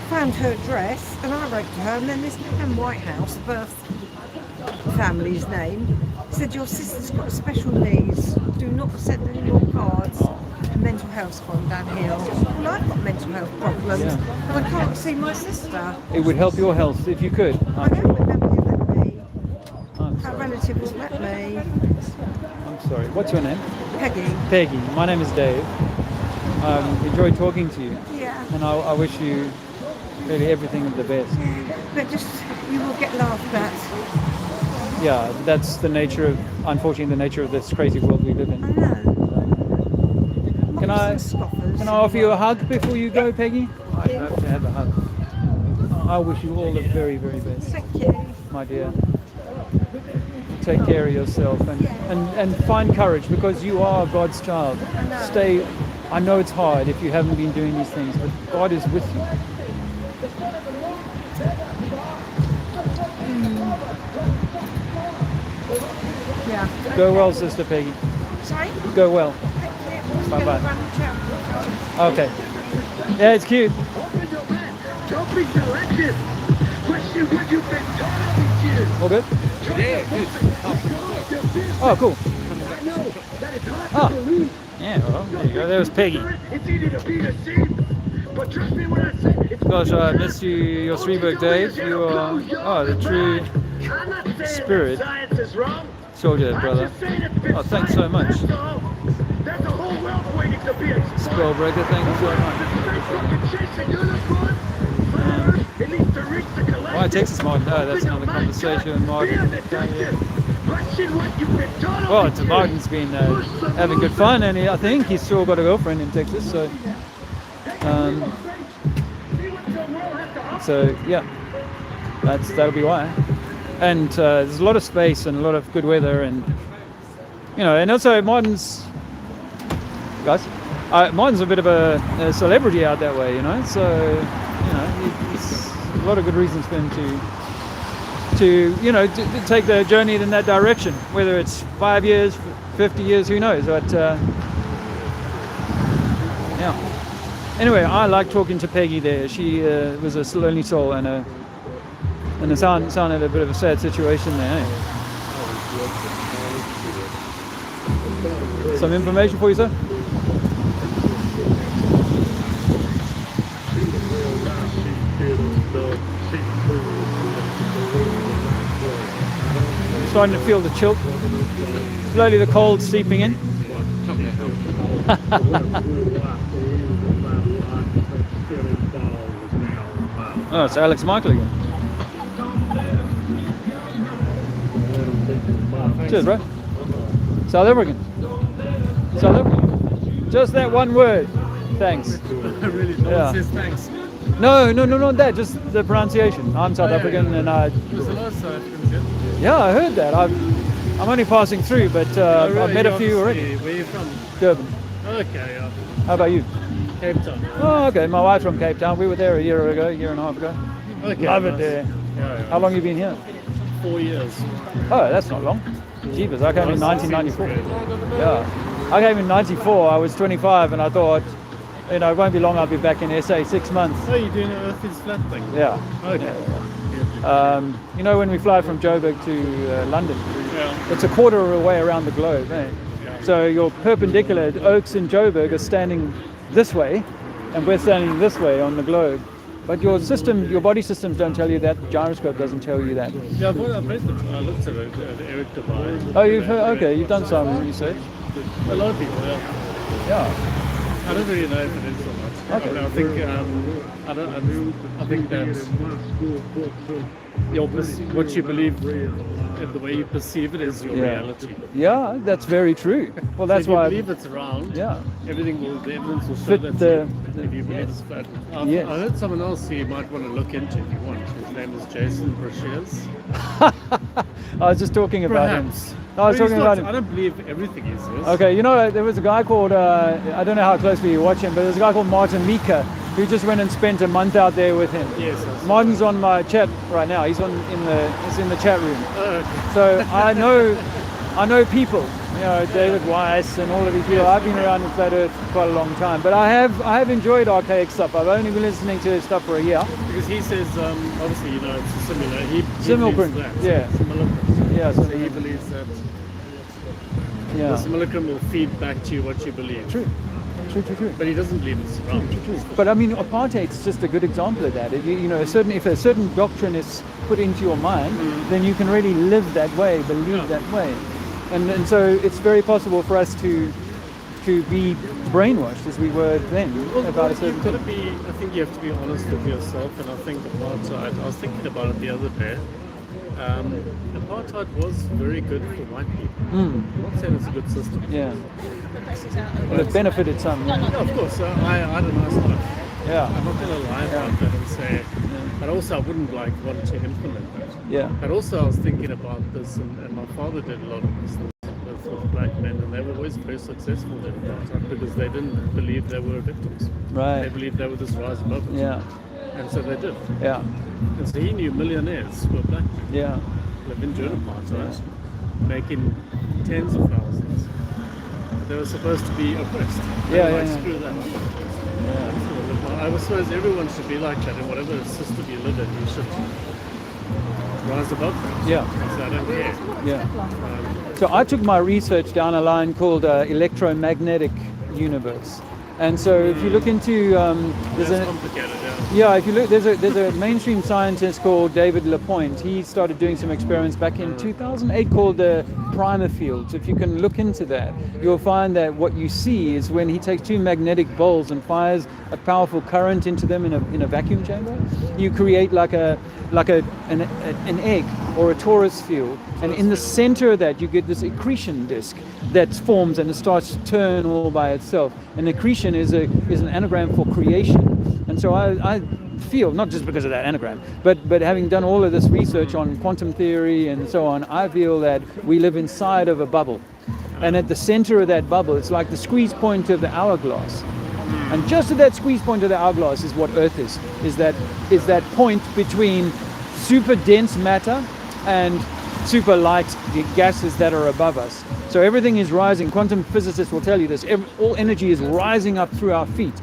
Found her address, and I wrote to her. And then this man Whitehouse, the birth family's name, said your sister's got special needs. Do not send any more cards. A mental health's gone downhill. Well, I've got mental health problems, and I can't see my sister. It would help your health if you could. I know, but nobody will let me. Our relative will let me. I'm sorry. What's your name? Peggy. Peggy. My name is Dave. Enjoyed talking to you. Yeah. And I wish you really everything of the best. But just, you will get laughed at. Yeah, that's the nature of, unfortunately, the nature of this crazy world we live in. I know. Can I offer you a hug before you go, Peggy? I'd love to have a hug. I wish you all the very, very best. Thank you. My dear. Take care of yourself and find courage, because you are God's child. Stay. I know it's hard if you haven't been doing these things, but God is with you. Yeah. Go well, Sister Peggy. Sorry? Go well. Bye-bye. Okay. Yeah, it's cute. Don't be selective. Question what you've been taught. All good? Yeah, good. Oh, cool. Oh. Yeah, well, there you go. There's Peggy. It's easy to be deceived, but trust me when I say it's Gosh, I miss you, your 3-book Dave. You are the true spirit soldier, brother. Oh, thanks so much. Spellbreaker, thank you so much. Why Texas Martin? Oh, that's another conversation. Martin. Well, Martin's been having good fun, and I think he's still got a girlfriend in Texas. So yeah, that'll be why. And there's a lot of space and a lot of good weather, and you know, and also Martin's a bit of a celebrity out that way, you know. So you know, he's a lot of good reasons for him to take the journey in that direction. Whether it's 5 years, 50 years, who knows? But yeah. Anyway, I like talking to Peggy there. She was a lonely soul, and it sounded a bit of a sad situation there. Eh? Some information for you, sir? Starting to feel the chill. Slowly the cold seeping in. Oh, it's Alex Michael again. Cheers, bro. South African. South African. Just that one word. Thanks. Really? No one says thanks. No, not that. Just the pronunciation. I'm South African, and I. There's a lot of South Africans here. Yeah, I heard that. I'm only passing through, but Really? I've met a few already. Where are you from? Durban. Okay, yeah. How about you? Cape Town. Oh, okay. My wife's from Cape Town. We were there a year and a half ago. Okay, Love it nice. there. Yeah. How long have you been here? 4 years. Oh, that's not long. Jeepers, I came in 1994. Yeah. I came in 94. I was 25, and I thought, You know, it won't be long. I'll be back in SA 6 months. Oh, you're doing an Earth is flat thing? Yeah. Okay. You know, when we fly from Joburg to London, it's a quarter of a way around the globe. Eh? So your perpendicular Oaks and Joburg are standing this way, and we're standing this way on the globe. But your system, your body systems don't tell you that. Gyroscope doesn't tell you that. Yeah, I've read them. I looked at the Eric Divine. Oh, you've heard? Okay, you've done some research. A lot of people, yeah. I don't really know if it is or not. Okay. I think I think that what you believe, the way you perceive it, is your reality. Yeah, that's very true. Well, that's so if why you believe it's round. Yeah. The evidence will show Fit that if you believe it's flat. I heard someone else you might want to look into if you want. His name is Jason Brashears. I was just talking about him. I was talking about him. I don't believe everything he says. Okay, you know, there was a guy called, I don't know how closely you watch him, but there's a guy called Martin Mika who just went and spent a month out there with him. Yes. Martin's on my chat right now. He's in the chat room. Okay. So I know people, you know, David Weiss and all of these people. I've been around in Flat Earth for quite a long time, but I have enjoyed archaic stuff. I've only been listening to his stuff for a year. Because he says, obviously, you know, it's a similar. He Simulacrum, believes that. yeah. Simulacrum. Yeah, So he believes that Yeah. the simulacrum will feed back to you what you believe. True. But he doesn't believe it's round. But I mean, apartheid's just a good example of that. If a certain doctrine is put into your mind, then you can really live that way, believe that way, and so it's very possible for us to be brainwashed as we were then about a certain thing. I think you have to be honest with yourself, and I think apartheid. I was thinking about it the other day. Apartheid was very good for white people. I'm not saying it's a good system. Yeah. Well, it benefited some. Yeah, of course. I had a nice life. Yeah. I'm not going to lie about that and say. But also, I wouldn't want to implement that. Yeah. But also, I was thinking about this, and my father did a lot of this with black men, and they were always very successful in apartheid because they didn't believe they were victims. Right. They believed they were just rise above it. Yeah. And so they did. Yeah. And so he knew millionaires who were black men. Yeah. Living during apartheid, making tens of thousands. They were supposed to be oppressed. Screw that. Yeah. I suppose everyone should be like that in whatever system you live in. You should rise above that. Yeah. So I don't care. Yeah. So I took my research down a line called electromagnetic universe. And so if you look into that's complicated, yeah, if you look, there's a mainstream scientist called David Lapointe. He started doing some experiments back in 2008 called the primer fields. If you can look into that, you'll find that what you see is when he takes two magnetic balls and fires a powerful current into them in a vacuum chamber, you create like an egg or a torus field, and in the center of that you get this accretion disk that forms and it starts to turn all by itself. And accretion is an anagram for creation. And so I feel, not just because of that anagram, but having done all of this research on quantum theory and so on, I feel that we live inside of a bubble. And at the center of that bubble, it's like the squeeze point of the hourglass. And just at that squeeze point of the hourglass is what Earth is that point between super dense matter and super light gases that are above us. So everything is rising. Quantum physicists will tell you this. All energy is rising up through our feet.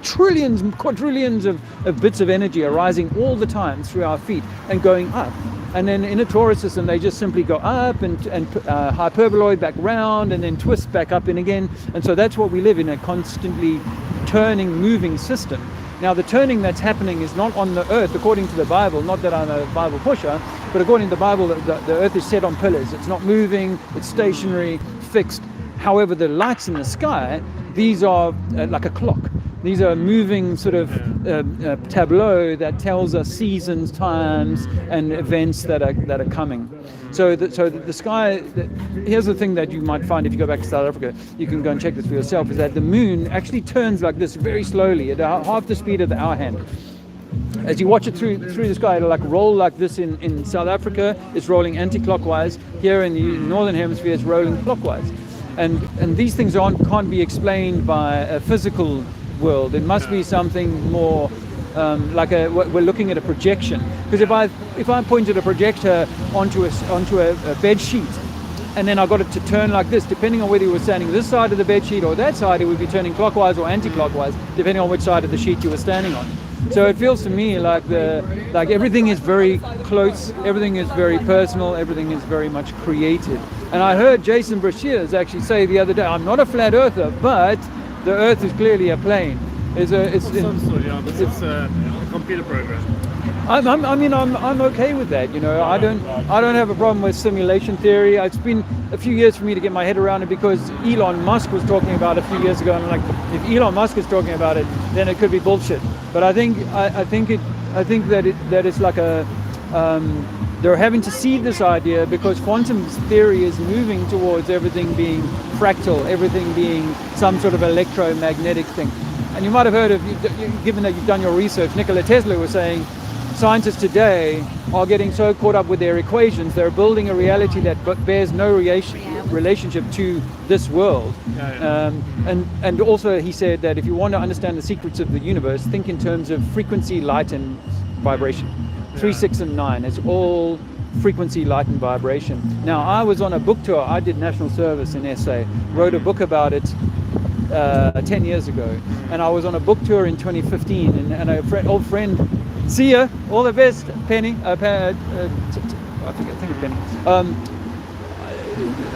Trillions, quadrillions of bits of energy are rising all the time through our feet and going up. And then in a torus system, they just simply go up and hyperboloid back round and then twist back up and again. And so that's what we live in, a constantly turning, moving system. Now, the turning that's happening is not on the Earth, according to the Bible. Not that I'm a Bible pusher, but according to the Bible, the Earth is set on pillars. It's not moving, it's stationary, fixed. However, the lights in the sky, these are like a clock. These are moving sort of tableau that tells us seasons, times, and events that are coming. So the sky. Here's the thing that you might find if you go back to South Africa. You can go and check this for yourself. Is that the moon actually turns like this very slowly at half the speed of the hour hand. As you watch it through the sky, it'll like roll like this in South Africa. It's rolling anti-clockwise. Here in the northern hemisphere, it's rolling clockwise. And these things can't be explained by a physical world. It must be something more we're looking at a projection. Because if I pointed a projector onto a bed sheet, and then I got it to turn like this. Depending on whether you were standing this side of the bed sheet or that side, it would be turning clockwise or anti-clockwise, depending on which side of the sheet you were standing on. So it feels to me like everything is very close, everything is very personal, everything is very much created. And I heard Jason Brashears actually say the other day, I'm not a flat earther, but the Earth is clearly a plane. It's a computer program. I'm okay with that. You know, I don't have a problem with simulation theory. It's been a few years for me to get my head around it because Elon Musk was talking about it a few years ago. And I'm like, if Elon Musk is talking about it, then it could be bullshit. But I think that it's like a they're having to seed this idea because quantum theory is moving towards everything being fractal, everything being some sort of electromagnetic thing. And you might have heard of, given that you've done your research, Nikola Tesla was saying scientists today are getting so caught up with their equations, they're building a reality that bears no relationship to this world. And also he said that if you want to understand the secrets of the universe, think in terms of frequency, light, and vibration. 3, 6, and 9. It's all frequency, light, and vibration. Now, I was on a book tour. I did national service in SA, wrote a book about it 10 years ago. And I was on a book tour in 2015, and a old friend, see ya, all the best, Penny. I think Penny.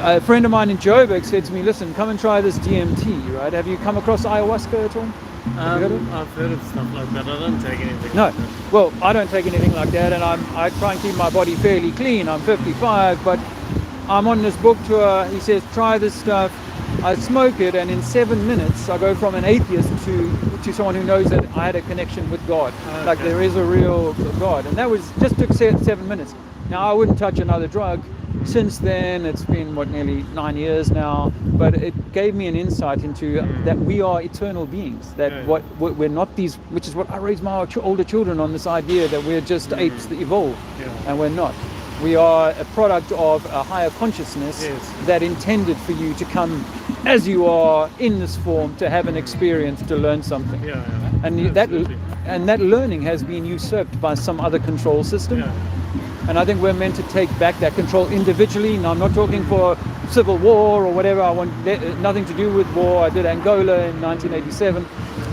A friend of mine in Joburg said to me, listen, come and try this DMT, right? Have you come across ayahuasca at all? I've heard of stuff like that. I don't take anything. No, like that. well, I don't take anything like that, and I try and keep my body fairly clean. I'm 55, but I'm on this book tour. He says, try this stuff. I smoke it, and in 7 minutes, I go from an atheist to someone who knows that I had a connection with God. Okay. Like there is a real God, and that was just took 7 minutes. Now I wouldn't touch another drug. Since then, it's been nearly 9 years now, but it gave me an insight into that we are eternal beings, that we're not these, which is what I raise my older children on, this idea that we're just apes that evolve, and we're not. We are a product of a higher consciousness that intended for you to come as you are in this form, to have an experience, to learn something. And that learning has been usurped by some other control system. And I think we're meant to take back that control individually. Now, I'm not talking for civil war or whatever. I want nothing to do with war. I did Angola in 1987.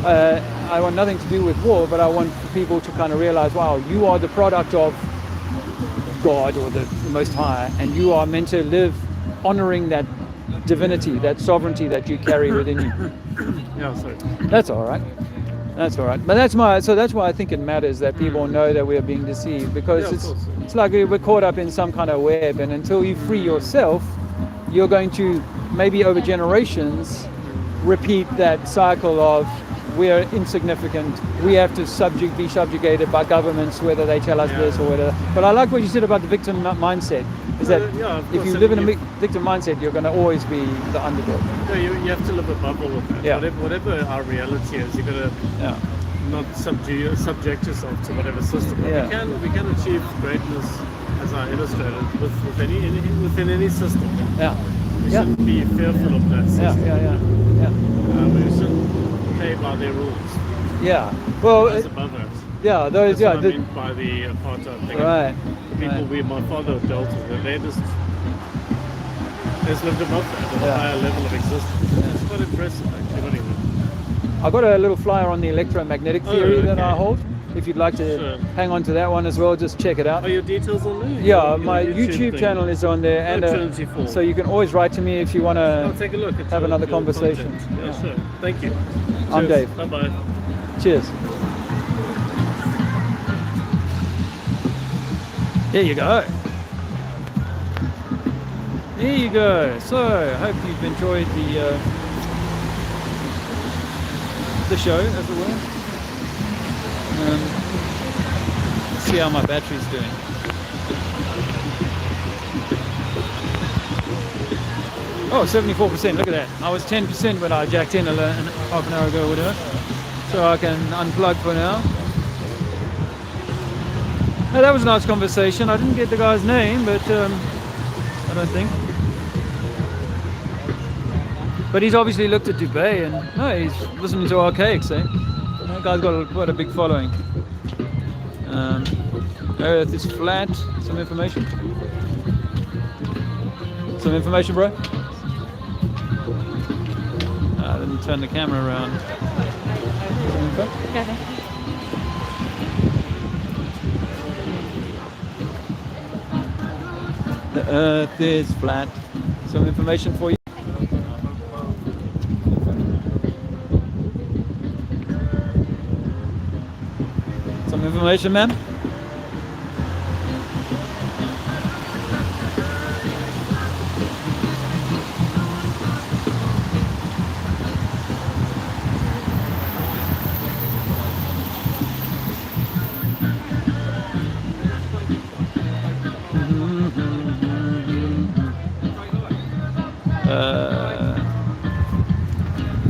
I want nothing to do with war, but I want people to kind of realize, wow, you are the product of God or the Most High, and you are meant to live honoring that divinity, that sovereignty that you carry within you. That's all right. That's all right. But that's why I think it matters that people know that we are being deceived, because it's like we're caught up in some kind of web, and until you free yourself, you're going to, maybe over generations, repeat that cycle of we're insignificant, we have to be subjugated by governments, whether they tell us this or whether. But I like what you said about the victim mindset, is that if you live in a victim mindset, you're going to always be the underdog. No, you have to live above all of that. Whatever our reality is, you've got to not subject yourself to whatever system. But we can achieve greatness, as I illustrated, within any system. We shouldn't be fearful of that system. We shouldn't play by their rules. Well, those above us. Those. That's what I mean by the apartheid thing. Right. The people my father dealt with, they just lived above that, at a higher level of existence. It's quite impressive, actually. Anyway. I've got a little flyer on the electromagnetic theory that I hold. If you'd like to hang on to that one as well, just check it out. Are your details on there? Yeah, my YouTube channel is on there, and so you can always write to me if you want to take a look at have another conversation. Yeah, sure. Thank you. I'm Dave. Bye-bye. Cheers. There you go. There you go. So, I hope you've enjoyed the show, as it were. Let's see how my battery's doing. Oh, 74%, look at that. I was 10% when I jacked in half an hour ago or whatever. So I can unplug for now. Now, that was a nice conversation. I didn't get the guy's name, but I don't think. But he's obviously looked at Dubai, and he's listening to Archaics, eh? That guy's got quite a big following. Earth is flat, some information. Some information, bro? I didn't turn the camera around. Some info? The Earth is flat. Some information for you. Some information, ma'am?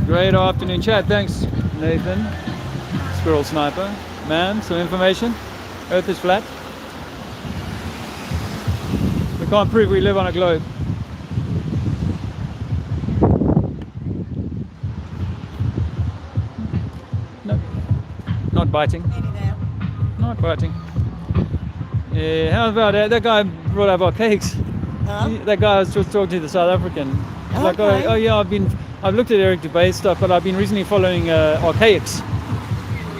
Great afternoon chat. Thanks, Nathan. Squirrel Sniper. Ma'am, some information? Earth is flat. We can't prove we live on a globe. No. Not biting. Not biting. Yeah, how about that? That guy brought up archaics. That guy I was just talking to, the South African. He's like, oh yeah, I've looked at Eric Dubay stuff, but I've been recently following archaics.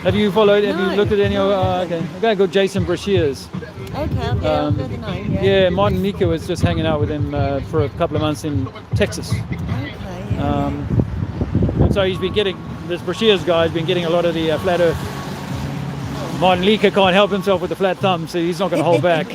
Have you followed? Have you looked at any of? Okay, a guy called Jason Brashears. Okay, I've heard the name. Yeah, Martin Nika was just hanging out with him for a couple of months in Texas. Okay. And so he's been getting this Brashears guy's been getting a lot of the flat Earth. Martin Nika can't help himself with the flat thumb, so he's not going to hold back.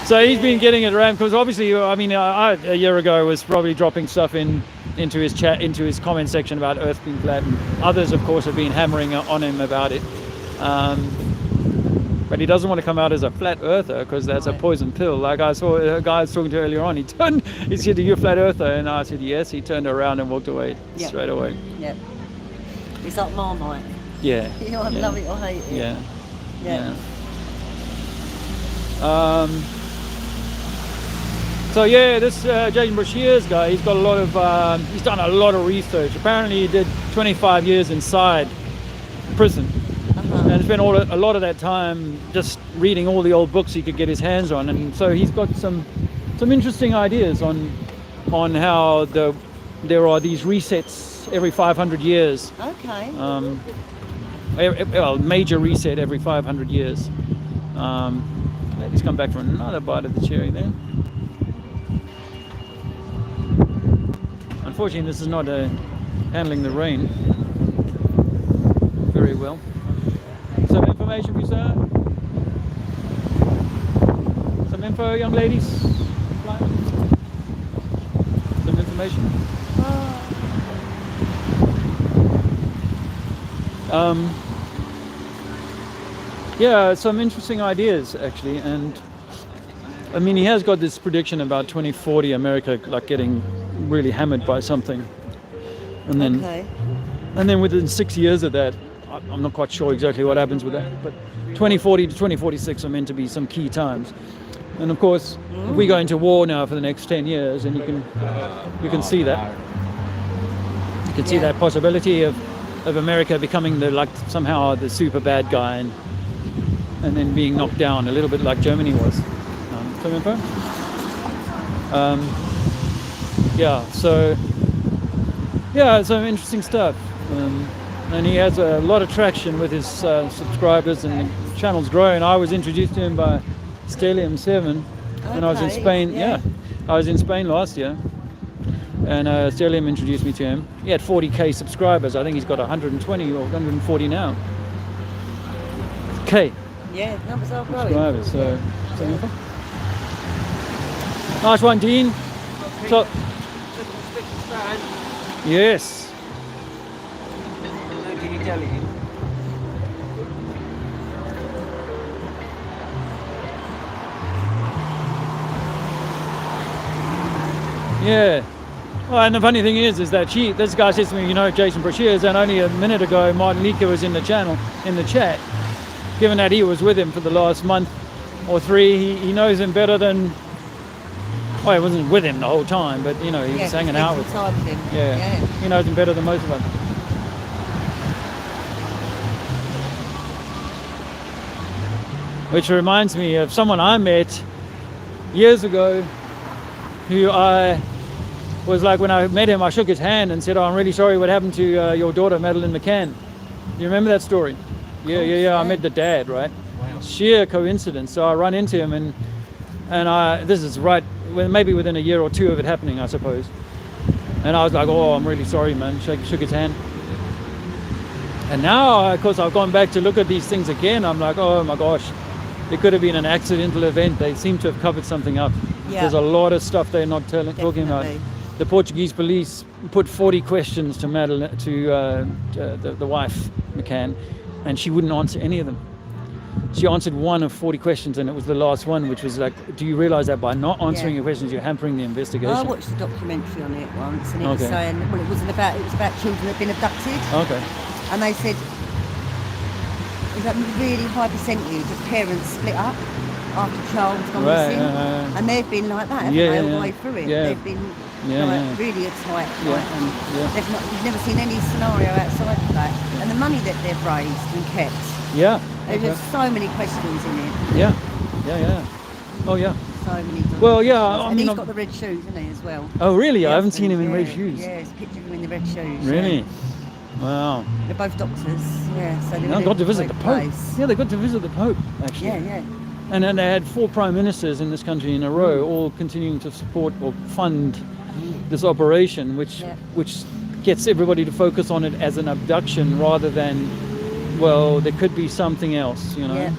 So he's been getting it around because obviously, I mean, a year ago was probably dropping stuff into his chat, into his comment section about Earth being flat, and others, of course, have been hammering on him about it. But he doesn't want to come out as a flat earther because that's a poison pill. Like I saw a guy I was talking to earlier on, he said, "Are you a flat earther?" And I said, "Yes." He turned around and walked away straight away. Yep. It's like Marmite. Yeah. You either love it or hate it. Yeah. Yeah. So yeah, this Jason Brashears guy, he's got a lot of, he's done a lot of research. Apparently he did 25 years inside prison. And spent a lot of that time just reading all the old books he could get his hands on. And so he's got some interesting ideas on how there are these resets every 500 years. Okay. Well, major reset every 500 years. Let's come back for another bite of the cherry there. Unfortunately, this is not handling the rain very well. Some information, please, sir. Some info, young ladies. Some information. Yeah, some interesting ideas actually, and I mean he has got this prediction about 2040 America like getting really hammered by something, and then within 6 years of that, I'm not quite sure exactly what happens with that, but 2040 to 2046 are meant to be some key times. And of course, if we go into war now for the next 10 years, and you can see that. You can see that possibility of America becoming somehow the super bad guy and then being knocked down a little bit like Germany was. Some info? Some interesting stuff. And he has a lot of traction with his subscribers, and the channel's growing. I was introduced to him by Stellium 7 when I was in Spain. Yeah, I was in Spain last year, and Stellium introduced me to him. He had 40k subscribers. I think he's got 120 or 140 now. K. Yeah, numbers are growing. Subscribers. So, nice one, Dean. So, yes. Yeah. Well, and the funny thing is that this guy says to me, Jason Brashears, and only a minute ago Martin Nika was in the chat. Given that he was with him for the last month or three, he knows him better than. Well, he wasn't with him the whole time, but he was hanging out with him. Yeah. He knows him better than most of us. Which reminds me of someone I met years ago, who I was like, when I met him, I shook his hand and said, "Oh, I'm really sorry what happened to your daughter, Madeleine McCann." You remember that story? Yeah. I met the dad, right? Wow. Sheer coincidence. So I run into him, and this is right, maybe within a year or two of it happening, I suppose. And I was like, "Oh, I'm really sorry, man." Shook his hand. And now, of course, I've gone back to look at these things again. I'm like, oh my gosh, it could have been an accidental event. They seem to have covered something up. Yeah. There's a lot of stuff they're not talking about. The Portuguese police put 40 questions to Madeleine, to the wife, McCann, and she wouldn't answer any of them. She answered one of 40 questions, and it was the last one, which was like, do you realize that by not answering your questions, you're hampering the investigation? I watched a documentary on it once, and it was Okay. saying, well, it was about children that had been abducted. Okay. And they said there's a really high percentage of parents split up after a child's gone missing. And they've been like that, haven't they, all the way through it. Yeah. They've been really tight. You've never seen any scenario outside of that. And the money that they've raised and kept. Yeah. There's just so many questions in it. Yeah. Oh, yeah. So many. Well, yeah. And he's got the red shoes, hasn't he, as well? Oh, really? The I haven't seen husband, him in red shoes. Yeah, there's a picture of him in the red shoes. Really? Yeah. Wow. They're both doctors, so they Got to visit the Pope. place. Yeah, they got to visit the Pope, actually. Yeah. And then they had 4 prime ministers in this country in a row, all continuing to support or fund this operation, which gets everybody to focus on it as an abduction rather than, well, there could be something else, you know. Yeah.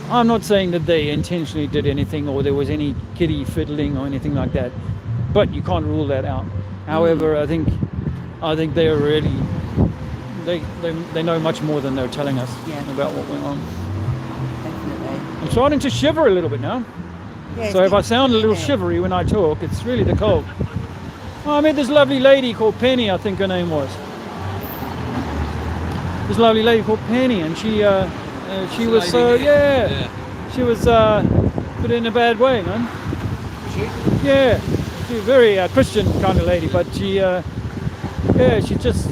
I'm not saying that they intentionally did anything or there was any kiddie fiddling or anything like that, but you can't rule that out. However, I think they're really they know much more than they're telling us about what went on. Definitely. I'm starting to shiver a little bit now. Yeah, So if I sound a little shivery when I talk, it's really the cold. Oh, I met this lovely lady called Penny, I think her name was. This lovely lady called Penny, and she was she was put in a bad way, man. Yeah, she's a very Christian kind of lady, but she just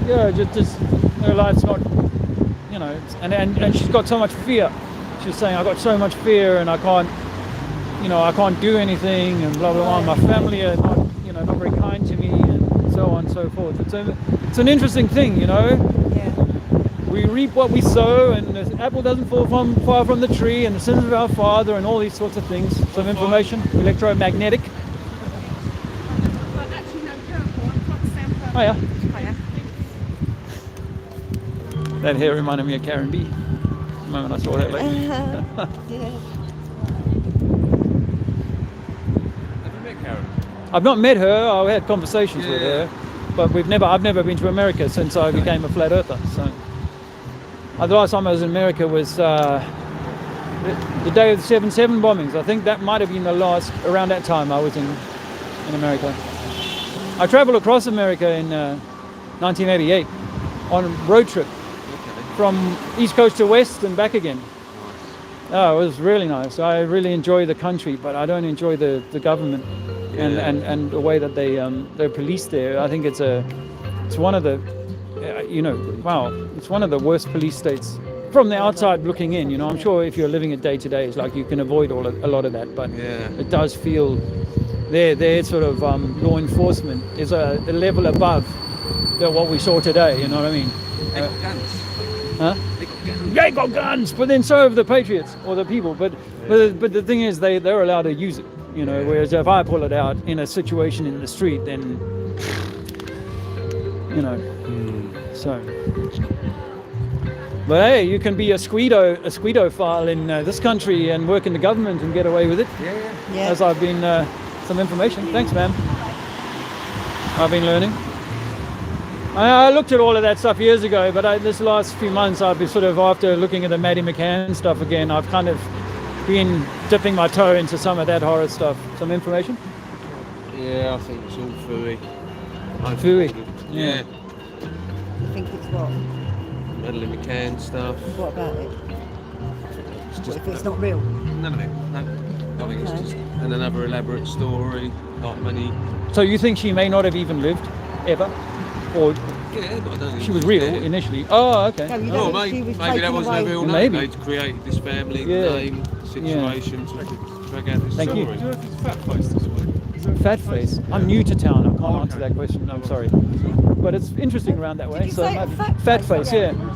her life's not, you know, and she's got so much fear. She's saying, I've got so much fear and I can't do anything and blah blah blah. My family are not very kind to me and so on and so forth. It's an interesting thing, you know. Yeah. We reap what we sow, and the apple doesn't fall far from the tree, and the sins of our father, and all these sorts of things. Some information, electromagnetic. Oh yeah. That hair reminded me of Karen B. The moment I saw that lady. Yeah. Have you met Karen? I've not met her. I had conversations with her, but I've never been to America since I became a flat earther. So the last time I was in America was the day of the 7/7 bombings. I think that might have been around that time I was in America. I traveled across America in 1988 on a road trip from East Coast to West and back again. Oh, it was really nice. I really enjoy the country, but I don't enjoy the government and the way that they police there. I think it's one of the it's one of the worst police states from the outside looking in. You know, I'm sure if you're living it day to day, it's like you can avoid a lot of that, but it does feel their sort of law enforcement is a level above what we saw today. You know what I mean? They got guns. Huh? They got guns, but then so have the patriots or the people. But the thing is, they're allowed to use it. You know, whereas if I pull it out in a situation in the street, then you know. So, but hey, you can be a squeedophile in this country and work in the government and get away with it. Yeah. As I've been some information. Thanks, ma'am. I've been learning. I looked at all of that stuff years ago, but this last few months I've been sort of, after looking at the Maddie McCann stuff again, I've kind of been dipping my toe into some of that horror stuff. Some information? Yeah, I think it's all fooey. Fooey? Yeah. You think it's what? Madeleine McCann stuff. What about it? It's just, if it's not real? None of it. No. I think it's just another elaborate story. Not many. So you think she may not have even lived, ever? Or Yeah, but I don't think She was real initially. Oh, okay. Oh, maybe that was her real name. Maybe. They'd created this family Yeah. name situation to drag out this Thank you. story. Do you know if it's fat faced as well? Fat face. I'm new to town. I can't answer that question. I'm sorry. But it's interesting around that way. you say maybe- fat fat face? face, yeah. Can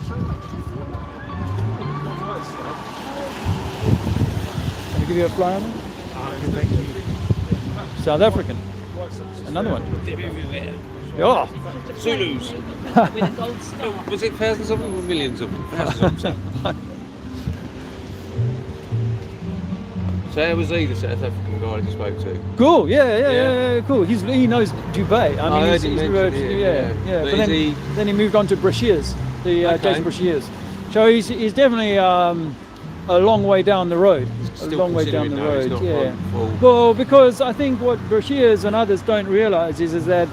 I give you a fly on it? Thank you. South African. Another one. Oh. Zulus. Was it thousands of them or millions of them? Thousands of them. So how was he, the South African guy you spoke to? Cool. Yeah. Cool. He knows Dubai. I mean, heard him mention it, yeah. But But then he moved on to Brashears, the Jason Brashears. So he's definitely a long way down the road. Still a long way down the considering road. though, he's not Yeah. full. Well, because I think what Brashears and others don't realise is that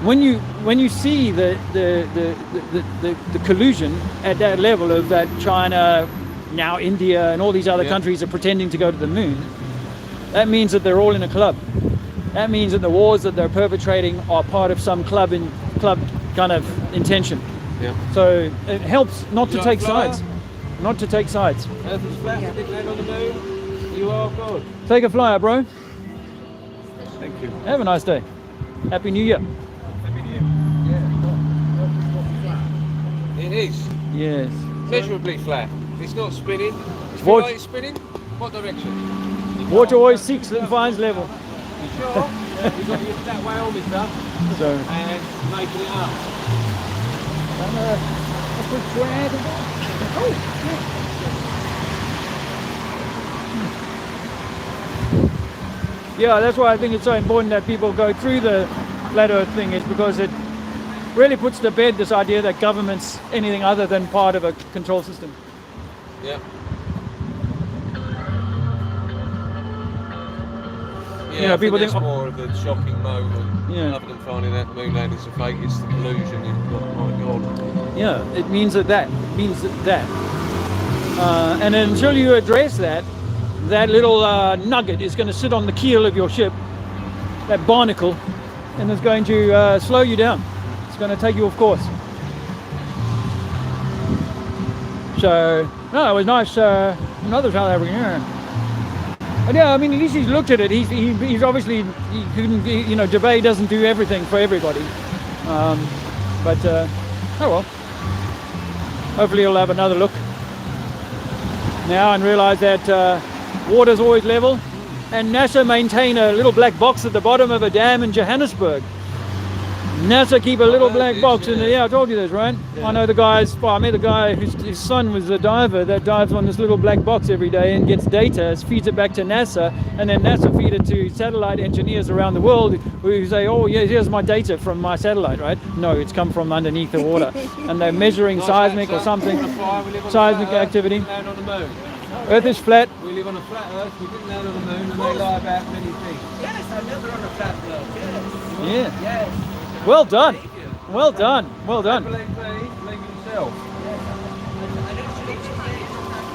when you see the collusion at that level of that China, now India and all these other countries are pretending to go to the moon, that means that they're all in a club. That means that the wars that they're perpetrating are part of some club kind of intention. Yeah. So it helps not to You take like flour? sides. Not to take sides. Earth is flat, you didn't land on the moon. You are God. Take a flyer, bro. Thank you. Have a nice day. Happy New Year. It is. Yes. Measurably flat. It's not spinning. It's Watch. like it's spinning. What direction? Water always seeks and finds level. You sure? Yeah, you've got to use that way on this stuff. So. And making it up. Yeah, that's why I think it's so important that people go through the flat earth thing, is because it really puts to bed this idea that government's anything other than part of a control system. Yeah. Yeah, You know, I people think think- that's more of the shocking moment. Yeah. Other than finding out the moon landing's a fake, it's the collusion. Oh my God. Yeah, it means that. And until you address that little nugget is going to sit on the keel of your ship, that barnacle, and it's going to slow you down. It's going to take you off course. So, no, it was nice. Another South African, yeah. But yeah, I mean, at least he's looked at it. He's obviously, he couldn't, you know, Dubai doesn't do everything for everybody. But, oh well. Hopefully he'll have another look now and realise that water's always level. And NASA maintain a little black box at the bottom of a dam in Johannesburg. NASA keep a little black box in there. Yeah, I told you this, right? Yeah. I know the guys. Well, I met a guy whose son was a diver that dives on this little black box every day and gets data, feeds it back to NASA, and then NASA feed it to satellite engineers around the world who say, "Oh, yeah, here's my data from my satellite." Right? No, it's come from underneath the water, and they're measuring seismic or something, seismic activity. Land on the moon. Earth is flat. We live on a flat Earth. We didn't land on the moon, and they lie about many things. Yes, I live on a flat Earth. Yes. Yeah. Yes. Well done. Well done. Well done. Believe yourself.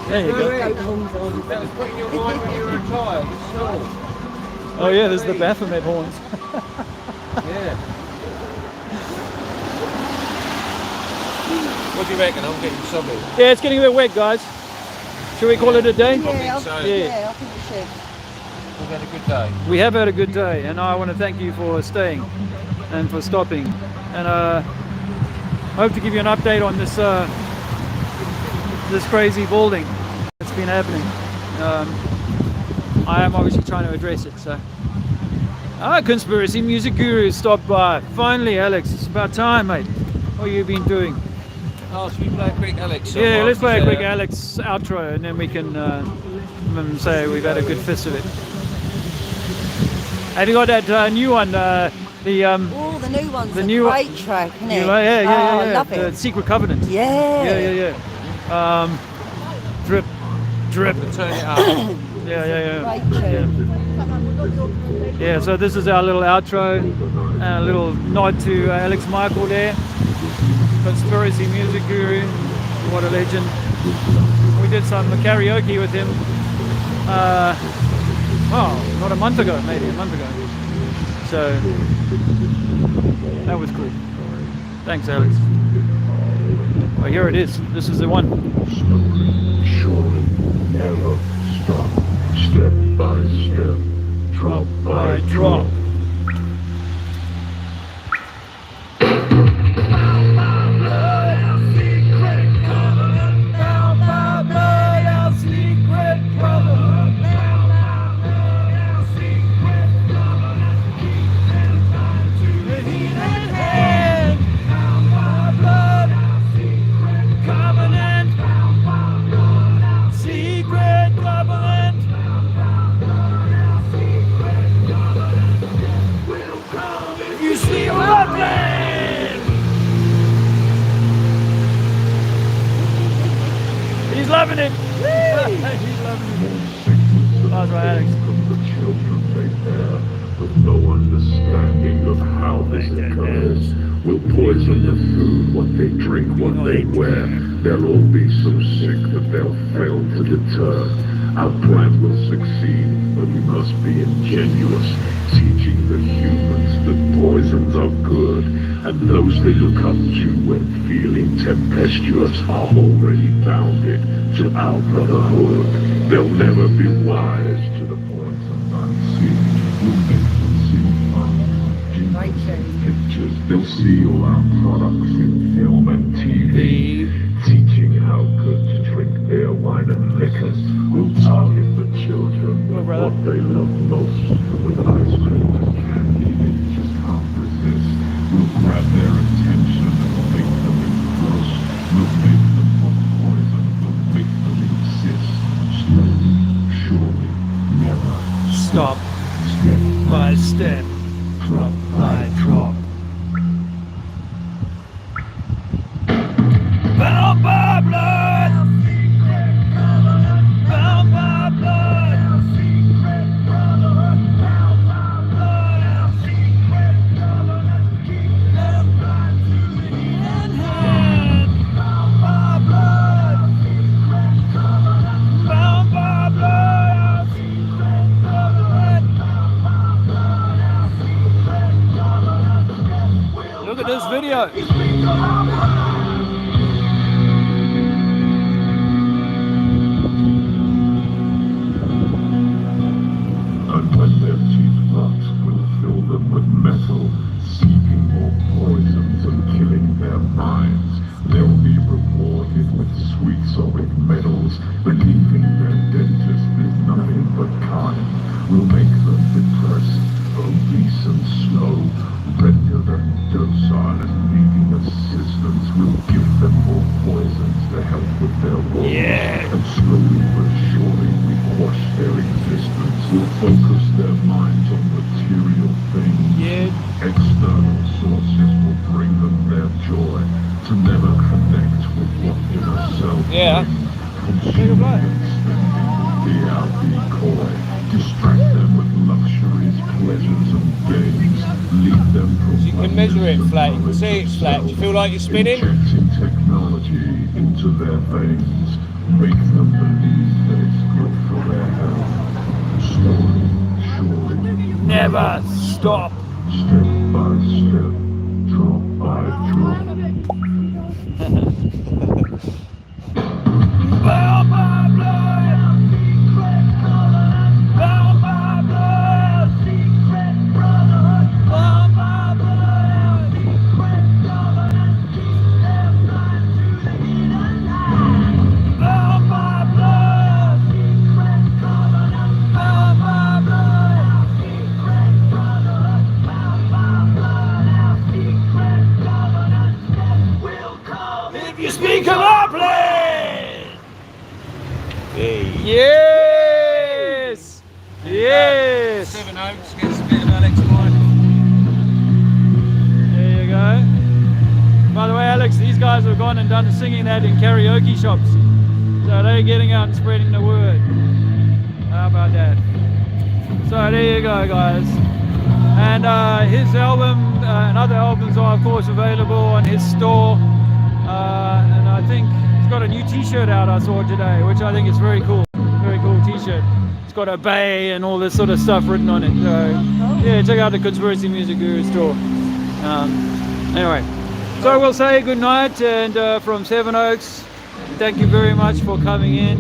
There you go. That was put in your mind when you were a child. It's sure. Oh yeah, there's the Baphomet horns. Yeah. What do you reckon? I'm getting soggy. Yeah, it's getting a bit wet, guys. Should we call it a day? Yeah, so. I think we should. We've had a good day. We have had a good day, and I want to thank you for staying and for stopping. And I hope to give you an update on this this crazy balding that's been happening. I am obviously trying to address it. So, Conspiracy Music Guru stopped by. Finally, Alex, it's about time, mate. What have you been doing? Oh, should we play a quick Alex song? Yeah, let's play a quick Alex outro, and then we can say we've had a good fist of it. Have you got that new one? Oh, the new one's the a new great track, isn't it? Yeah. I love The it. Secret Covenant. Yeah. Drip. Turn it up. Yeah. Great tune. Yeah, so this is our little outro, a little nod to Alex Michael there, Conspiracy Music Guru, what a legend. We did some karaoke with him, not a month ago, maybe a month ago. So, that was cool. Thanks, Alex. Oh, here it is. This is the one. Surely never stop. Step by step, drop by drop. He's loving it. He's loving it. That's right, Alex. The children they bear, with no understanding of how this occurs, will poison the food, what they drink, what they wear. They'll all be so sick that they'll fail to deter. Our plan will succeed, but we must be ingenuous, teaching the humans that poisons are good, and those they look up to when feeling tempestuous are already bounded to our brotherhood. They'll never be wise to the poison unseen. We'll make them see pictures. They'll see all our products in film and TV, teaching how good to drink beer, wine and liquors. We'll target the children with what they love most, with ice cream and candy they just can't resist. We'll grab their attention and make them engross. We'll make them want poison, we'll make them insist. Slowly, surely, never stop. Step by step, drop by drop. Bound by blood. Bound by blood. Look at this video. And when their teeth rot, we'll fill them with metal, seeking more poisons and killing their minds. They'll be rewarded with sweet solid medals, believing their dentist is nothing but kind. We'll make them depressed, obese and slow, render them docile and needing assistance. We'll give them more poisons to help with their woes. And slowly but surely we quash their existence. We'll focus their minds on material things. External sources will bring them their joy, to never connect with what inner self brings. Consume them spending, be our decoy. Distract them with luxuries, pleasures and games. Lead them from you can measure it flat, you can see it's flat. Do you feel like you're spinning? Injecting technology into their veins. Make them believe that it's good for their health. Slowly, surely, never stop. Step by step, drop by drop. Bound by blood. Bound by blood. Bound by blood. Bound by blood. Bound by blood. If you speak of our plan. Yes! Yes! Sevenoaks gets a bit of Alex Michael. There you go. By the way, Alex, these guys have gone and done singing that in karaoke shops. So they're getting out and spreading the word. How about that? So there you go, guys. And his album and other albums are, of course, available on his store. And I think he's got a new t-shirt out I saw today, which I think is very cool. Very cool t-shirt. It's got a bay and all this sort of stuff written on it. So yeah, check out the Conspiracy Music Guru store. Anyway, So we'll say good night, and from Sevenoaks, thank you very much for coming in,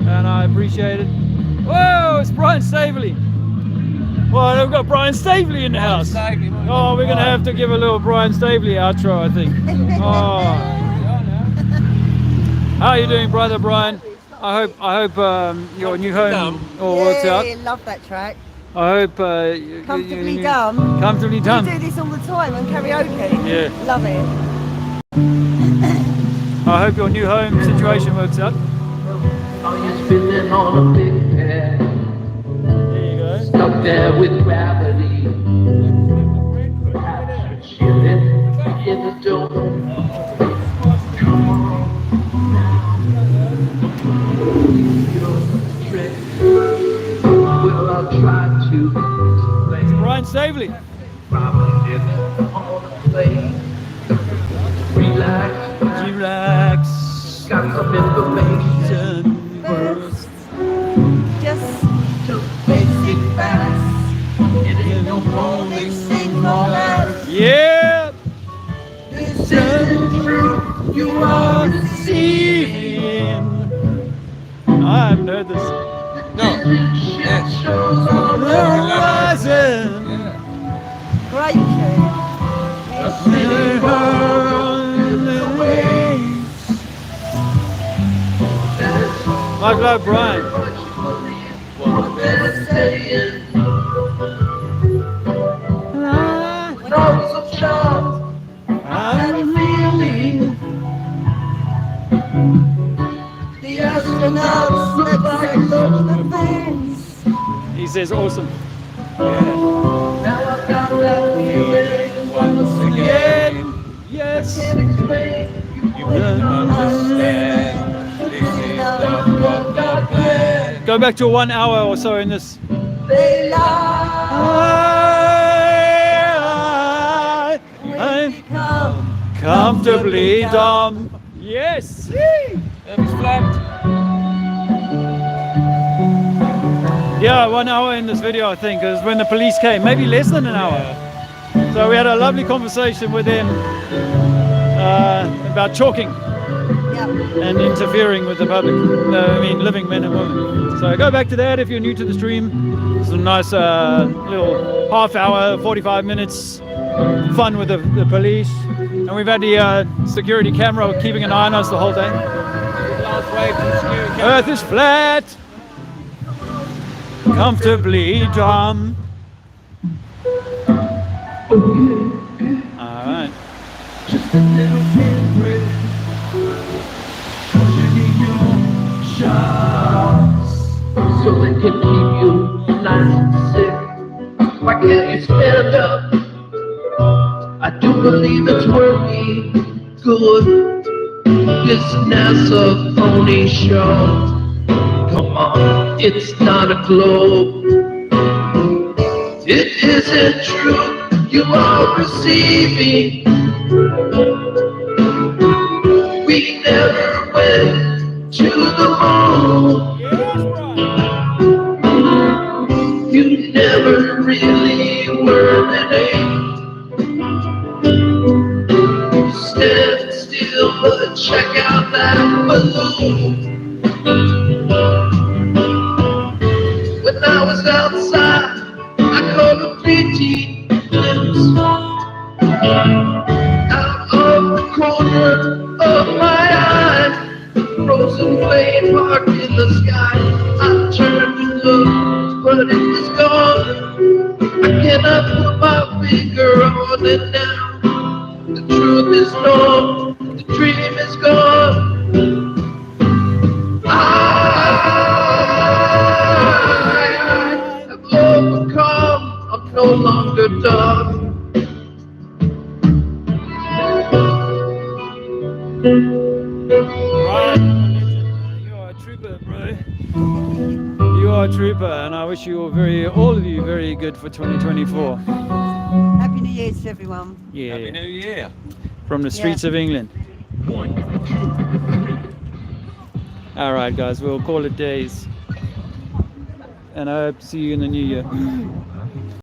and I appreciate it. Whoa, it's Brian Staveley. Well, we've got Brian Staveley in the house. Oh, we're going to have to give a little Brian Staveley outro, I think. Oh. How are you doing, brother Brian? I hope your new home all works out. Yeah, love that track. I hope Comfortably Dumb. Comfortably Dumb. We do this all the time on karaoke. Yeah. Love it. I hope your new home situation works out. Spinning on a big pad. There you go. Stuck there with gravity. Chilling in the dome. Come on well, I'll try to. It's Brian Staveley. Relax. Got some information. First, just to basic facts. It ain't no morning sickness. Yeah. This isn't true. You are deceiving. I haven't heard this. No. Yes. On the horizon. Great tune. Like Brian. The astronauts look like the fans. He says awesome. Now I've got that feeling once again. Yes. I can't explain. You wouldn't understand. This is the God plan. Go back to 1 hour or so in this. They lie. I'm comfortably dumb. Yes. It's flapped. Yeah, 1 hour in this video, I think, is when the police came. Maybe less than an hour. So we had a lovely conversation with them about chalking and interfering with the public. Living men and women. So go back to that if you're new to the stream. It's a nice little half hour, 45 minutes fun with the police. And we've had the security camera keeping an eye on us the whole day. Earth is flat. Comfortably dumb. Alright. Just a little bit shots so they can keep you nice and sick. Why can't you stand up? I do believe it's working good. This NASA phony show. Come on, it's not a globe. It isn't true. You are receiving. We never went to the moon. You never really were an ape. Stand still, but check out that balloon. When I was outside, I caught a pretty glimpse out of the corner of my eye. Frozen plane parked in the sky. I turned to look, but it was gone. I cannot put my finger on it now. The truth is known, the dream is gone. I have overcome, I'm no longer dumb. You're a trooper, bro. You are a trooper, and I wish you all of you very good for 2024. Happy New Year to everyone. Yeah. Happy New Year. From the streets of England. All right, guys, we'll call it days. And I hope to see you in the new year.